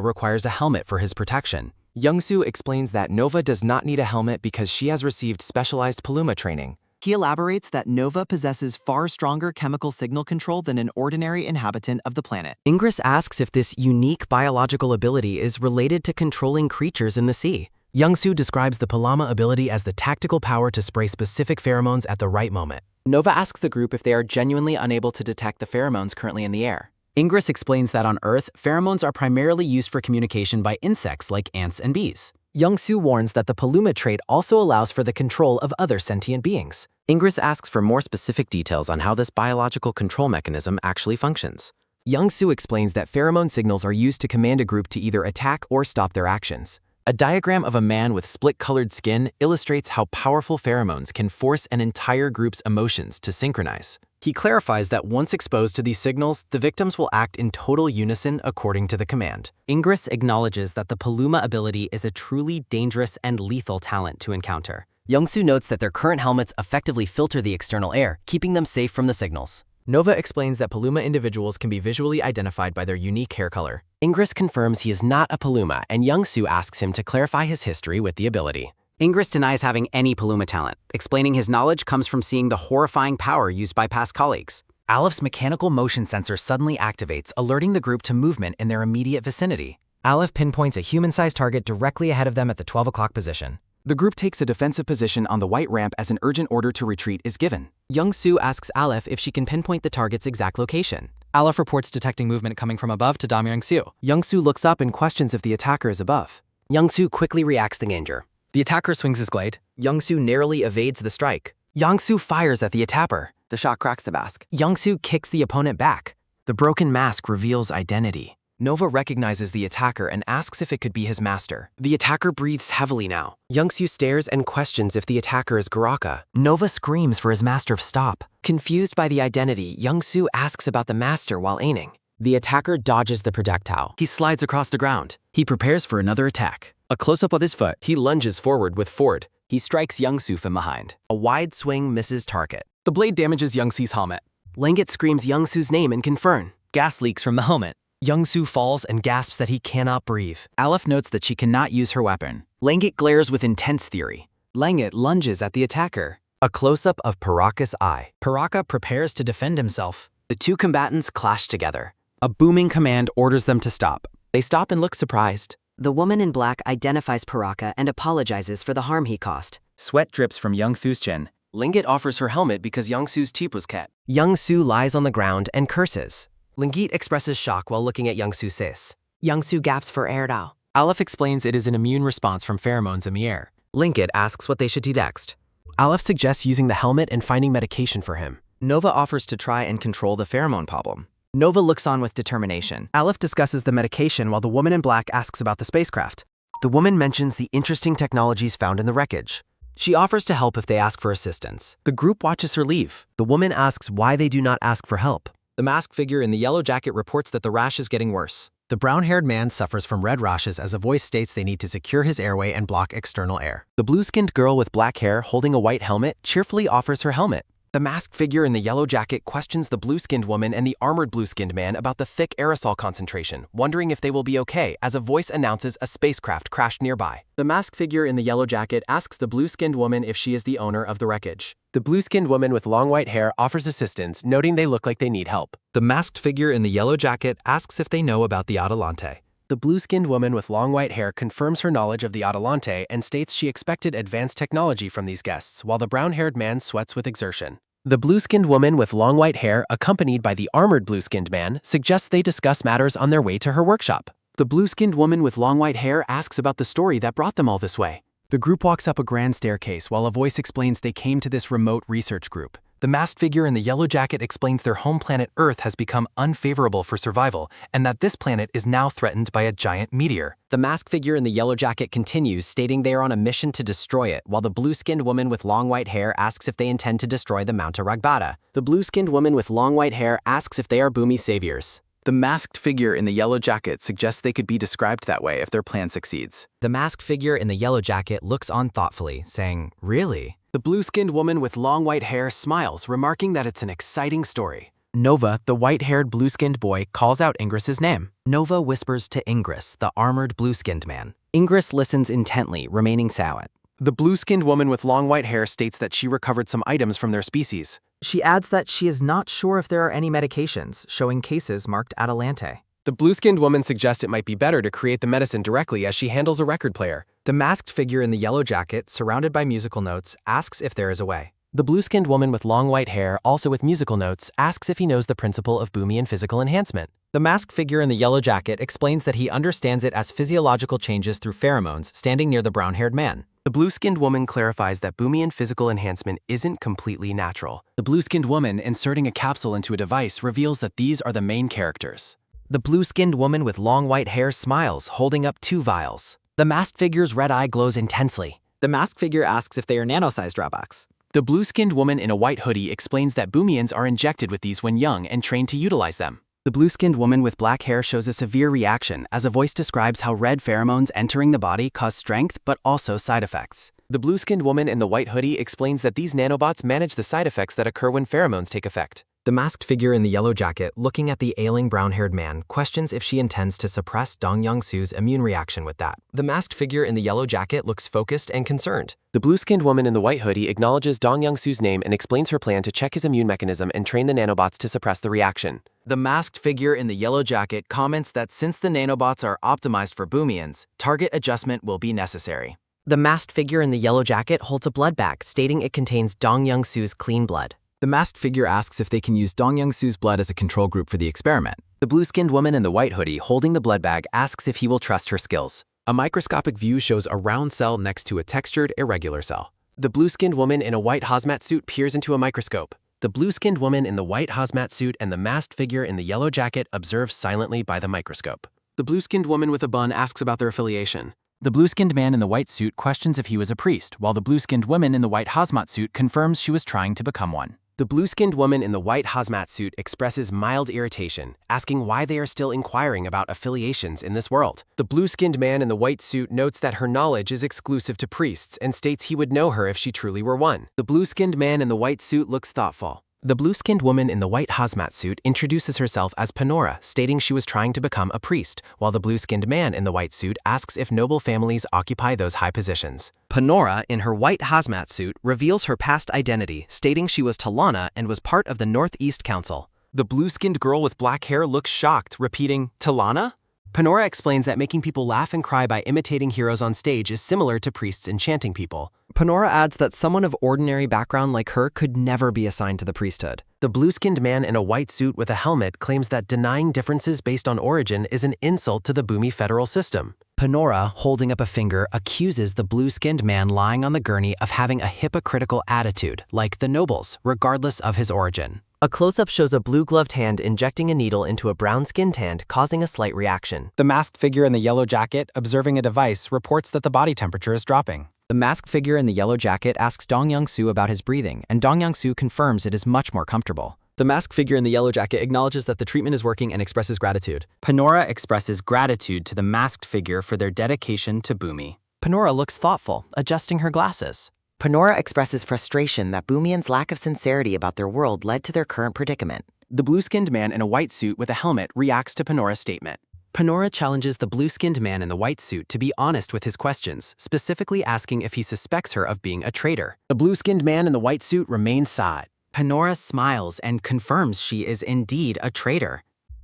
requires a helmet for his protection. Young-soo explains that Nova does not need a helmet because she has received specialized Paluma training. He elaborates that Nova possesses far stronger chemical signal control than an ordinary inhabitant of the planet. Ingress asks if this unique biological ability is related to controlling creatures in the sea. Young-soo describes the Palama ability as the tactical power to spray specific pheromones at the right moment. Nova asks the group if they are genuinely unable to detect the pheromones currently in the air. Ingress explains that on Earth, pheromones are primarily used for communication by insects like ants and bees. Young-soo warns that the Paluma trait also allows for the control of other sentient beings. Ingress asks for more specific details on how this biological control mechanism actually functions. Young-soo explains that pheromone signals are used to command a group to either attack or stop their actions. A diagram of a man with split-colored skin illustrates how powerful pheromones can force an entire group's emotions to synchronize. He clarifies that once exposed to these signals, the victims will act in total unison according to the command. Ingress acknowledges that the Paluma ability is a truly dangerous and lethal talent to encounter. Young-soo notes that their current helmets effectively filter the external air, keeping them safe from the signals. Nova explains that Paluma individuals can be visually identified by their unique hair color. Ingress confirms he is not a Paluma, and Young-soo asks him to clarify his history with the ability. Ingress denies having any Paluma talent, explaining his knowledge comes from seeing the horrifying power used by past colleagues. Alef's mechanical motion sensor suddenly activates, alerting the group to movement in their immediate vicinity. Alef pinpoints a human-sized target directly ahead of them at the 12 o'clock position. The group takes a defensive position on the white ramp as an urgent order to retreat is given. Young-soo asks Alef if she can pinpoint the target's exact location. Alef reports detecting movement coming from above to Dam Young-soo. Young-soo looks up and questions if the attacker is above. Young-soo quickly reacts to the danger. The attacker swings his blade. Young-soo narrowly evades the strike. Young-soo fires at the attacker. The shot cracks the mask. Young-soo kicks the opponent back. The broken mask reveals identity. Nova recognizes the attacker and asks if it could be his master. The attacker breathes heavily now. Young-soo stares and questions if the attacker is Garaka. Nova screams for his master to stop. Confused by the identity, Young-soo asks about the master while aiming. The attacker dodges the projectile. He slides across the ground. He prepares for another attack. A close-up of his foot. He lunges forward with forward. He strikes Young-soo from behind. A wide swing misses target. The blade damages Young-soo's helmet. Langet screams Young-soo's name and confirm. Gas leaks from the helmet. Young-soo falls and gasps that he cannot breathe. Alef notes that she cannot use her weapon. Langet glares with intense fury. Langet lunges at the attacker. A close-up of Paraka's eye. Paraka prepares to defend himself. The two combatants clash together. A booming command orders them to stop. They stop and look surprised. The woman in black identifies Paraka and apologizes for the harm he caused. Sweat drips from Young-soo's chin. Langet offers her helmet because Young-soo's teep was cut. Young-soo lies on the ground and curses. Langet expresses shock while looking at Young-soo's face. Young-soo gaps for air now. Alef explains it is an immune response from pheromones in the air. Langet asks what they should do next. Alef suggests using the helmet and finding medication for him. Nova offers to try and control the pheromone problem. Nova looks on with determination. Alef discusses the medication while the woman in black asks about the spacecraft. The woman mentions the interesting technologies found in the wreckage. She offers to help if they ask for assistance. The group watches her leave. The woman asks why they do not ask for help. The masked figure in the yellow jacket reports that the rash is getting worse. The brown-haired man suffers from red rashes as a voice states they need to secure his airway and block external air. The blue-skinned girl with black hair holding a white helmet cheerfully offers her helmet. The masked figure in the yellow jacket questions the blue-skinned woman and the armored blue-skinned man about the thick aerosol concentration, wondering if they will be okay as a voice announces a spacecraft crashed nearby. The masked figure in the yellow jacket asks the blue-skinned woman if she is the owner of the wreckage. The blue-skinned woman with long white hair offers assistance, noting they look like they need help. The masked figure in the yellow jacket asks if they know about the Adelante. The blue-skinned woman with long white hair confirms her knowledge of the Adelante and states she expected advanced technology from these guests, while the brown-haired man sweats with exertion. The blue-skinned woman with long white hair, accompanied by the armored blue-skinned man, suggests they discuss matters on their way to her workshop. The blue-skinned woman with long white hair asks about the story that brought them all this way. The group walks up a grand staircase while a voice explains they came to this remote research group. The masked figure in the yellow jacket explains their home planet Earth has become unfavorable for survival and that this planet is now threatened by a giant meteor. The masked figure in the yellow jacket continues, stating they are on a mission to destroy it, while the blue-skinned woman with long white hair asks if they intend to destroy the Mount Ragbata. The blue-skinned woman with long white hair asks if they are Boomy saviors. The masked figure in the yellow jacket suggests they could be described that way if their plan succeeds. The masked figure in the yellow jacket looks on thoughtfully, saying, "Really?" The blue-skinned woman with long white hair smiles, remarking that it's an exciting story. Nova, the white-haired blue-skinned boy, calls out Ingress's name. Nova whispers to Ingress, the armored blue-skinned man. Ingress listens intently, remaining silent. The blue-skinned woman with long white hair states that she recovered some items from their species. She adds that she is not sure if there are any medications, showing cases marked Adelante. The blue-skinned woman suggests it might be better to create the medicine directly as she handles a record player. The masked figure in the yellow jacket, surrounded by musical notes, asks if there is a way. The blue-skinned woman with long white hair, also with musical notes, asks if he knows the principle of Boomy and physical enhancement. The masked figure in the yellow jacket explains that he understands it as physiological changes through pheromones, standing near the brown-haired man. The blue-skinned woman clarifies that Boomy and physical enhancement isn't completely natural. The blue-skinned woman, inserting a capsule into a device, reveals that these are the main characters. The blue-skinned woman with long white hair smiles, holding up 2 vials. The masked figure's red eye glows intensely. The masked figure asks if they are nano-sized robots. The blue-skinned woman in a white hoodie explains that Boomians are injected with these when young and trained to utilize them. The blue-skinned woman with black hair shows a severe reaction as a voice describes how red pheromones entering the body cause strength but also side effects. The blue-skinned woman in the white hoodie explains that these nanobots manage the side effects that occur when pheromones take effect. The masked figure in the yellow jacket, looking at the ailing brown-haired man, questions if she intends to suppress Dong Young-soo's immune reaction with that. The masked figure in the yellow jacket looks focused and concerned. The blue-skinned woman in the white hoodie acknowledges Dong Young-soo's name and explains her plan to check his immune mechanism and train the nanobots to suppress the reaction. The masked figure in the yellow jacket comments that since the nanobots are optimized for Boomians, target adjustment will be necessary. The masked figure in the yellow jacket holds a blood bag, stating it contains Dong Young-soo's clean blood. The masked figure asks if they can use Dong Young-soo's blood as a control group for the experiment. The blue-skinned woman in the white hoodie holding the blood bag asks if he will trust her skills. A microscopic view shows a round cell next to a textured, irregular cell. The blue-skinned woman in a white hazmat suit peers into a microscope. The blue-skinned woman in the white hazmat suit and the masked figure in the yellow jacket observe silently by the microscope. The blue-skinned woman with a bun asks about their affiliation. The blue-skinned man in the white suit questions if he was a priest, while the blue-skinned woman in the white hazmat suit confirms she was trying to become one. The blue-skinned woman in the white hazmat suit expresses mild irritation, asking why they are still inquiring about affiliations in this world. The blue-skinned man in the white suit notes that her knowledge is exclusive to priests and states he would know her if she truly were one. The blue-skinned man in the white suit looks thoughtful. The blue-skinned woman in the white hazmat suit introduces herself as Panora, stating she was trying to become a priest, while the blue-skinned man in the white suit asks if noble families occupy those high positions. Panora, in her white hazmat suit, reveals her past identity, stating she was Talana and was part of the Northeast Council. The blue-skinned girl with black hair looks shocked, repeating, "Talana?" Panora explains that making people laugh and cry by imitating heroes on stage is similar to priests enchanting people. Panora adds that someone of ordinary background like her could never be assigned to the priesthood. The blue-skinned man in a white suit with a helmet claims that denying differences based on origin is an insult to the Boomi federal system. Panora, holding up a finger, accuses the blue-skinned man lying on the gurney of having a hypocritical attitude, like the nobles, regardless of his origin. A close-up shows a blue-gloved hand injecting a needle into a brown-skinned hand, causing a slight reaction. The masked figure in the yellow jacket, observing a device, reports that the body temperature is dropping. The masked figure in the yellow jacket asks Dong Young-soo about his breathing, and Dong Young-soo confirms it is much more comfortable. The masked figure in the yellow jacket acknowledges that the treatment is working and expresses gratitude. Panora expresses gratitude to the masked figure for their dedication to Boomi. Panora looks thoughtful, adjusting her glasses. Panora expresses frustration that Boomians' lack of sincerity about their world led to their current predicament. The blue-skinned man in a white suit with a helmet reacts to Panora's statement. Panora challenges the blue-skinned man in the white suit to be honest with his questions, specifically asking if he suspects her of being a traitor. The blue-skinned man in the white suit remains silent. Panora smiles and confirms she is indeed a traitor.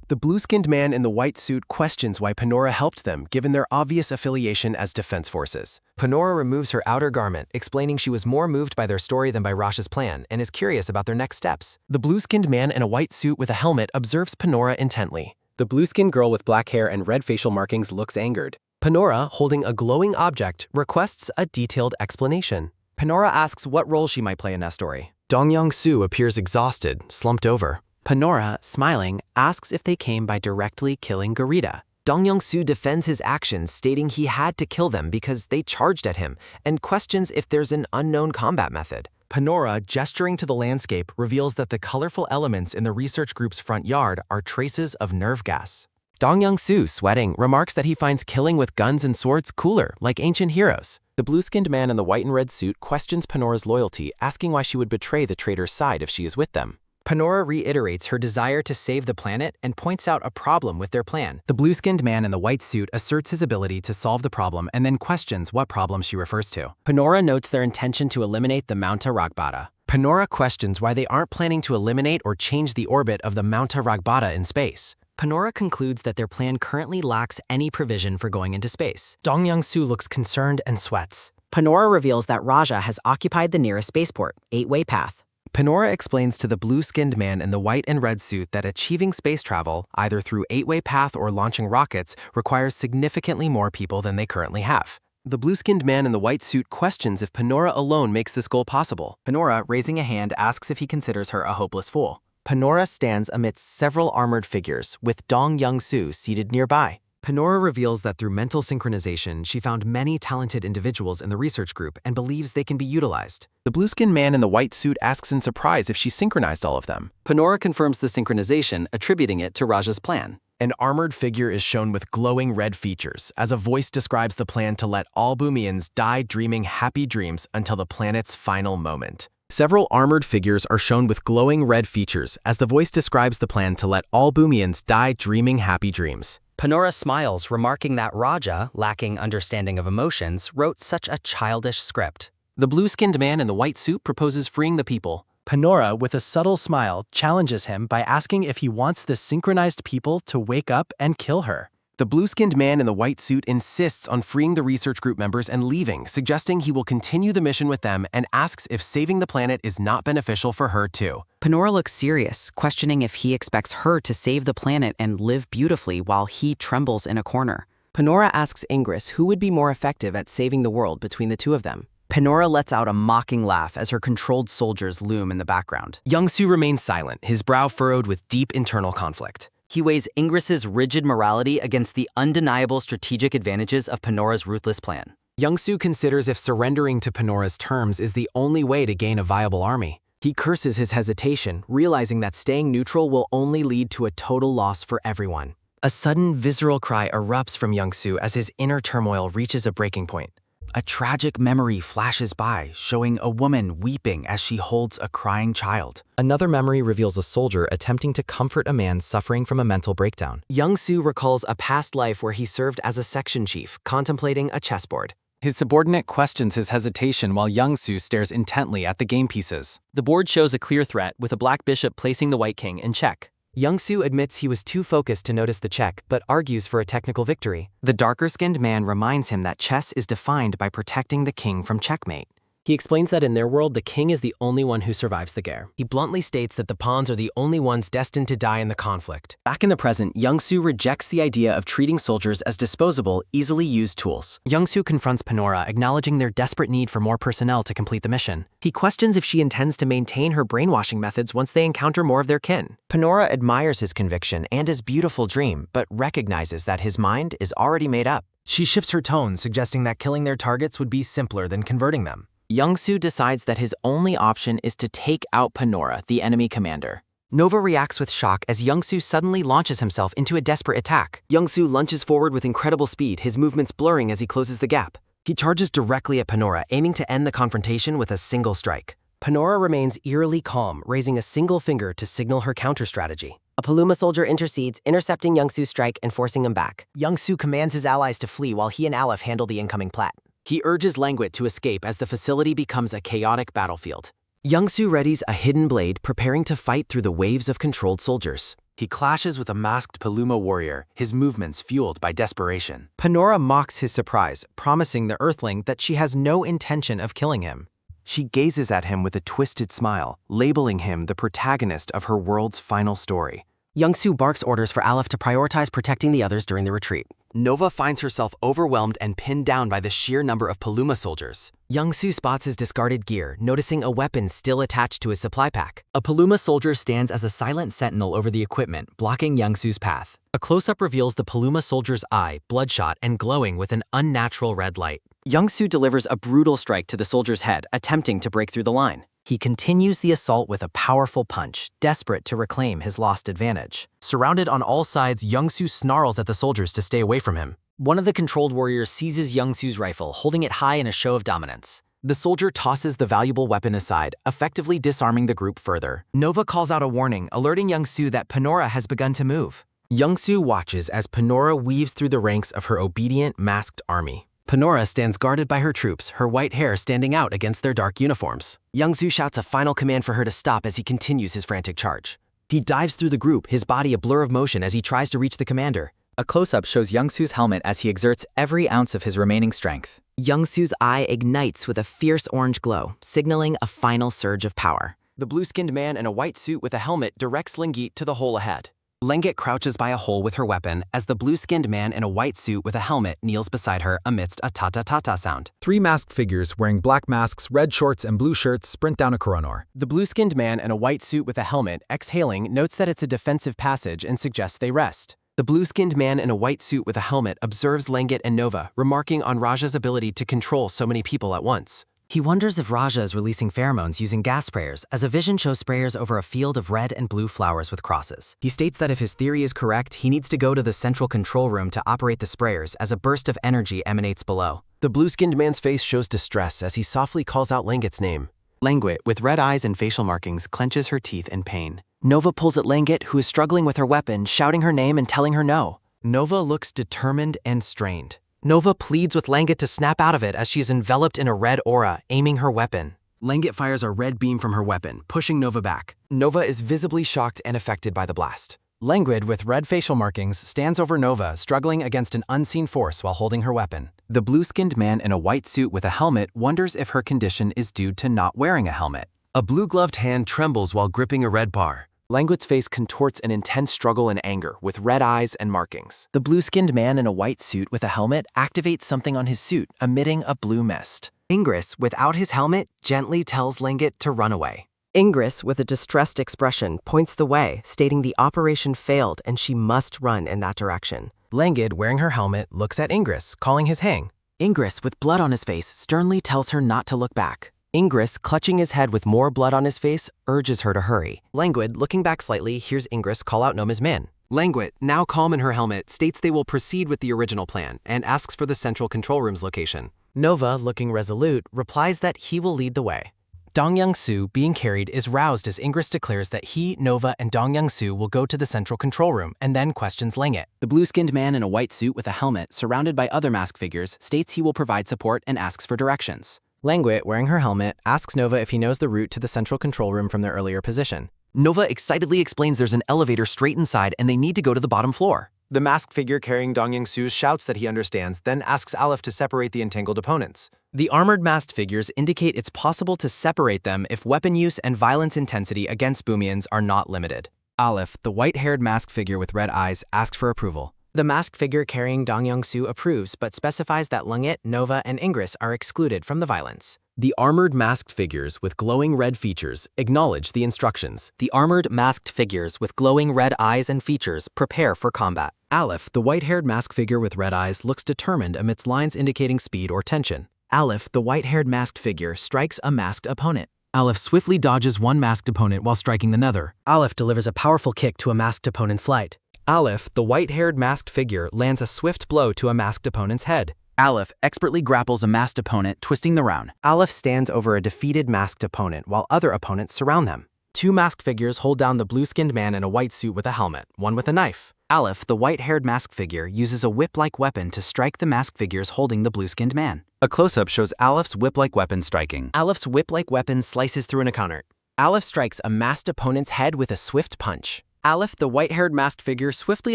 The blue-skinned man in the white suit questions why Panora helped them, given their obvious affiliation as defense forces. Panora removes her outer garment, explaining she was more moved by their story than by Rash's plan, and is curious about their next steps. The blue-skinned man in a white suit with a helmet observes Panora intently. The blue-skinned girl with black hair and red facial markings looks angered. Panora, holding a glowing object, requests a detailed explanation. Panora asks what role she might play in that story. Dong Young-soo appears exhausted, slumped over. Panora, smiling, asks if they came by directly killing Garita. Dong Young-soo defends his actions, stating he had to kill them because they charged at him, and questions if there's an unknown combat method. Panora, gesturing to the landscape, reveals that the colorful elements in the research group's front yard are traces of nerve gas. Dong Young-soo, sweating, remarks that he finds killing with guns and swords cooler, like ancient heroes. The blue-skinned man in the white and red suit questions Panora's loyalty, asking why she would betray the traitor's side if she is with them. Panora reiterates her desire to save the planet and points out a problem with their plan. The blue-skinned man in the white suit asserts his ability to solve the problem and then questions what problem she refers to. Panora notes their intention to eliminate the Mounta Ragbata. Panora questions why they aren't planning to eliminate or change the orbit of the Mounta Ragbata in space. Panora concludes that their plan currently lacks any provision for going into space. Dong Young-soo looks concerned and sweats. Panora reveals that Raja has occupied the nearest spaceport, 8-Way Path. Panora explains to the blue-skinned man in the white and red suit that achieving space travel, either through 8-Way Path or launching rockets, requires significantly more people than they currently have. The blue-skinned man in the white suit questions if Panora alone makes this goal possible. Panora, raising a hand, asks if he considers her a hopeless fool. Panora stands amidst several armored figures, with Dong Young-soo seated nearby. Panora reveals that through mental synchronization, she found many talented individuals in the research group and believes they can be utilized. The blue-skinned man in the white suit asks in surprise if she synchronized all of them. Panora confirms the synchronization, attributing it to Raja's plan. An armored figure is shown with glowing red features as a voice describes the plan to let all Boomians die dreaming happy dreams until the planet's final moment. Several armored figures are shown with glowing red features as the voice describes the plan to let all Boomians die dreaming happy dreams. Panora smiles, remarking that Raja, lacking understanding of emotions, wrote such a childish script. The blue-skinned man in the white suit proposes freeing the people. Panora, with a subtle smile, challenges him by asking if he wants the synchronized people to wake up and kill her. The blue-skinned man in the white suit insists on freeing the research group members and leaving, suggesting he will continue the mission with them and asks if saving the planet is not beneficial for her too. Panora looks serious, questioning if he expects her to save the planet and live beautifully while he trembles in a corner. Panora asks Ingress who would be more effective at saving the world between the two of them. Panora lets out a mocking laugh as her controlled soldiers loom in the background. Young-soo remains silent, his brow furrowed with deep internal conflict. He weighs Ingress's rigid morality against the undeniable strategic advantages of Panora's ruthless plan. Young-soo considers if surrendering to Panora's terms is the only way to gain a viable army. He curses his hesitation, realizing that staying neutral will only lead to a total loss for everyone. A sudden, visceral cry erupts from Young-soo as his inner turmoil reaches a breaking point. A tragic memory flashes by, showing a woman weeping as she holds a crying child. Another memory reveals a soldier attempting to comfort a man suffering from a mental breakdown. Young-soo recalls a past life where he served as a section chief, contemplating a chessboard. His subordinate questions his hesitation while Young-soo stares intently at the game pieces. The board shows a clear threat, with a black bishop placing the white king in check. Young-soo admits he was too focused to notice the check, but argues for a technical victory. The darker-skinned man reminds him that chess is defined by protecting the king from checkmate. He explains that in their world, the king is the only one who survives the guerre. He bluntly states that the pawns are the only ones destined to die in the conflict. Back in the present, Young-soo rejects the idea of treating soldiers as disposable, easily used tools. Young-soo confronts Panora, acknowledging their desperate need for more personnel to complete the mission. He questions if she intends to maintain her brainwashing methods once they encounter more of their kin. Panora admires his conviction and his beautiful dream, but recognizes that his mind is already made up. She shifts her tone, suggesting that killing their targets would be simpler than converting them. Young-soo decides that his only option is to take out Panora, the enemy commander. Nova reacts with shock as Young-soo suddenly launches himself into a desperate attack. Young-soo lunges forward with incredible speed, his movements blurring as he closes the gap. He charges directly at Panora, aiming to end the confrontation with a single strike. Panora remains eerily calm, raising a single finger to signal her counter-strategy. A Paluma soldier intercedes, intercepting Young-soo's strike and forcing him back. Young-soo commands his allies to flee while he and Aleph handle the incoming plat. He urges Languit to escape as the facility becomes a chaotic battlefield. Young-soo readies a hidden blade, preparing to fight through the waves of controlled soldiers. He clashes with a masked Paluma warrior, his movements fueled by desperation. Panora mocks his surprise, promising the Earthling that she has no intention of killing him. She gazes at him with a twisted smile, labeling him the protagonist of her world's final story. Young-soo barks orders for Aleph to prioritize protecting the others during the retreat. Nova finds herself overwhelmed and pinned down by the sheer number of Paluma soldiers. Young-soo spots his discarded gear, noticing a weapon still attached to his supply pack. A Paluma soldier stands as a silent sentinel over the equipment, blocking Young-soo's path. A close-up reveals the Paluma soldier's eye, bloodshot and glowing with an unnatural red light. Young-soo delivers a brutal strike to the soldier's head, attempting to break through the line. He continues the assault with a powerful punch, desperate to reclaim his lost advantage. Surrounded on all sides, Young-soo snarls at the soldiers to stay away from him. One of the controlled warriors seizes Young-soo's rifle, holding it high in a show of dominance. The soldier tosses the valuable weapon aside, effectively disarming the group further. Nova calls out a warning, alerting Young-soo that Panora has begun to move. Young-soo watches as Panora weaves through the ranks of her obedient, masked army. Panora stands guarded by her troops, her white hair standing out against their dark uniforms. Young-soo shouts a final command for her to stop as he continues his frantic charge. He dives through the group, his body a blur of motion as he tries to reach the commander. A close-up shows Young-soo's helmet as he exerts every ounce of his remaining strength. Young-soo's eye ignites with a fierce orange glow, signaling a final surge of power. The blue-skinned man in a white suit with a helmet directs Languit to the hole ahead. Languit crouches by a hole with her weapon as the blue-skinned man in a white suit with a helmet kneels beside her amidst a ta-ta-ta-ta sound. 3 masked figures wearing black masks, red shorts, and blue shirts sprint down a corridor. The blue-skinned man in a white suit with a helmet, exhaling, notes that it's a defensive passage and suggests they rest. The blue-skinned man in a white suit with a helmet observes Langit and Nova, remarking on Raja's ability to control so many people at once. He wonders if Raja is releasing pheromones using gas sprayers, as a vision shows sprayers over a field of red and blue flowers with crosses. He states that if his theory is correct, he needs to go to the central control room to operate the sprayers, as a burst of energy emanates below. The blue-skinned man's face shows distress as he softly calls out Langit's name. Languit, with red eyes and facial markings, clenches her teeth in pain. Nova pulls at Langit, who is struggling with her weapon, shouting her name and telling her no. Nova looks determined and strained. Nova pleads with Langit to snap out of it as she is enveloped in a red aura, aiming her weapon. Langit fires a red beam from her weapon, pushing Nova back. Nova is visibly shocked and affected by the blast. Languid, with red facial markings, stands over Nova, struggling against an unseen force while holding her weapon. The blue-skinned man in a white suit with a helmet wonders if her condition is due to not wearing a helmet. A blue-gloved hand trembles while gripping a red bar. Languid's face contorts in intense struggle and anger, with red eyes and markings. The blue-skinned man in a white suit with a helmet activates something on his suit, emitting a blue mist. Ingress, without his helmet, gently tells Langit to run away. Ingress, with a distressed expression, points the way, stating the operation failed and she must run in that direction. Langid, wearing her helmet, looks at Ingress, calling his hang. Ingress, with blood on his face, sternly tells her not to look back. Ingress, clutching his head with more blood on his face, urges her to hurry. Languid, looking back slightly, hears Ingress call out Noma's men. Languid, now calm in her helmet, states they will proceed with the original plan and asks for the central control room's location. Nova, looking resolute, replies that he will lead the way. Dong Young-soo, being carried, is roused as Ingress declares that he, Nova, and Dong Young-soo will go to the central control room and then questions Langit. The blue-skinned man in a white suit with a helmet, surrounded by other masked figures, states he will provide support and asks for directions. Languit, wearing her helmet, asks Nova if he knows the route to the central control room from their earlier position. Nova excitedly explains there's an elevator straight inside and they need to go to the bottom floor. The masked figure carrying Dong Young-soo shouts that he understands, then asks Aleph to separate the entangled opponents. The armored masked figures indicate it's possible to separate them if weapon use and violence intensity against Boomians are not limited. Aleph, the white-haired masked figure with red eyes, asks for approval. The masked figure carrying Dong Young-soo approves but specifies that Langit, Nova, and Ingress are excluded from the violence. The armored masked figures with glowing red features acknowledge the instructions. The armored masked figures with glowing red eyes and features prepare for combat. Aleph, the white-haired masked figure with red eyes, looks determined amidst lines indicating speed or tension. Aleph, the white-haired masked figure, strikes a masked opponent. Aleph swiftly dodges one masked opponent while striking another. Aleph delivers a powerful kick to a masked opponent in flight. Aleph, the white-haired masked figure, lands a swift blow to a masked opponent's head. Aleph expertly grapples a masked opponent, twisting the round. Aleph stands over a defeated masked opponent while other opponents surround them. Two masked figures hold down the blue-skinned man in a white suit with a helmet, one with a knife. Aleph, the white-haired masked figure, uses a whip-like weapon to strike the masked figures holding the blue-skinned man. A close-up shows Aleph's whip-like weapon striking. Aleph's whip-like weapon slices through an encounter. Aleph strikes a masked opponent's head with a swift punch. Aleph, the white-haired masked figure, swiftly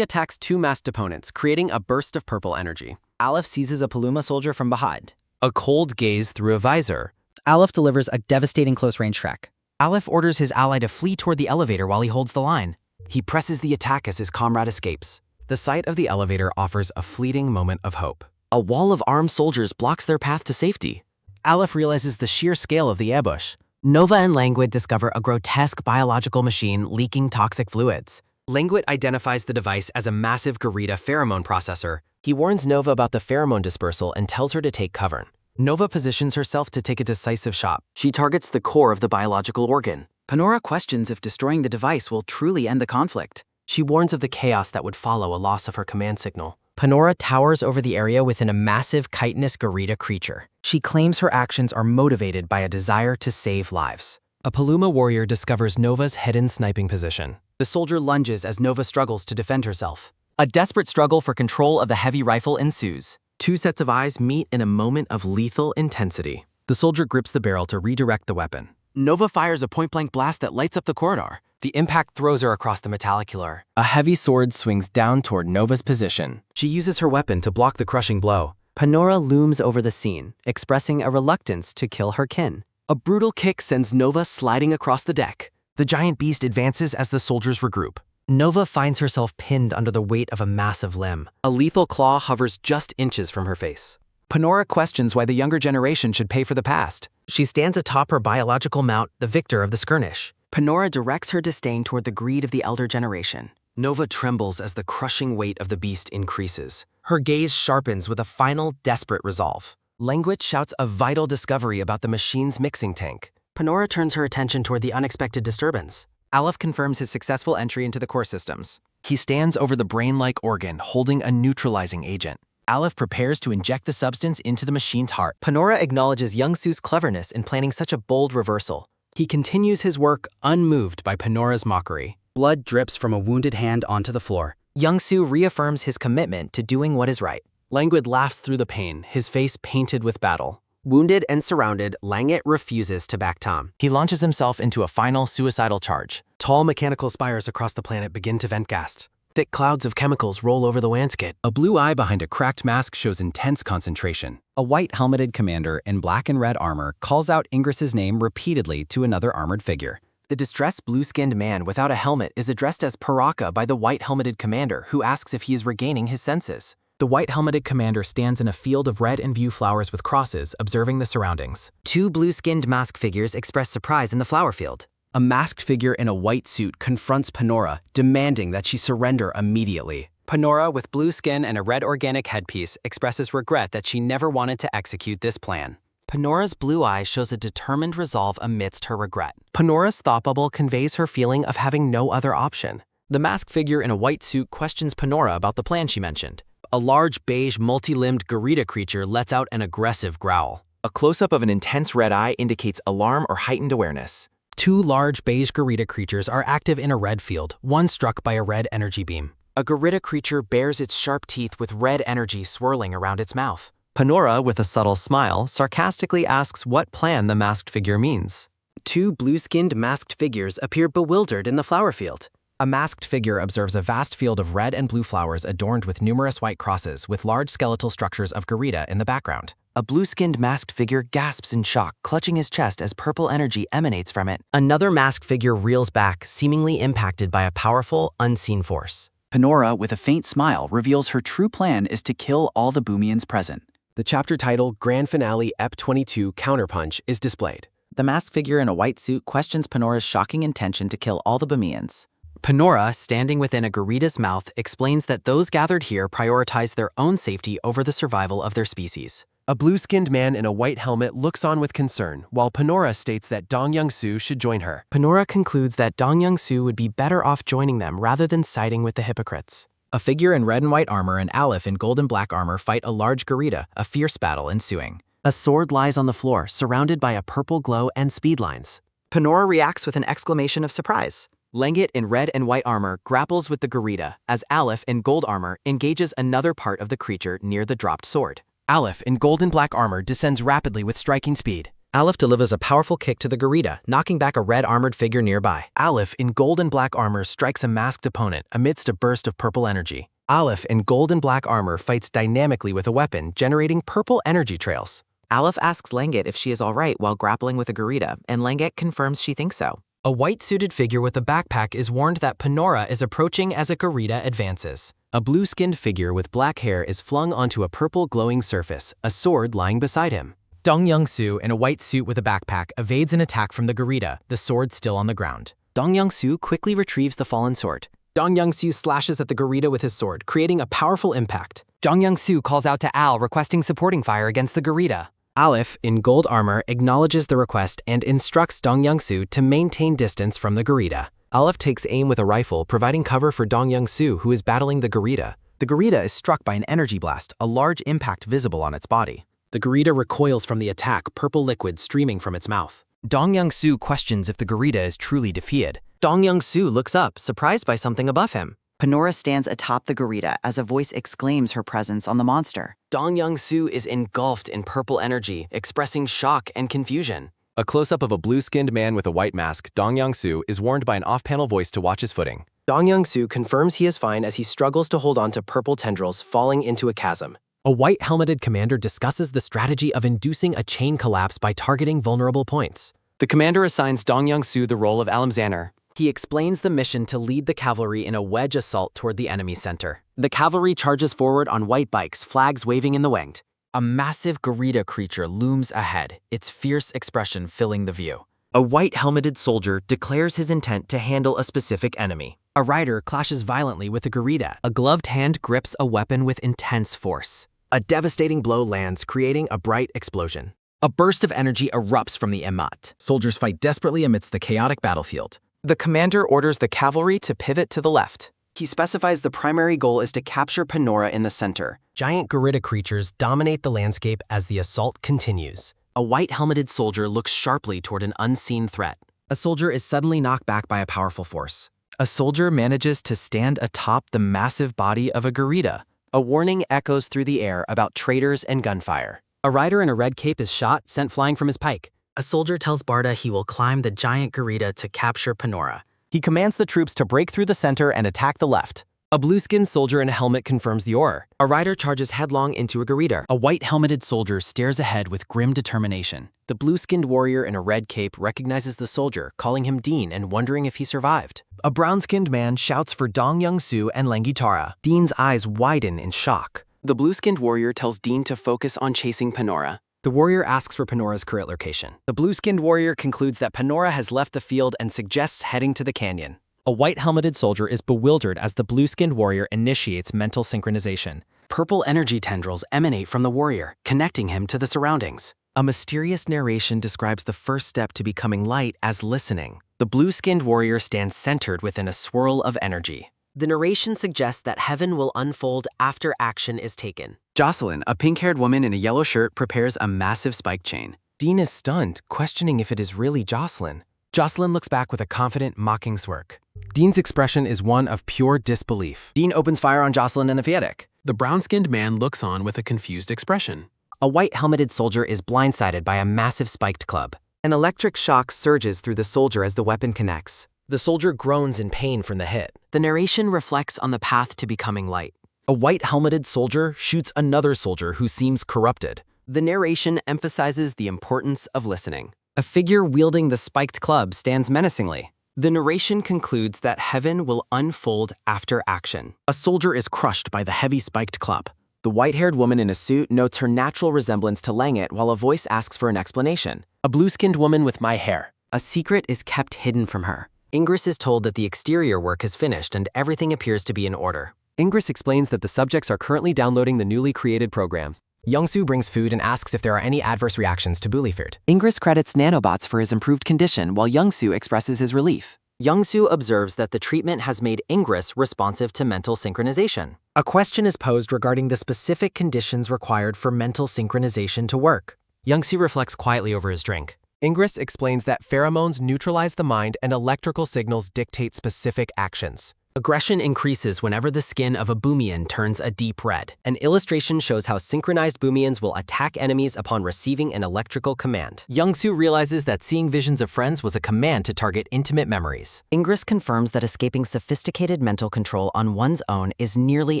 attacks two masked opponents, creating a burst of purple energy. Aleph seizes a Paluma soldier from behind. A cold gaze through a visor. Aleph delivers a devastating close-range Shrek. Aleph orders his ally to flee toward the elevator while he holds the line. He presses the attack as his comrade escapes. The sight of the elevator offers a fleeting moment of hope. A wall of armed soldiers blocks their path to safety. Aleph realizes the sheer scale of the ambush. Nova and Languid discover a grotesque biological machine leaking toxic fluids. Languid identifies the device as a massive Garita pheromone processor. He warns Nova about the pheromone dispersal and tells her to take cover. Nova positions herself to take a decisive shot. She targets the core of the biological organ. Panora questions if destroying the device will truly end the conflict. She warns of the chaos that would follow a loss of her command signal. Panora towers over the area within a massive chitinous Garita creature. She claims her actions are motivated by a desire to save lives. A Paluma warrior discovers Nova's hidden sniping position. The soldier lunges as Nova struggles to defend herself. A desperate struggle for control of the heavy rifle ensues. Two sets of eyes meet in a moment of lethal intensity. The soldier grips the barrel to redirect the weapon. Nova fires a point-blank blast that lights up the corridor. The impact throws her across the metallicular. A heavy sword swings down toward Nova's position. She uses her weapon to block the crushing blow. Panora looms over the scene, expressing a reluctance to kill her kin. A brutal kick sends Nova sliding across the deck. The giant beast advances as the soldiers regroup. Nova finds herself pinned under the weight of a massive limb. A lethal claw hovers just inches from her face. Panora questions why the younger generation should pay for the past. She stands atop her biological mount, the victor of the skirmish. Panora directs her disdain toward the greed of the elder generation. Nova trembles as the crushing weight of the beast increases. Her gaze sharpens with a final, desperate resolve. Language shouts a vital discovery about the machine's mixing tank. Panora turns her attention toward the unexpected disturbance. Aleph confirms his successful entry into the core systems. He stands over the brain-like organ, holding a neutralizing agent. Aleph prepares to inject the substance into the machine's heart. Panora acknowledges Youngsu's cleverness in planning such a bold reversal. He continues his work unmoved by Panora's mockery. Blood drips from a wounded hand onto the floor. Youngsu reaffirms his commitment to doing what is right. Languid laughs through the pain, his face painted with battle. Wounded and surrounded, Languid refuses to back Tom. He launches himself into a final suicidal charge. Tall mechanical spires across the planet begin to vent gas. Thick clouds of chemicals roll over the landscape. A blue eye behind a cracked mask shows intense concentration. A white-helmeted commander in black and red armor calls out Ingris's name repeatedly to another armored figure. The distressed blue-skinned man without a helmet is addressed as Paraka by the white-helmeted commander, who asks if he is regaining his senses. The white-helmeted commander stands in a field of red and view flowers with crosses, observing the surroundings. 2 blue-skinned masked figures express surprise in the flower field. A masked figure in a white suit confronts Panora, demanding that she surrender immediately. Panora, with blue skin and a red organic headpiece, expresses regret that she never wanted to execute this plan. Panora's blue eye shows a determined resolve amidst her regret. Panora's thought bubble conveys her feeling of having no other option. The masked figure in a white suit questions Panora about the plan she mentioned. A large beige multi-limbed gorilla creature lets out an aggressive growl. A close-up of an intense red eye indicates alarm or heightened awareness. 2 large beige gorilla creatures are active in a red field, one struck by a red energy beam. A gorilla creature bares its sharp teeth with red energy swirling around its mouth. Panora, with a subtle smile, sarcastically asks what plan the masked figure means. 2 blue-skinned masked figures appear bewildered in the flower field. A masked figure observes a vast field of red and blue flowers adorned with numerous white crosses with large skeletal structures of gorilla in the background. A blue-skinned masked figure gasps in shock, clutching his chest as purple energy emanates from it. Another masked figure reels back, seemingly impacted by a powerful, unseen force. Panora, with a faint smile, reveals her true plan is to kill all the Boomians present. The chapter title, Grand Finale Ep 22 Counterpunch, is displayed. The masked figure in a white suit questions Panora's shocking intention to kill all the Boomians. Panora, standing within a gorilla's mouth, explains that those gathered here prioritize their own safety over the survival of their species. A blue-skinned man in a white helmet looks on with concern, while Panora states that Dong Young-soo should join her. Panora concludes that Dong Young-soo would be better off joining them rather than siding with the hypocrites. A figure in red and white armor and Aleph in gold and black armor fight a large gorilla, a fierce battle ensuing. A sword lies on the floor, surrounded by a purple glow and speed lines. Panora reacts with an exclamation of surprise. Languid in red and white armor grapples with the gorilla, as Aleph in gold armor engages another part of the creature near the dropped sword. Aleph, in gold and black armor, descends rapidly with striking speed. Aleph delivers a powerful kick to the gorilla, knocking back a red armored figure nearby. Aleph, in gold and black armor, strikes a masked opponent amidst a burst of purple energy. Aleph, in gold and black armor, fights dynamically with a weapon, generating purple energy trails. Aleph asks Languid if she is alright while grappling with a gorilla, and Languid confirms she thinks so. A white-suited figure with a backpack is warned that Panora is approaching as a gorilla advances. A blue-skinned figure with black hair is flung onto a purple glowing surface, a sword lying beside him. Dong Young-soo, in a white suit with a backpack, evades an attack from the gorilla, the sword still on the ground. Dong Young-soo quickly retrieves the fallen sword. Dong Young-soo slashes at the gorilla with his sword, creating a powerful impact. Dong Young-soo calls out to Al, requesting supporting fire against the gorilla. Aleph, in gold armor, acknowledges the request and instructs Dong Young-soo to maintain distance from the gorilla. Aleph takes aim with a rifle, providing cover for Dong Young-soo, who is battling the gorilla. The gorilla is struck by an energy blast, a large impact visible on its body. The gorilla recoils from the attack, purple liquid streaming from its mouth. Dong Young-soo questions if the gorilla is truly defeated. Dong Young-soo looks up, surprised by something above him. Panora stands atop the gorilla as a voice exclaims her presence on the monster. Dong Young-soo is engulfed in purple energy, expressing shock and confusion. A close-up of a blue-skinned man with a white mask, Dong Young-soo, is warned by an off-panel voice to watch his footing. Dong Young-soo confirms he is fine as he struggles to hold on to purple tendrils, falling into a chasm. A white-helmeted commander discusses the strategy of inducing a chain collapse by targeting vulnerable points. The commander assigns Dong Young-soo the role of Alamzaner. He explains the mission to lead the cavalry in a wedge assault toward the enemy center. The cavalry charges forward on white bikes, flags waving in the wind. A massive gorilla creature looms ahead, its fierce expression filling the view. A white-helmeted soldier declares his intent to handle a specific enemy. A rider clashes violently with a Garita. A gloved hand grips a weapon with intense force. A devastating blow lands, creating a bright explosion. A burst of energy erupts from the Emat. Soldiers fight desperately amidst the chaotic battlefield. The commander orders the cavalry to pivot to the left. He specifies the primary goal is to capture Panora in the center. Giant Garita creatures dominate the landscape as the assault continues. A white-helmeted soldier looks sharply toward an unseen threat. A soldier is suddenly knocked back by a powerful force. A soldier manages to stand atop the massive body of a Garita. A warning echoes through the air about traitors and gunfire. A rider in a red cape is shot, sent flying from his pike. A soldier tells Barda he will climb the giant Garita to capture Panora. He commands the troops to break through the center and attack the left. A blue-skinned soldier in a helmet confirms the order. A rider charges headlong into a Garita. A white-helmeted soldier stares ahead with grim determination. The blue-skinned warrior in a red cape recognizes the soldier, calling him Dean and wondering if he survived. A brown-skinned man shouts for Dong Young-soo and Langitara. Dean's eyes widen in shock. The blue-skinned warrior tells Dean to focus on chasing Panora. The warrior asks for Panora's current location. The blue-skinned warrior concludes that Panora has left the field and suggests heading to the canyon. A white-helmeted soldier is bewildered as the blue-skinned warrior initiates mental synchronization. Purple energy tendrils emanate from the warrior, connecting him to the surroundings. A mysterious narration describes the first step to becoming light as listening. The blue-skinned warrior stands centered within a swirl of energy. The narration suggests that heaven will unfold after action is taken. Jocelyn, a pink-haired woman in a yellow shirt, prepares a massive spike chain. Dean is stunned, questioning if it is really Jocelyn. Jocelyn looks back with a confident, mocking smirk. Dean's expression is one of pure disbelief. Dean opens fire on Jocelyn and the Fiatic. The brown-skinned man looks on with a confused expression. A white-helmeted soldier is blindsided by a massive spiked club. An electric shock surges through the soldier as the weapon connects. The soldier groans in pain from the hit. The narration reflects on the path to becoming light. A white-helmeted soldier shoots another soldier who seems corrupted. The narration emphasizes the importance of listening. A figure wielding the spiked club stands menacingly. The narration concludes that heaven will unfold after action. A soldier is crushed by the heavy spiked club. The white-haired woman in a suit notes her natural resemblance to Langit while a voice asks for an explanation. A blue-skinned woman with my hair. A secret is kept hidden from her. Ingress is told that the exterior work is finished and everything appears to be in order. Ingress explains that the subjects are currently downloading the newly created programs. Young-soo brings food and asks if there are any adverse reactions to bully food. Ingress credits nanobots for his improved condition while Young-soo expresses his relief. Young-soo observes that the treatment has made Ingress responsive to mental synchronization. A question is posed regarding the specific conditions required for mental synchronization to work. Young-soo reflects quietly over his drink. Ingress explains that pheromones neutralize the mind and electrical signals dictate specific actions. Aggression increases whenever the skin of a Boomian turns a deep red. An illustration shows how synchronized Boomians will attack enemies upon receiving an electrical command. Young-soo realizes that seeing visions of friends was a command to target intimate memories. Ingress confirms that escaping sophisticated mental control on one's own is nearly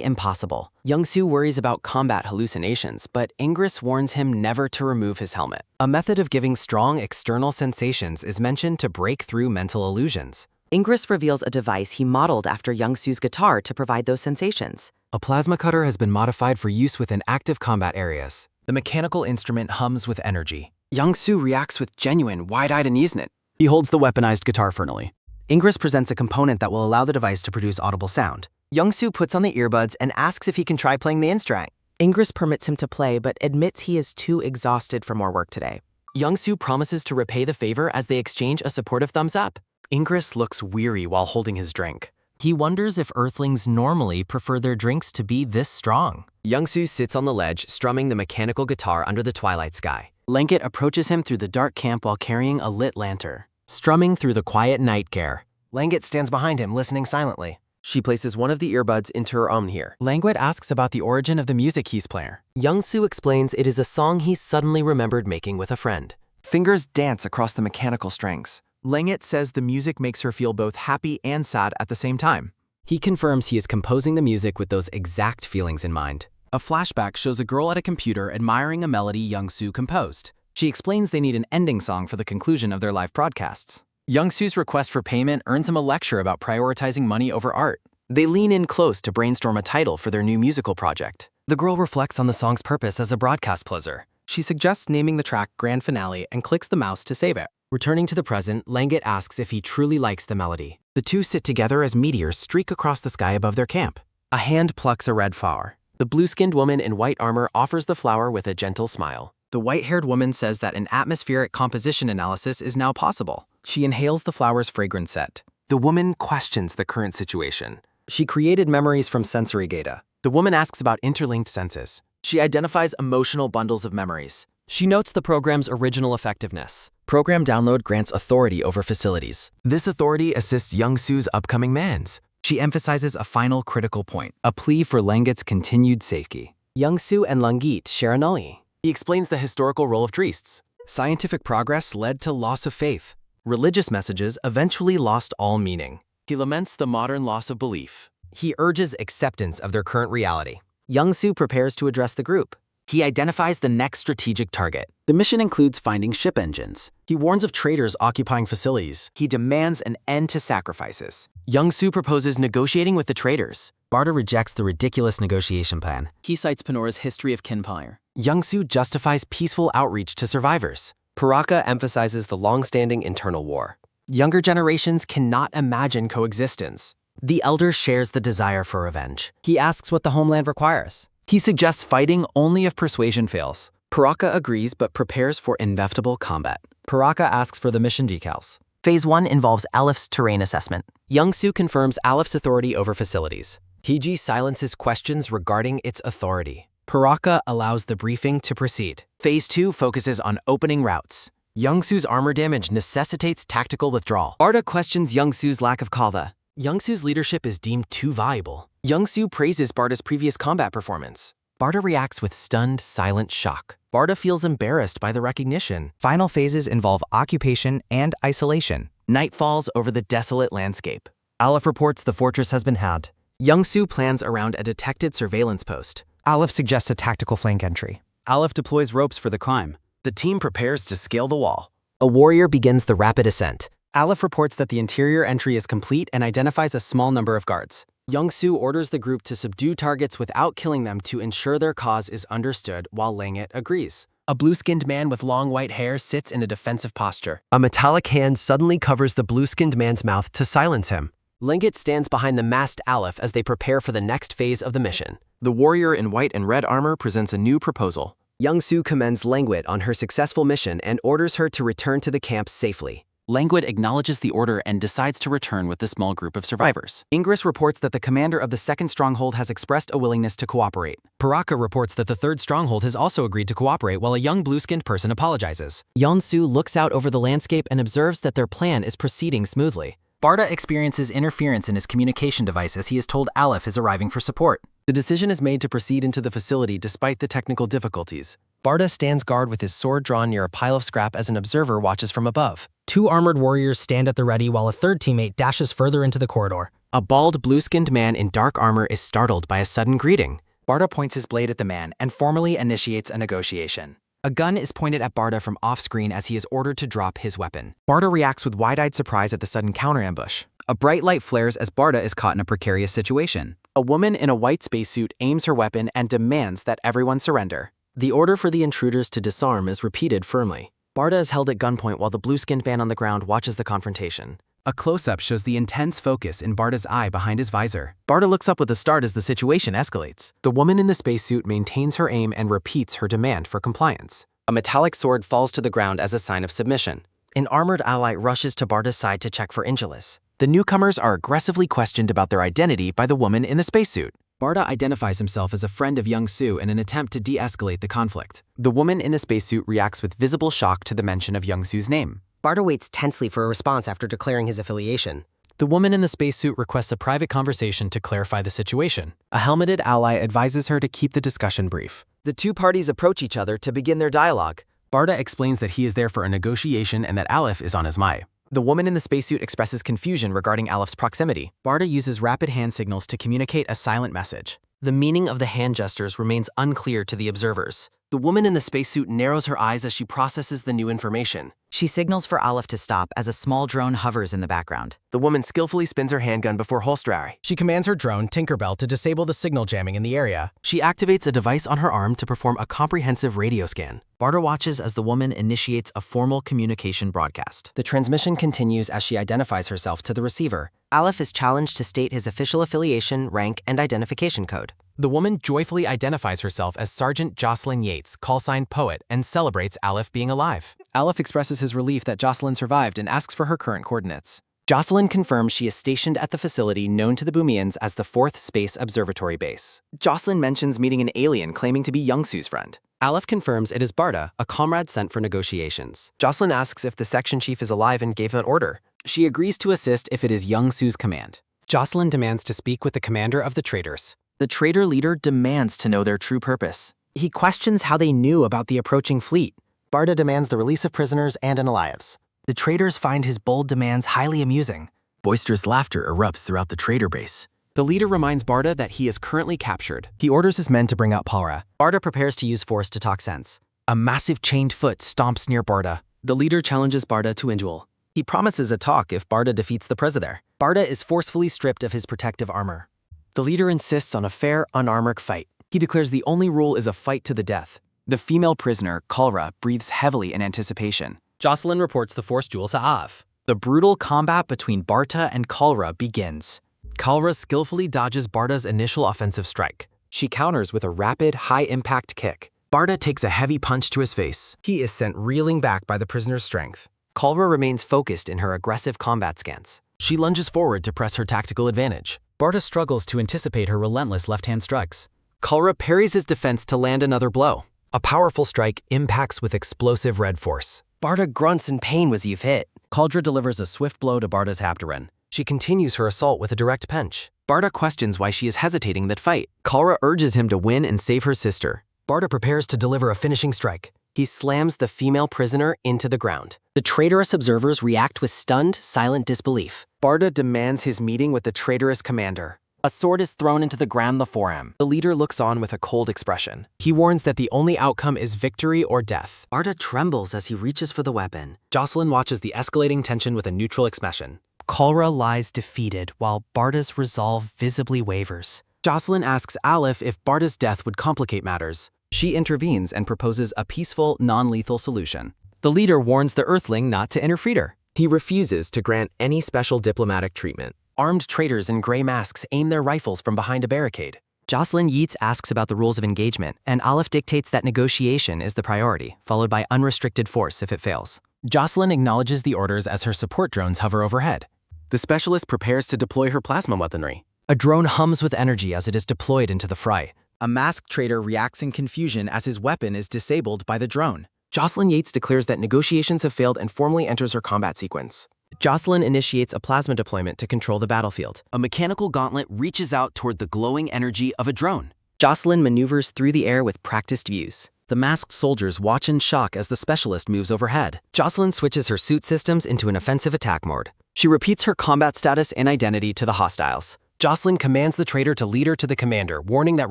impossible. Young-soo worries about combat hallucinations, but Ingress warns him never to remove his helmet. A method of giving strong external sensations is mentioned to break through mental illusions. Ingress reveals a device he modeled after Young-soo's guitar to provide those sensations. A plasma cutter has been modified for use within active combat areas. The mechanical instrument hums with energy. Young-soo reacts with genuine, wide-eyed amusement. He holds the weaponized guitar firmly. Ingress presents a component that will allow the device to produce audible sound. Young-soo puts on the earbuds and asks if he can try playing the instrument. Ingress permits him to play, but admits he is too exhausted for more work today. Young-soo promises to repay the favor as they exchange a supportive thumbs up. Ingress looks weary while holding his drink. He wonders if Earthlings normally prefer their drinks to be this strong. Young-soo sits on the ledge, strumming the mechanical guitar under the twilight sky. Langit approaches him through the dark camp while carrying a lit lantern. Strumming through the quiet night air. Langit stands behind him, listening silently. She places one of the earbuds into her own ear. Langit asks about the origin of the music he's playing. Young-soo explains it is a song he suddenly remembered making with a friend. Fingers dance across the mechanical strings. Langit says the music makes her feel both happy and sad at the same time. He confirms he is composing the music with those exact feelings in mind. A flashback shows a girl at a computer admiring a melody Young-soo composed. She explains they need an ending song for the conclusion of their live broadcasts. Young-soo's request for payment earns him a lecture about prioritizing money over art. They lean in close to brainstorm a title for their new musical project. The girl reflects on the song's purpose as a broadcast pleasure. She suggests naming the track Grand Finale and clicks the mouse to save it. Returning to the present, Langit asks if he truly likes the melody. The two sit together as meteors streak across the sky above their camp. A hand plucks a red flower. The blue-skinned woman in white armor offers the flower with a gentle smile. The white-haired woman says that an atmospheric composition analysis is now possible. She inhales the flower's fragrance scent. The woman questions the current situation. She created memories from sensory data. The woman asks about interlinked senses. She identifies emotional bundles of memories. She notes the program's original effectiveness. Program download grants authority over facilities. This authority assists Young-Soo's upcoming mans. She emphasizes a final critical point, a plea for Langit's continued safety. Young-Soo and Langit share an eye. He explains the historical role of priests. Scientific progress led to loss of faith. Religious messages eventually lost all meaning. He laments the modern loss of belief. He urges acceptance of their current reality. Young-Soo prepares to address the group. He identifies the next strategic target. The mission includes finding ship engines. He warns of traitors occupying facilities. He demands an end to sacrifices. Young-Soo proposes negotiating with the traitors. Barda rejects the ridiculous negotiation plan. He cites Panora's history of kinfire. Young-Soo justifies peaceful outreach to survivors. Paraka emphasizes the long-standing internal war. Younger generations cannot imagine coexistence. The elder shares the desire for revenge. He asks what the homeland requires. He suggests fighting only if persuasion fails. Paraka agrees but prepares for inevitable combat. Paraka asks for the mission decals. Phase 1 involves Alepht's terrain assessment. Young-Soo confirms Alepht's authority over facilities. Hiji silences questions regarding its authority. Paraka allows the briefing to proceed. Phase 2 focuses on opening routes. Young-Soo's armor damage necessitates tactical withdrawal. Barda questions Young-Soo's lack of kava. Young-Soo's leadership is deemed too valuable. Young-Soo praises Barda's previous combat performance. Barda reacts with stunned, silent shock. Barda feels embarrassed by the recognition. Final phases involve occupation and isolation. Night falls over the desolate landscape. Aleph reports the fortress has been had. Young-Soo plans around a detected surveillance post. Aleph suggests a tactical flank entry. Aleph deploys ropes for the climb. The team prepares to scale the wall. A warrior begins the rapid ascent. Aleph reports that the interior entry is complete and identifies a small number of guards. Young-Soo orders the group to subdue targets without killing them to ensure their cause is understood, while Langit agrees. A blue-skinned man with long white hair sits in a defensive posture. A metallic hand suddenly covers the blue-skinned man's mouth to silence him. Langit stands behind the masked Aleph as they prepare for the next phase of the mission. The warrior in white and red armor presents a new proposal. Young-Soo commends Langit on her successful mission and orders her to return to the camp safely. Langit acknowledges the order and decides to return with the small group of survivors. Ingress reports that the commander of the second stronghold has expressed a willingness to cooperate. Paraka reports that the third stronghold has also agreed to cooperate while a young blue-skinned person apologizes. Young-Soo looks out over the landscape and observes that their plan is proceeding smoothly. Barda experiences interference in his communication device as he is told Aleph is arriving for support. The decision is made to proceed into the facility despite the technical difficulties. Barda stands guard with his sword drawn near a pile of scrap as an observer watches from above. Two armored warriors stand at the ready while a third teammate dashes further into the corridor. A bald, blue-skinned man in dark armor is startled by a sudden greeting. Barda points his blade at the man and formally initiates a negotiation. A gun is pointed at Barda from off-screen as he is ordered to drop his weapon. Barda reacts with wide-eyed surprise at the sudden counter-ambush. A bright light flares as Barda is caught in a precarious situation. A woman in a white spacesuit aims her weapon and demands that everyone surrender. The order for the intruders to disarm is repeated firmly. Barda is held at gunpoint while the blue-skinned man on the ground watches the confrontation. A close-up shows the intense focus in Barda's eye behind his visor. Barda looks up with a start as the situation escalates. The woman in the spacesuit maintains her aim and repeats her demand for compliance. A metallic sword falls to the ground as a sign of submission. An armored ally rushes to Barda's side to check for Angelus. The newcomers are aggressively questioned about their identity by the woman in the spacesuit. Barda identifies himself as a friend of Young-Soo in an attempt to de-escalate the conflict. The woman in the spacesuit reacts with visible shock to the mention of Young-Soo's name. Barda waits tensely for a response after declaring his affiliation. The woman in the spacesuit requests a private conversation to clarify the situation. A helmeted ally advises her to keep the discussion brief. The two parties approach each other to begin their dialogue. Barda explains that he is there for a negotiation and that Aleph is on his way. The woman in the spacesuit expresses confusion regarding Aleph's proximity. Barda uses rapid hand signals to communicate a silent message. The meaning of the hand gestures remains unclear to the observers. The woman in the spacesuit narrows her eyes as she processes the new information. She signals for Aleph to stop as a small drone hovers in the background. The woman skillfully spins her handgun before holstering. She commands her drone, Tinkerbell, to disable the signal jamming in the area. She activates a device on her arm to perform a comprehensive radio scan. Barda watches as the woman initiates a formal communication broadcast. The transmission continues as she identifies herself to the receiver. Aleph is challenged to state his official affiliation, rank, and identification code. The woman joyfully identifies herself as Sergeant Jocelyn Yates, callsign Poet, and celebrates Aleph being alive. Aleph expresses his relief that Jocelyn survived and asks for her current coordinates. Jocelyn confirms she is stationed at the facility known to the Boomians as the 4th Space Observatory Base. Jocelyn mentions meeting an alien claiming to be Youngsu's friend. Aleph confirms it is Barda, a comrade sent for negotiations. Jocelyn asks if the section chief is alive and gave an order. She agrees to assist if it is Youngsu's command. Jocelyn demands to speak with the commander of the traitors. The traitor leader demands to know their true purpose. He questions how they knew about the approaching fleet. Barda demands the release of prisoners and an alliance. The traitors find his bold demands highly amusing. Boisterous laughter erupts throughout the traitor base. The leader reminds Barda that he is currently captured. He orders his men to bring out Palra. Barda prepares to use force to talk sense. A massive chained foot stomps near Barda. The leader challenges Barda to a duel. He promises a talk if Barda defeats the prisoner. Barda is forcefully stripped of his protective armor. The leader insists on a fair, unarmored fight. He declares the only rule is a fight to the death. The female prisoner, Kalra, breathes heavily in anticipation. Jocelyn reports the force duel to Av. The brutal combat between Barta and Kalra begins. Kalra skillfully dodges Barda's initial offensive strike. She counters with a rapid, high-impact kick. Barda takes a heavy punch to his face. He is sent reeling back by the prisoner's strength. Kalra remains focused in her aggressive combat stance. She lunges forward to press her tactical advantage. Barda struggles to anticipate her relentless left-hand strikes. Kalra parries his defense to land another blow. A powerful strike impacts with explosive red force. Barda grunts in pain as you've hit. Kaldra delivers a swift blow to Barda's abdomen. She continues her assault with a direct punch. Barda questions why she is hesitating mid-fight. Kalra urges him to win and save her sister. Barda prepares to deliver a finishing strike. He slams the female prisoner into the ground. The traitorous observers react with stunned, silent disbelief. Barda demands his meeting with the traitorous commander. A sword is thrown into the ground before him. The leader looks on with a cold expression. He warns that the only outcome is victory or death. Barda trembles as he reaches for the weapon. Jocelyn watches the escalating tension with a neutral expression. Kalra lies defeated while Barda's resolve visibly wavers. Jocelyn asks Aleph if Barda's death would complicate matters. She intervenes and proposes a peaceful, non-lethal solution. The leader warns the Earthling not to interfere. He refuses to grant any special diplomatic treatment. Armed traitors in gray masks aim their rifles from behind a barricade. Jocelyn Yates asks about the rules of engagement, and Aleph dictates that negotiation is the priority, followed by unrestricted force if it fails. Jocelyn acknowledges the orders as her support drones hover overhead. The specialist prepares to deploy her plasma weaponry. A drone hums with energy as it is deployed into the fray. A masked traitor reacts in confusion as his weapon is disabled by the drone. Jocelyn Yates declares that negotiations have failed and formally enters her combat sequence. Jocelyn initiates a plasma deployment to control the battlefield. A mechanical gauntlet reaches out toward the glowing energy of a drone. Jocelyn maneuvers through the air with practiced views. The masked soldiers watch in shock as the specialist moves overhead. Jocelyn switches her suit systems into an offensive attack mode. She repeats her combat status and identity to the hostiles. Jocelyn commands the traitor to lead her to the commander, warning that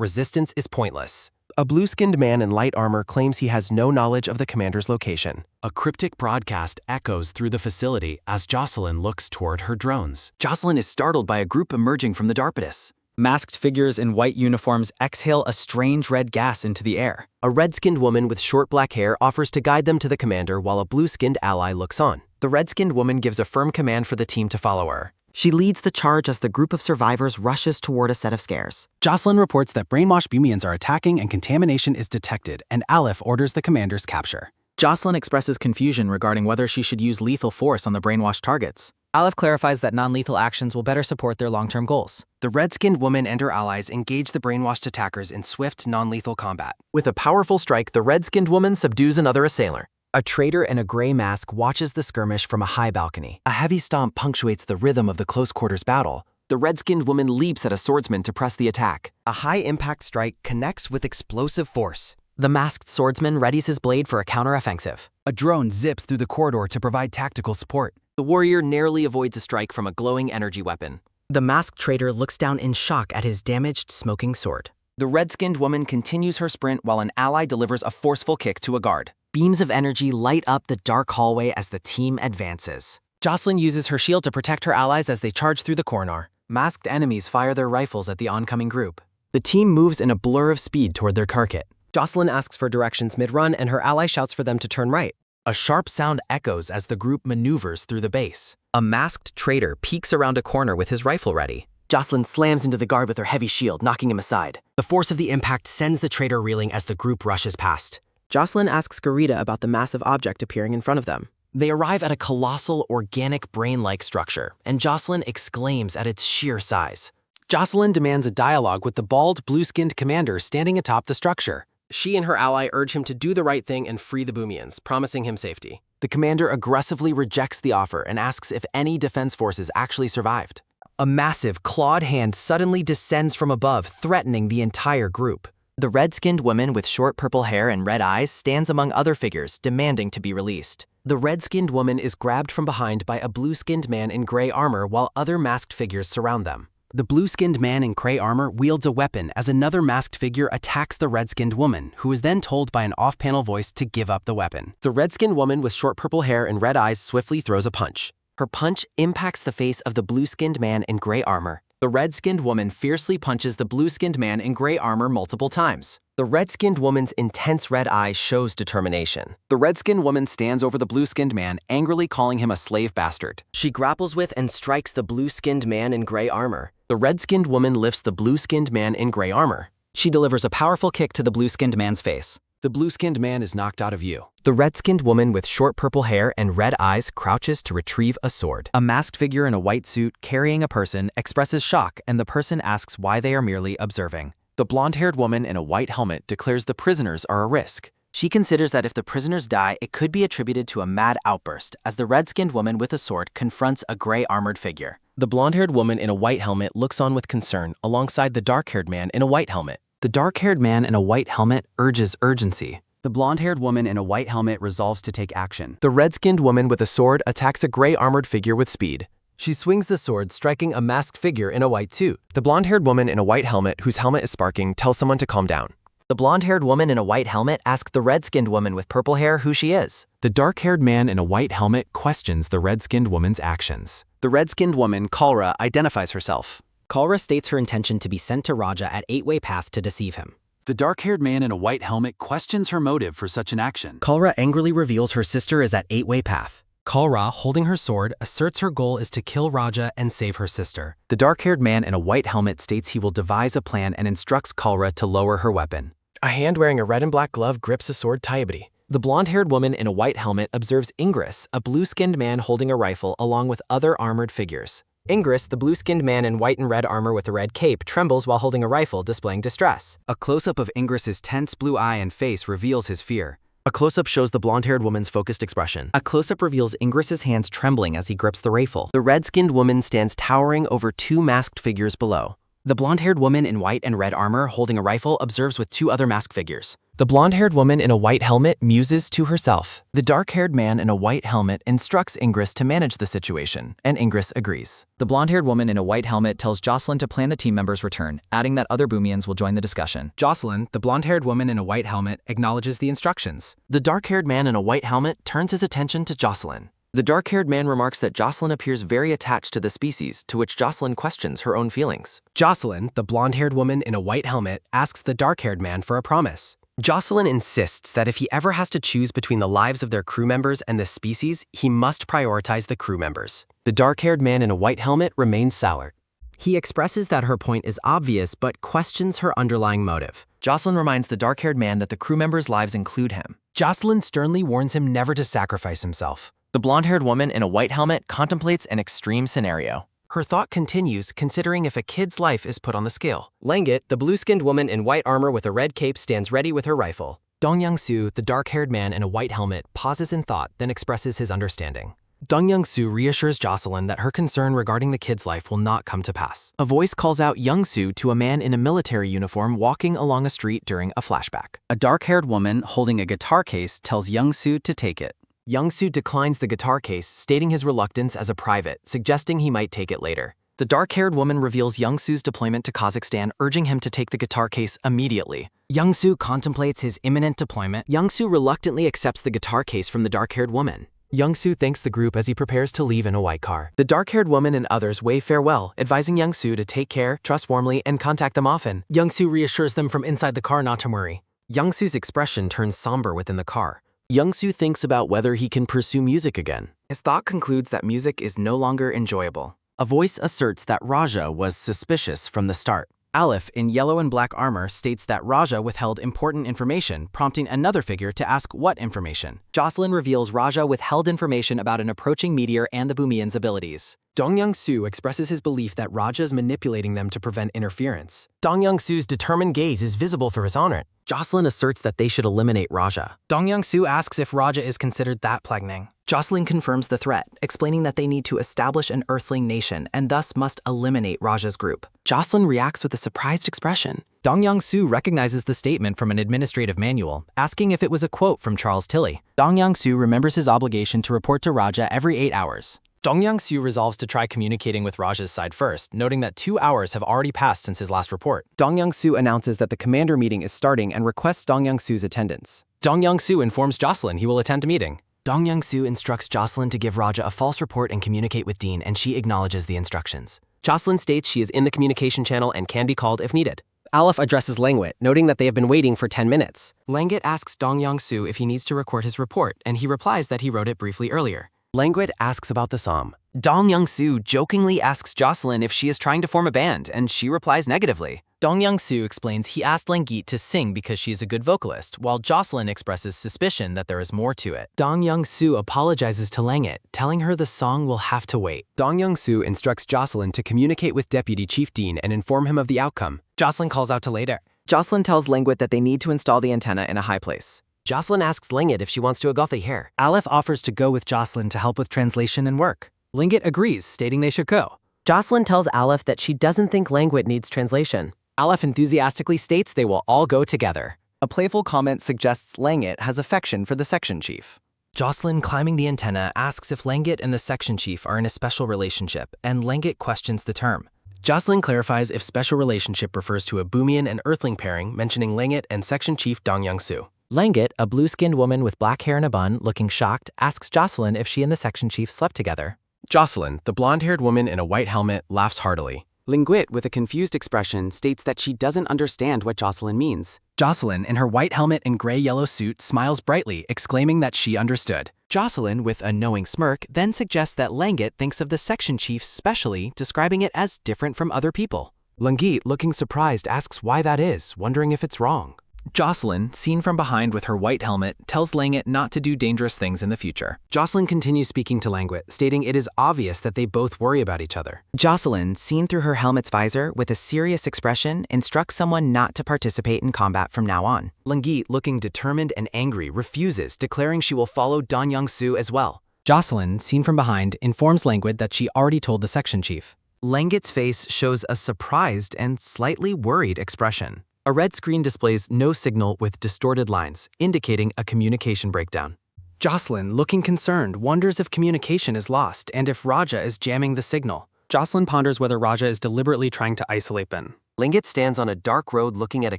resistance is pointless. A blue-skinned man in light armor claims he has no knowledge of the commander's location. A cryptic broadcast echoes through the facility as Jocelyn looks toward her drones. Jocelyn is startled by a group emerging from the Darpatus. Masked figures in white uniforms exhale a strange red gas into the air. A red-skinned woman with short black hair offers to guide them to the commander while a blue-skinned ally looks on. The red-skinned woman gives a firm command for the team to follow her. She leads the charge as the group of survivors rushes toward a set of scares. Jocelyn reports that brainwashed Boomians are attacking and contamination is detected, and Aleph orders the commander's capture. Jocelyn expresses confusion regarding whether she should use lethal force on the brainwashed targets. Aleph clarifies that non-lethal actions will better support their long-term goals. The red-skinned woman and her allies engage the brainwashed attackers in swift, non-lethal combat. With a powerful strike, the red-skinned woman subdues another assailant. A traitor in a gray mask watches the skirmish from a high balcony. A heavy stomp punctuates the rhythm of the close-quarters battle. The red-skinned woman leaps at a swordsman to press the attack. A high-impact strike connects with explosive force. The masked swordsman readies his blade for a counteroffensive. A drone zips through the corridor to provide tactical support. The warrior narrowly avoids a strike from a glowing energy weapon. The masked traitor looks down in shock at his damaged, smoking sword. The red-skinned woman continues her sprint while an ally delivers a forceful kick to a guard. Beams of energy light up the dark hallway as the team advances. Jocelyn uses her shield to protect her allies as they charge through the corridor. Masked enemies fire their rifles at the oncoming group. The team moves in a blur of speed toward their target. Jocelyn asks for directions mid-run and her ally shouts for them to turn right. A sharp sound echoes as the group maneuvers through the base. A masked traitor peeks around a corner with his rifle ready. Jocelyn slams into the guard with her heavy shield, knocking him aside. The force of the impact sends the traitor reeling as the group rushes past. Jocelyn asks Garita about the massive object appearing in front of them. They arrive at a colossal, organic brain-like structure, and Jocelyn exclaims at its sheer size. Jocelyn demands a dialogue with the bald, blue-skinned commander standing atop the structure. She and her ally urge him to do the right thing and free the Boomians, promising him safety. The commander aggressively rejects the offer and asks if any defense forces actually survived. A massive, clawed hand suddenly descends from above, threatening the entire group. The red-skinned woman with short purple hair and red eyes stands among other figures, demanding to be released. The red-skinned woman is grabbed from behind by a blue-skinned man in gray armor while other masked figures surround them. The blue-skinned man in gray armor wields a weapon as another masked figure attacks the red-skinned woman, who is then told by an off-panel voice to give up the weapon. The red-skinned woman with short purple hair and red eyes swiftly throws a punch. Her punch impacts the face of the blue-skinned man in gray armor. The red-skinned woman fiercely punches the blue-skinned man in gray armor multiple times. The red-skinned woman's intense red eye shows determination. The red-skinned woman stands over the blue-skinned man, angrily calling him a slave bastard. She grapples with and strikes the blue-skinned man in gray armor. The red-skinned woman lifts the blue-skinned man in gray armor. She delivers a powerful kick to the blue-skinned man's face. The blue-skinned man is knocked out of view. The red-skinned woman with short purple hair and red eyes crouches to retrieve a sword. A masked figure in a white suit carrying a person expresses shock, and the person asks why they are merely observing. The blonde-haired woman in a white helmet declares the prisoners are a risk. She considers that if the prisoners die, it could be attributed to a mad outburst, as the red-skinned woman with a sword confronts a gray-armored figure. The blonde-haired woman in a white helmet looks on with concern alongside the dark-haired man in a white helmet. The dark-haired man in a white helmet urges urgency. The blonde-haired woman in a white helmet resolves to take action. The red-skinned woman with a sword attacks a gray-armored figure with speed. She swings the sword, striking a masked figure in a white suit. The blonde-haired woman in a white helmet, whose helmet is sparking, tells someone to calm down. The blonde-haired woman in a white helmet asks the red-skinned woman with purple hair who she is. The dark-haired man in a white helmet questions the red-skinned woman's actions. The red-skinned woman, Kalra, identifies herself. Kalra states her intention to be sent to Raja at 8-Way Path to deceive him. The dark-haired man in a white helmet questions her motive for such an action. Kalra angrily reveals her sister is at 8-Way Path. Kalra, holding her sword, asserts her goal is to kill Raja and save her sister. The dark-haired man in a white helmet states he will devise a plan and instructs Kalra to lower her weapon. A hand wearing a red and black glove grips a sword tightly. The blonde-haired woman in a white helmet observes Ingress, a blue-skinned man holding a rifle along with other armored figures. Ingress, the blue-skinned man in white and red armor with a red cape, trembles while holding a rifle, displaying distress. A close-up of Ingress's tense blue eye and face reveals his fear. A close-up shows the blonde-haired woman's focused expression. A close-up reveals Ingress's hands trembling as he grips the rifle. The red-skinned woman stands towering over two masked figures below. The blonde-haired woman in white and red armor holding a rifle observes with two other masked figures. The blonde-haired woman in a white helmet muses to herself. The dark-haired man in a white helmet instructs Ingress to manage the situation, and Ingress agrees. The blonde-haired woman in a white helmet tells Jocelyn to plan the team members' return, adding that other Boomians will join the discussion. Jocelyn, the blonde-haired woman in a white helmet, acknowledges the instructions. The dark-haired man in a white helmet turns his attention to Jocelyn. The dark-haired man remarks that Jocelyn appears very attached to the species, to which Jocelyn questions her own feelings. Jocelyn, the blonde-haired woman in a white helmet, asks the dark-haired man for a promise. Jocelyn insists that if he ever has to choose between the lives of their crew members and the species, he must prioritize the crew members. The dark-haired man in a white helmet remains sour. He expresses that her point is obvious but questions her underlying motive. Jocelyn reminds the dark-haired man that the crew members' lives include him. Jocelyn sternly warns him never to sacrifice himself. The blonde-haired woman in a white helmet contemplates an extreme scenario. Her thought continues, considering if a kid's life is put on the scale. Langet, the blue-skinned woman in white armor with a red cape, stands ready with her rifle. Dong Young-soo, the dark-haired man in a white helmet, pauses in thought, then expresses his understanding. Dong Young-soo reassures Jocelyn that her concern regarding the kid's life will not come to pass. A voice calls out Young-soo to a man in a military uniform walking along a street during a flashback. A dark-haired woman holding a guitar case tells Young-soo to take it. Young-soo declines the guitar case, stating his reluctance as a private, suggesting he might take it later. The dark-haired woman reveals Young-soo's deployment to Kazakhstan, urging him to take the guitar case immediately. Young-soo contemplates his imminent deployment. Young-soo reluctantly accepts the guitar case from the dark-haired woman. Young-soo thanks the group as he prepares to leave in a white car. The dark-haired woman and others wave farewell, advising Young-soo to take care, trust warmly, and contact them often. Young-soo reassures them from inside the car not to worry. Young-soo's expression turns somber within the car. Young-soo thinks about whether he can pursue music again. His thought concludes that music is no longer enjoyable. A voice asserts that Raja was suspicious from the start. Aleph, in yellow and black armor, states that Raja withheld important information, prompting another figure to ask what information. Jocelyn reveals Raja withheld information about an approaching meteor and the Boomian's abilities. Dong Young-soo expresses his belief that Raja is manipulating them to prevent interference. Dong Young-soo's determined gaze is visible through his honor. Jocelyn asserts that they should eliminate Raja. Dong Young-soo asks if Raja is considered that plaguening. Jocelyn confirms the threat, explaining that they need to establish an Earthling nation and thus must eliminate Raja's group. Jocelyn reacts with a surprised expression. Dong Young-soo recognizes the statement from an administrative manual, asking if it was a quote from Charles Tilly. Dong Young-soo remembers his obligation to report to Raja every 8 hours. Dong Young-soo resolves to try communicating with Raja's side first, noting that 2 hours have already passed since his last report. Dong Young-soo announces that the commander meeting is starting and requests Dong Young-soo's attendance. Dong Young-soo informs Jocelyn he will attend a meeting. Dong Young-soo instructs Jocelyn to give Raja a false report and communicate with Dean, and she acknowledges the instructions. Jocelyn states she is in the communication channel and can be called if needed. Aleph addresses Langwit, noting that they have been waiting for 10 minutes. Langit asks Dong Young-soo if he needs to record his report, and he replies that he wrote it briefly earlier. Langwit asks about the psalm. Dong Young-soo jokingly asks Jocelyn if she is trying to form a band, and she replies negatively. Dong Young-soo explains he asked Langit to sing because she is a good vocalist, while Jocelyn expresses suspicion that there is more to it. Dong Young-soo apologizes to Langit, telling her the song will have to wait. Dong Young-soo instructs Jocelyn to communicate with Deputy Chief Dean and inform him of the outcome. Jocelyn calls out to later. Jocelyn tells Langwit that they need to install the antenna in a high place. Jocelyn asks Langit if she wants to agothe here. Aleph offers to go with Jocelyn to help with translation and work. Langit agrees, stating they should go. Jocelyn tells Aleph that she doesn't think Langwit needs translation. Aleph enthusiastically states they will all go together. A playful comment suggests Langit has affection for the section chief. Jocelyn, climbing the antenna, asks if Langit and the section chief are in a special relationship, and Langit questions the term. Jocelyn clarifies if special relationship refers to a Boomian and Earthling pairing, mentioning Langit and section chief Dong Young-soo. Langit, a blue-skinned woman with black hair and a bun, looking shocked, asks Jocelyn if she and the section chief slept together. Jocelyn, the blonde-haired woman in a white helmet, laughs heartily. Linguit, with a confused expression, states that she doesn't understand what Jocelyn means. Jocelyn, in her white helmet and gray-yellow suit, smiles brightly, exclaiming that she understood. Jocelyn, with a knowing smirk, then suggests that Langit thinks of the section chief specially, describing it as different from other people. Langit, looking surprised, asks why that is, wondering if it's wrong. Jocelyn, seen from behind with her white helmet, tells Langit not to do dangerous things in the future. Jocelyn continues speaking to Langwit, stating it is obvious that they both worry about each other. Jocelyn, seen through her helmet's visor with a serious expression, instructs someone not to participate in combat from now on. Langit, looking determined and angry, refuses, declaring she will follow Dong Young-soo as well. Jocelyn, seen from behind, informs Langwit that she already told the section chief. Langit's face shows a surprised and slightly worried expression. A red screen displays no signal with distorted lines, indicating a communication breakdown. Jocelyn, looking concerned, wonders if communication is lost and if Raja is jamming the signal. Jocelyn ponders whether Raja is deliberately trying to isolate Ben. Langit stands on a dark road looking at a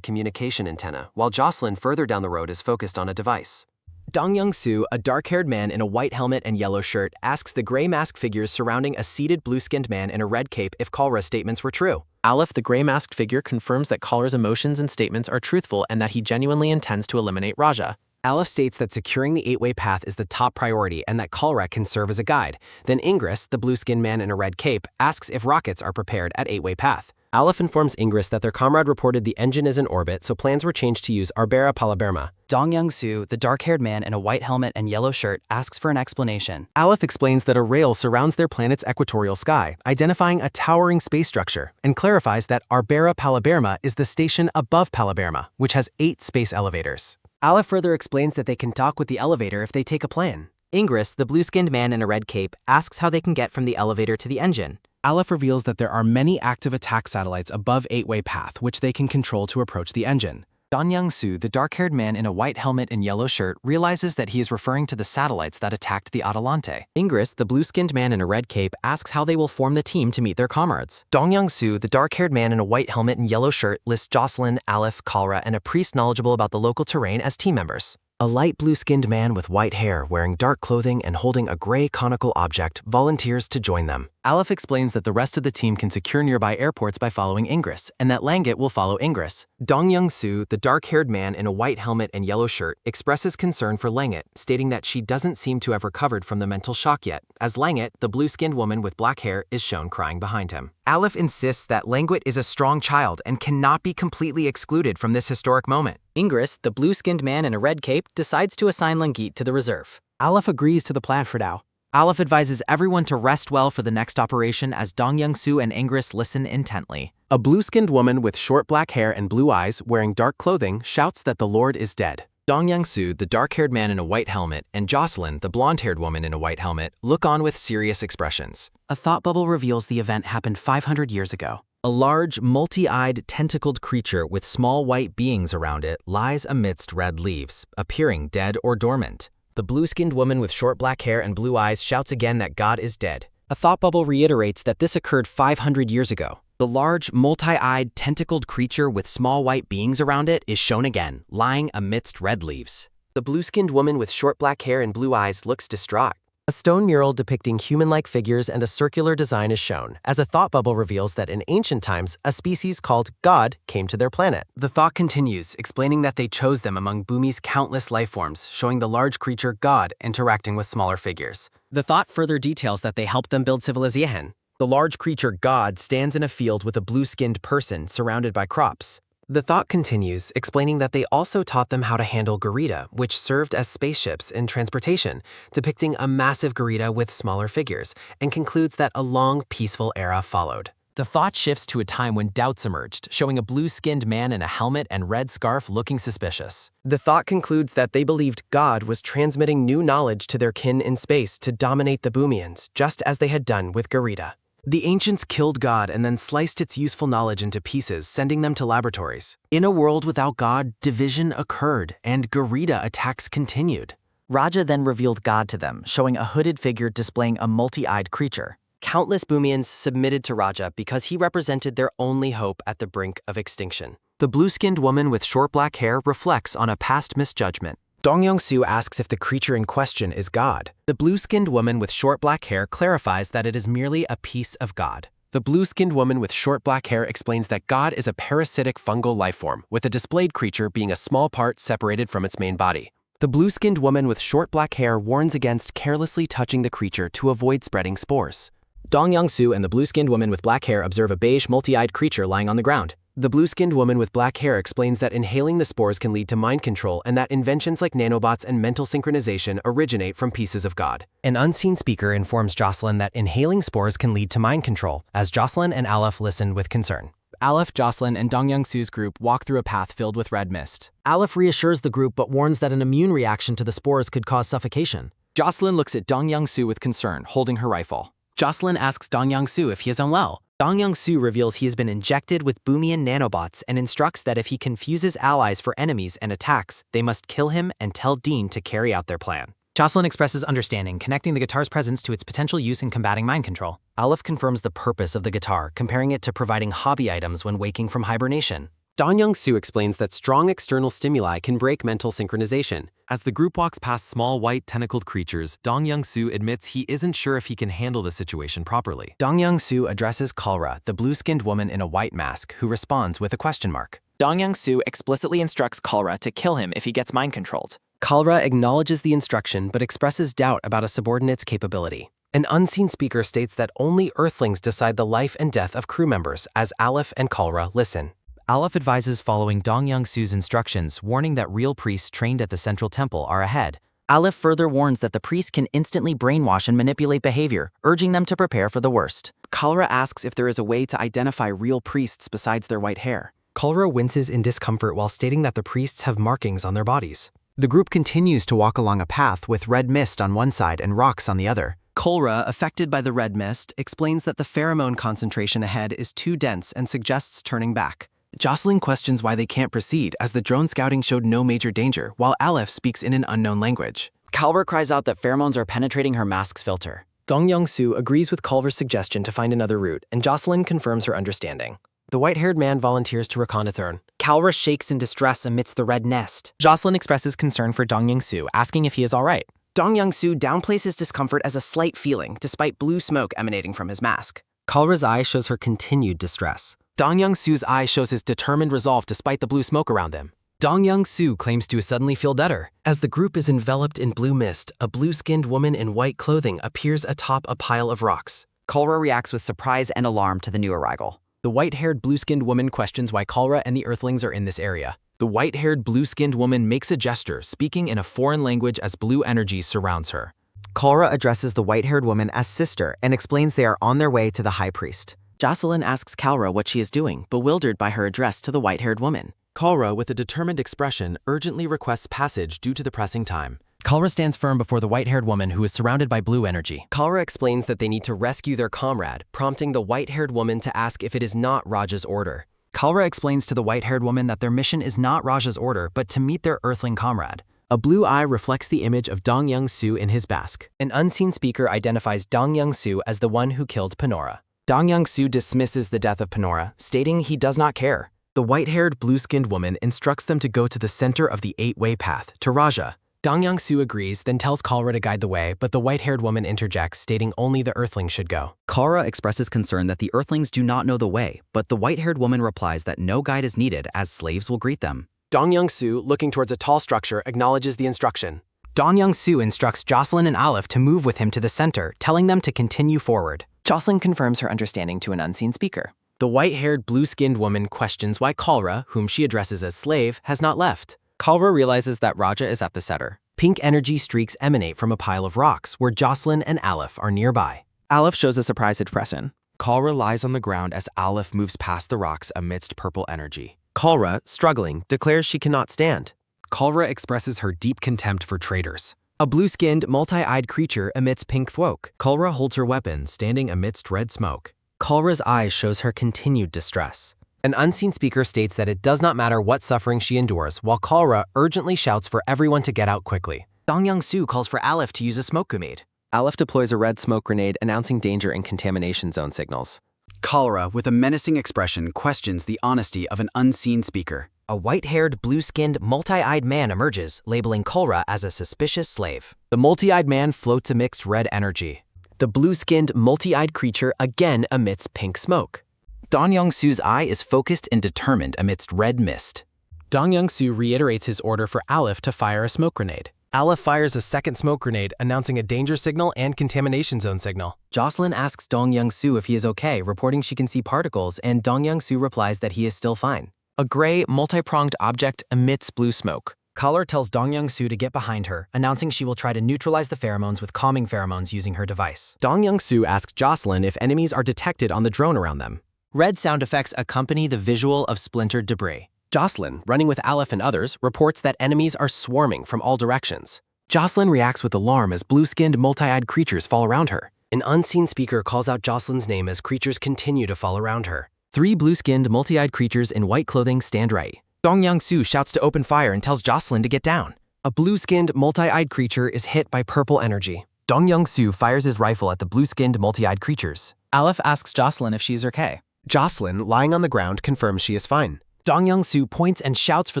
communication antenna, while Jocelyn further down the road is focused on a device. Dong Young-soo, a dark-haired man in a white helmet and yellow shirt, asks the gray masked figures surrounding a seated blue-skinned man in a red cape if Kalra's statements were true. Aleph, the gray-masked figure, confirms that Kalra's emotions and statements are truthful and that he genuinely intends to eliminate Raja. Aleph states that securing the 8-way path is the top priority and that Kalra can serve as a guide. Then Ingris, the blue-skinned man in a red cape, asks if rockets are prepared at 8-way path. Aleph informs Ingris that their comrade reported the engine is in orbit, so plans were changed to use Arbera Palaberma. Dong Young-soo, the dark-haired man in a white helmet and yellow shirt, asks for an explanation. Aleph explains that a rail surrounds their planet's equatorial sky, identifying a towering space structure, and clarifies that Arbera Palaberma is the station above Palaberma, which has 8 space elevators. Aleph further explains that they can talk with the elevator if they take a plan. Ingris, the blue-skinned man in a red cape, asks how they can get from the elevator to the engine. Aleph reveals that there are many active attack satellites above 8-way path, which they can control to approach the engine. Dong Young-soo, the dark-haired man in a white helmet and yellow shirt, realizes that he is referring to the satellites that attacked the Atalante. Ingress, the blue-skinned man in a red cape, asks how they will form the team to meet their comrades. Dong Young-soo, the dark-haired man in a white helmet and yellow shirt, lists Jocelyn, Aleph, Kalra, and a priest knowledgeable about the local terrain as team members. A light blue-skinned man with white hair, wearing dark clothing and holding a gray conical object, volunteers to join them. Aleph explains that the rest of the team can secure nearby airports by following Ingress, and that Langit will follow Ingress. Dong Young-soo, the dark-haired man in a white helmet and yellow shirt, expresses concern for Langit, stating that she doesn't seem to have recovered from the mental shock yet, as Langit, the blue-skinned woman with black hair, is shown crying behind him. Aleph insists that Langit is a strong child and cannot be completely excluded from this historic moment. Ingress, the blue-skinned man in a red cape, decides to assign Langit to the reserve. Aleph agrees to the plan for now. Aleph advises everyone to rest well for the next operation as Dong Young-soo and Ingress listen intently. A blue-skinned woman with short black hair and blue eyes, wearing dark clothing, shouts that the Lord is dead. Dong Young-soo, the dark-haired man in a white helmet, and Jocelyn, the blonde-haired woman in a white helmet, look on with serious expressions. A thought bubble reveals the event happened 500 years ago. A large, multi-eyed, tentacled creature with small white beings around it lies amidst red leaves, appearing dead or dormant. The blue-skinned woman with short black hair and blue eyes shouts again that God is dead. A thought bubble reiterates that this occurred 500 years ago. The large, multi-eyed, tentacled creature with small white beings around it is shown again, lying amidst red leaves. The blue-skinned woman with short black hair and blue eyes looks distraught. A stone mural depicting human-like figures and a circular design is shown, as a thought bubble reveals that in ancient times, a species called God came to their planet. The thought continues, explaining that they chose them among Bumi's countless lifeforms, showing the large creature God interacting with smaller figures. The thought further details that they helped them build civilization. The large creature God stands in a field with a blue-skinned person surrounded by crops. The thought continues, explaining that they also taught them how to handle garita, which served as spaceships in transportation, depicting a massive garita with smaller figures, and concludes that a long, peaceful era followed. The thought shifts to a time when doubts emerged, showing a blue-skinned man in a helmet and red scarf looking suspicious. The thought concludes that they believed God was transmitting new knowledge to their kin in space to dominate the Bumians, just as they had done with garita. The ancients killed God and then sliced its useful knowledge into pieces, sending them to laboratories. In a world without God, division occurred, and garita attacks continued. Raja then revealed God to them, showing a hooded figure displaying a multi-eyed creature. Countless Bumians submitted to Raja because he represented their only hope at the brink of extinction. The blue-skinned woman with short black hair reflects on a past misjudgment. Dong Young-soo asks if the creature in question is God. The blue-skinned woman with short black hair clarifies that it is merely a piece of God. The blue-skinned woman with short black hair explains that God is a parasitic fungal lifeform, with a displayed creature being a small part separated from its main body. The blue-skinned woman with short black hair warns against carelessly touching the creature to avoid spreading spores. Dong Young-soo and the blue-skinned woman with black hair observe a beige, multi-eyed creature lying on the ground. The blue-skinned woman with black hair explains that inhaling the spores can lead to mind control and that inventions like nanobots and mental synchronization originate from pieces of God. An unseen speaker informs Jocelyn that inhaling spores can lead to mind control, as Jocelyn and Aleph listen with concern. Aleph, Jocelyn, and Dong Young-soo's group walk through a path filled with red mist. Aleph reassures the group but warns that an immune reaction to the spores could cause suffocation. Jocelyn looks at Dong Young-soo with concern, holding her rifle. Jocelyn asks Dong Young-soo if he is unwell. Dong Young-soo reveals he has been injected with Bumian nanobots and instructs that if he confuses allies for enemies and attacks, they must kill him and tell Dean to carry out their plan. Jocelyn expresses understanding, connecting the guitar's presence to its potential use in combating mind control. Aleph confirms the purpose of the guitar, comparing it to providing hobby items when waking from hibernation. Dong Young-soo explains that strong external stimuli can break mental synchronization. As the group walks past small white tentacled creatures, Dong Young-soo admits he isn't sure if he can handle the situation properly. Dong Young-soo addresses Kalra, the blue-skinned woman in a white mask, who responds with a question mark. Dong Young-soo explicitly instructs Kalra to kill him if he gets mind controlled. Kalra acknowledges the instruction but expresses doubt about a subordinate's capability. An unseen speaker states that only Earthlings decide the life and death of crew members, as Aleph and Kalra listen. Aleph advises following Dong Young-soo's instructions, warning that real priests trained at the central temple are ahead. Aleph further warns that the priest can instantly brainwash and manipulate behavior, urging them to prepare for the worst. Kalra asks if there is a way to identify real priests besides their white hair. Kalra winces in discomfort while stating that the priests have markings on their bodies. The group continues to walk along a path with red mist on one side and rocks on the other. Kalra, affected by the red mist, explains that the pheromone concentration ahead is too dense and suggests turning back. Jocelyn questions why they can't proceed as the drone scouting showed no major danger, while Aleph speaks in an unknown language. Kalra cries out that pheromones are penetrating her mask's filter. Dong Young-soo agrees with Culver's suggestion to find another route, and Jocelyn confirms her understanding. The white-haired man volunteers to reconnoiter. Kalra shakes in distress amidst the red nest. Jocelyn expresses concern for Dong Young-soo, asking if he is all right. Dong Young-soo downplays his discomfort as a slight feeling, despite blue smoke emanating from his mask. Culver's eye shows her continued distress. Dong Young-soo's eye shows his determined resolve despite the blue smoke around him. Dong Young-soo claims to suddenly feel better. As the group is enveloped in blue mist, a blue-skinned woman in white clothing appears atop a pile of rocks. Kalra reacts with surprise and alarm to the new arrival. The white-haired, blue-skinned woman questions why Kalra and the Earthlings are in this area. The white-haired, blue-skinned woman makes a gesture, speaking in a foreign language as blue energy surrounds her. Kalra addresses the white-haired woman as sister and explains they are on their way to the high priest. Jocelyn asks Kalra what she is doing, bewildered by her address to the white-haired woman. Kalra, with a determined expression, urgently requests passage due to the pressing time. Kalra stands firm before the white-haired woman who is surrounded by blue energy. Kalra explains that they need to rescue their comrade, prompting the white-haired woman to ask if it is not Raja's order. Kalra explains to the white-haired woman that their mission is not Raja's order, but to meet their Earthling comrade. A blue eye reflects the image of Dong Young-soo in his basque. An unseen speaker identifies Dong Young-soo as the one who killed Panora. Dong Young-soo dismisses the death of Panora, stating he does not care. The white-haired, blue-skinned woman instructs them to go to the center of the 8-way path, to Raja. Dong Young-soo agrees, then tells Kalra to guide the way, but the white-haired woman interjects, stating only the Earthlings should go. Kalra expresses concern that the Earthlings do not know the way, but the white-haired woman replies that no guide is needed as slaves will greet them. Dong Young-soo, looking towards a tall structure, acknowledges the instruction. Dong Young-soo instructs Jocelyn and Aleph to move with him to the center, telling them to continue forward. Jocelyn confirms her understanding to an unseen speaker. The white-haired, blue-skinned woman questions why Kalra, whom she addresses as slave, has not left. Kalra realizes that Raja is at the center. Pink energy streaks emanate from a pile of rocks where Jocelyn and Aleph are nearby. Aleph shows a surprised expression. Kalra lies on the ground as Aleph moves past the rocks amidst purple energy. Kalra, struggling, declares she cannot stand. Kalra expresses her deep contempt for traitors. A blue-skinned, multi-eyed creature emits pink smoke. Kalra holds her weapon, standing amidst red smoke. Kalra's eyes shows her continued distress. An unseen speaker states that it does not matter what suffering she endures, while Kalra urgently shouts for everyone to get out quickly. Dong Young-soo calls for Aleph to use a smoke grenade. Aleph deploys a red smoke grenade, announcing danger and contamination zone signals. Kalra, with a menacing expression, questions the honesty of an unseen speaker. A white-haired, blue-skinned, multi-eyed man emerges, labeling Kalra as a suspicious slave. The multi-eyed man floats amidst red energy. The blue-skinned, multi-eyed creature again emits pink smoke. Dong Young-soo's eye is focused and determined amidst red mist. Dong Young-soo reiterates his order for Aleph to fire a smoke grenade. Aleph fires a second smoke grenade, announcing a danger signal and contamination zone signal. Jocelyn asks Dong Young-soo if he is okay, reporting she can see particles, and Dong Young-soo replies that he is still fine. A gray, multi-pronged object emits blue smoke. Kalra tells Dong Young-soo to get behind her, announcing she will try to neutralize the pheromones with calming pheromones using her device. Dong Young-soo asks Jocelyn if enemies are detected on the drone around them. Red sound effects accompany the visual of splintered debris. Jocelyn, running with Aleph and others, reports that enemies are swarming from all directions. Jocelyn reacts with alarm as blue-skinned, multi-eyed creatures fall around her. An unseen speaker calls out Jocelyn's name as creatures continue to fall around her. 3 blue-skinned, multi-eyed creatures in white clothing stand right. Dong Young-soo shouts to open fire and tells Jocelyn to get down. A blue-skinned, multi-eyed creature is hit by purple energy. Dong Young-soo fires his rifle at the blue-skinned, multi-eyed creatures. Aleph asks Jocelyn if she's okay. Jocelyn, lying on the ground, confirms she is fine. Dong Young-soo points and shouts for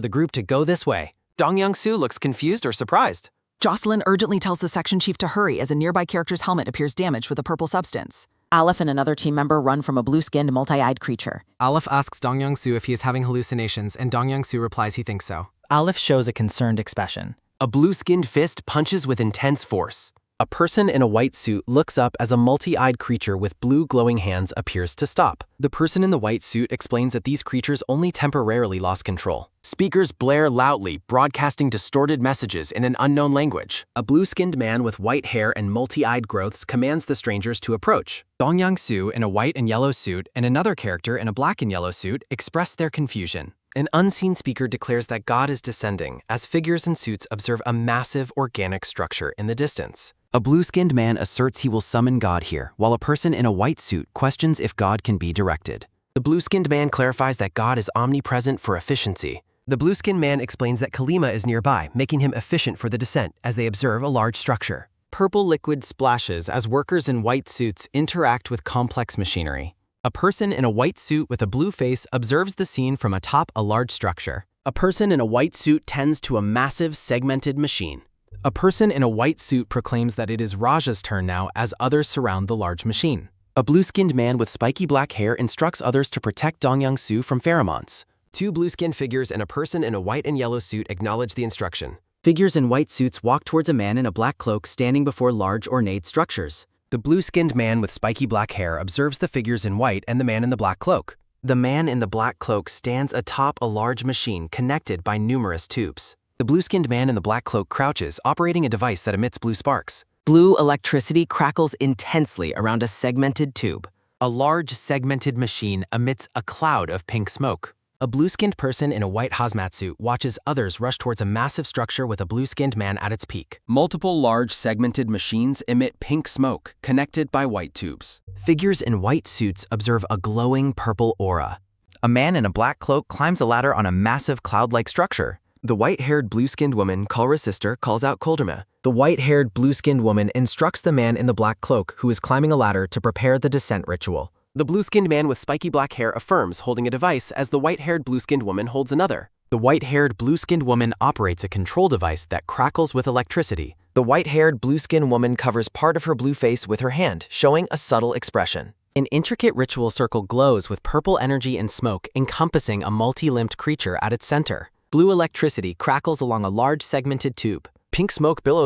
the group to go this way. Dong Young-soo looks confused or surprised. Jocelyn urgently tells the section chief to hurry as a nearby character's helmet appears damaged with a purple substance. Aleph and another team member run from a blue-skinned, multi-eyed creature. Aleph asks Dong Young-soo if he is having hallucinations, and Dong Young-soo replies he thinks so. Aleph shows a concerned expression. A blue-skinned fist punches with intense force. A person in a white suit looks up as a multi-eyed creature with blue glowing hands appears to stop. The person in the white suit explains that these creatures only temporarily lost control. Speakers blare loudly, broadcasting distorted messages in an unknown language. A blue-skinned man with white hair and multi-eyed growths commands the strangers to approach. Dong Young-soo in a white and yellow suit and another character in a black and yellow suit express their confusion. An unseen speaker declares that God is descending as figures in suits observe a massive organic structure in the distance. A blue-skinned man asserts he will summon God here, while a person in a white suit questions if God can be directed. The blue-skinned man clarifies that God is omnipresent for efficiency. The blue-skinned man explains that Kalima is nearby, making him efficient for the descent as they observe a large structure. Purple liquid splashes as workers in white suits interact with complex machinery. A person in a white suit with a blue face observes the scene from atop a large structure. A person in a white suit tends to a massive segmented machine. A person in a white suit proclaims that it is Raja's turn now as others surround the large machine. A blue-skinned man with spiky black hair instructs others to protect Dong Young-soo from pheromones. Two blue-skinned figures and a person in a white and yellow suit acknowledge the instruction. Figures in white suits walk towards a man in a black cloak standing before large ornate structures. The blue-skinned man with spiky black hair observes the figures in white and the man in the black cloak. The man in the black cloak stands atop a large machine connected by numerous tubes. The blue-skinned man in the black cloak crouches, operating a device that emits blue sparks. Blue electricity crackles intensely around a segmented tube. A large segmented machine emits a cloud of pink smoke. A blue-skinned person in a white hazmat suit watches others rush towards a massive structure with a blue-skinned man at its peak. Multiple large segmented machines emit pink smoke, connected by white tubes. Figures in white suits observe a glowing purple aura. A man in a black cloak climbs a ladder on a massive cloud-like structure. The white-haired blue-skinned woman, Kalra's sister, calls out Koldrma. The white-haired blue-skinned woman instructs the man in the black cloak who is climbing a ladder to prepare the descent ritual. The blue-skinned man with spiky black hair affirms, holding a device as the white-haired blue-skinned woman holds another. The white-haired blue-skinned woman operates a control device that crackles with electricity. The white-haired blue-skinned woman covers part of her blue face with her hand, showing a subtle expression. An intricate ritual circle glows with purple energy and smoke, encompassing a multi-limbed creature at its center. Blue electricity crackles along a large segmented tube. Pink smoke billows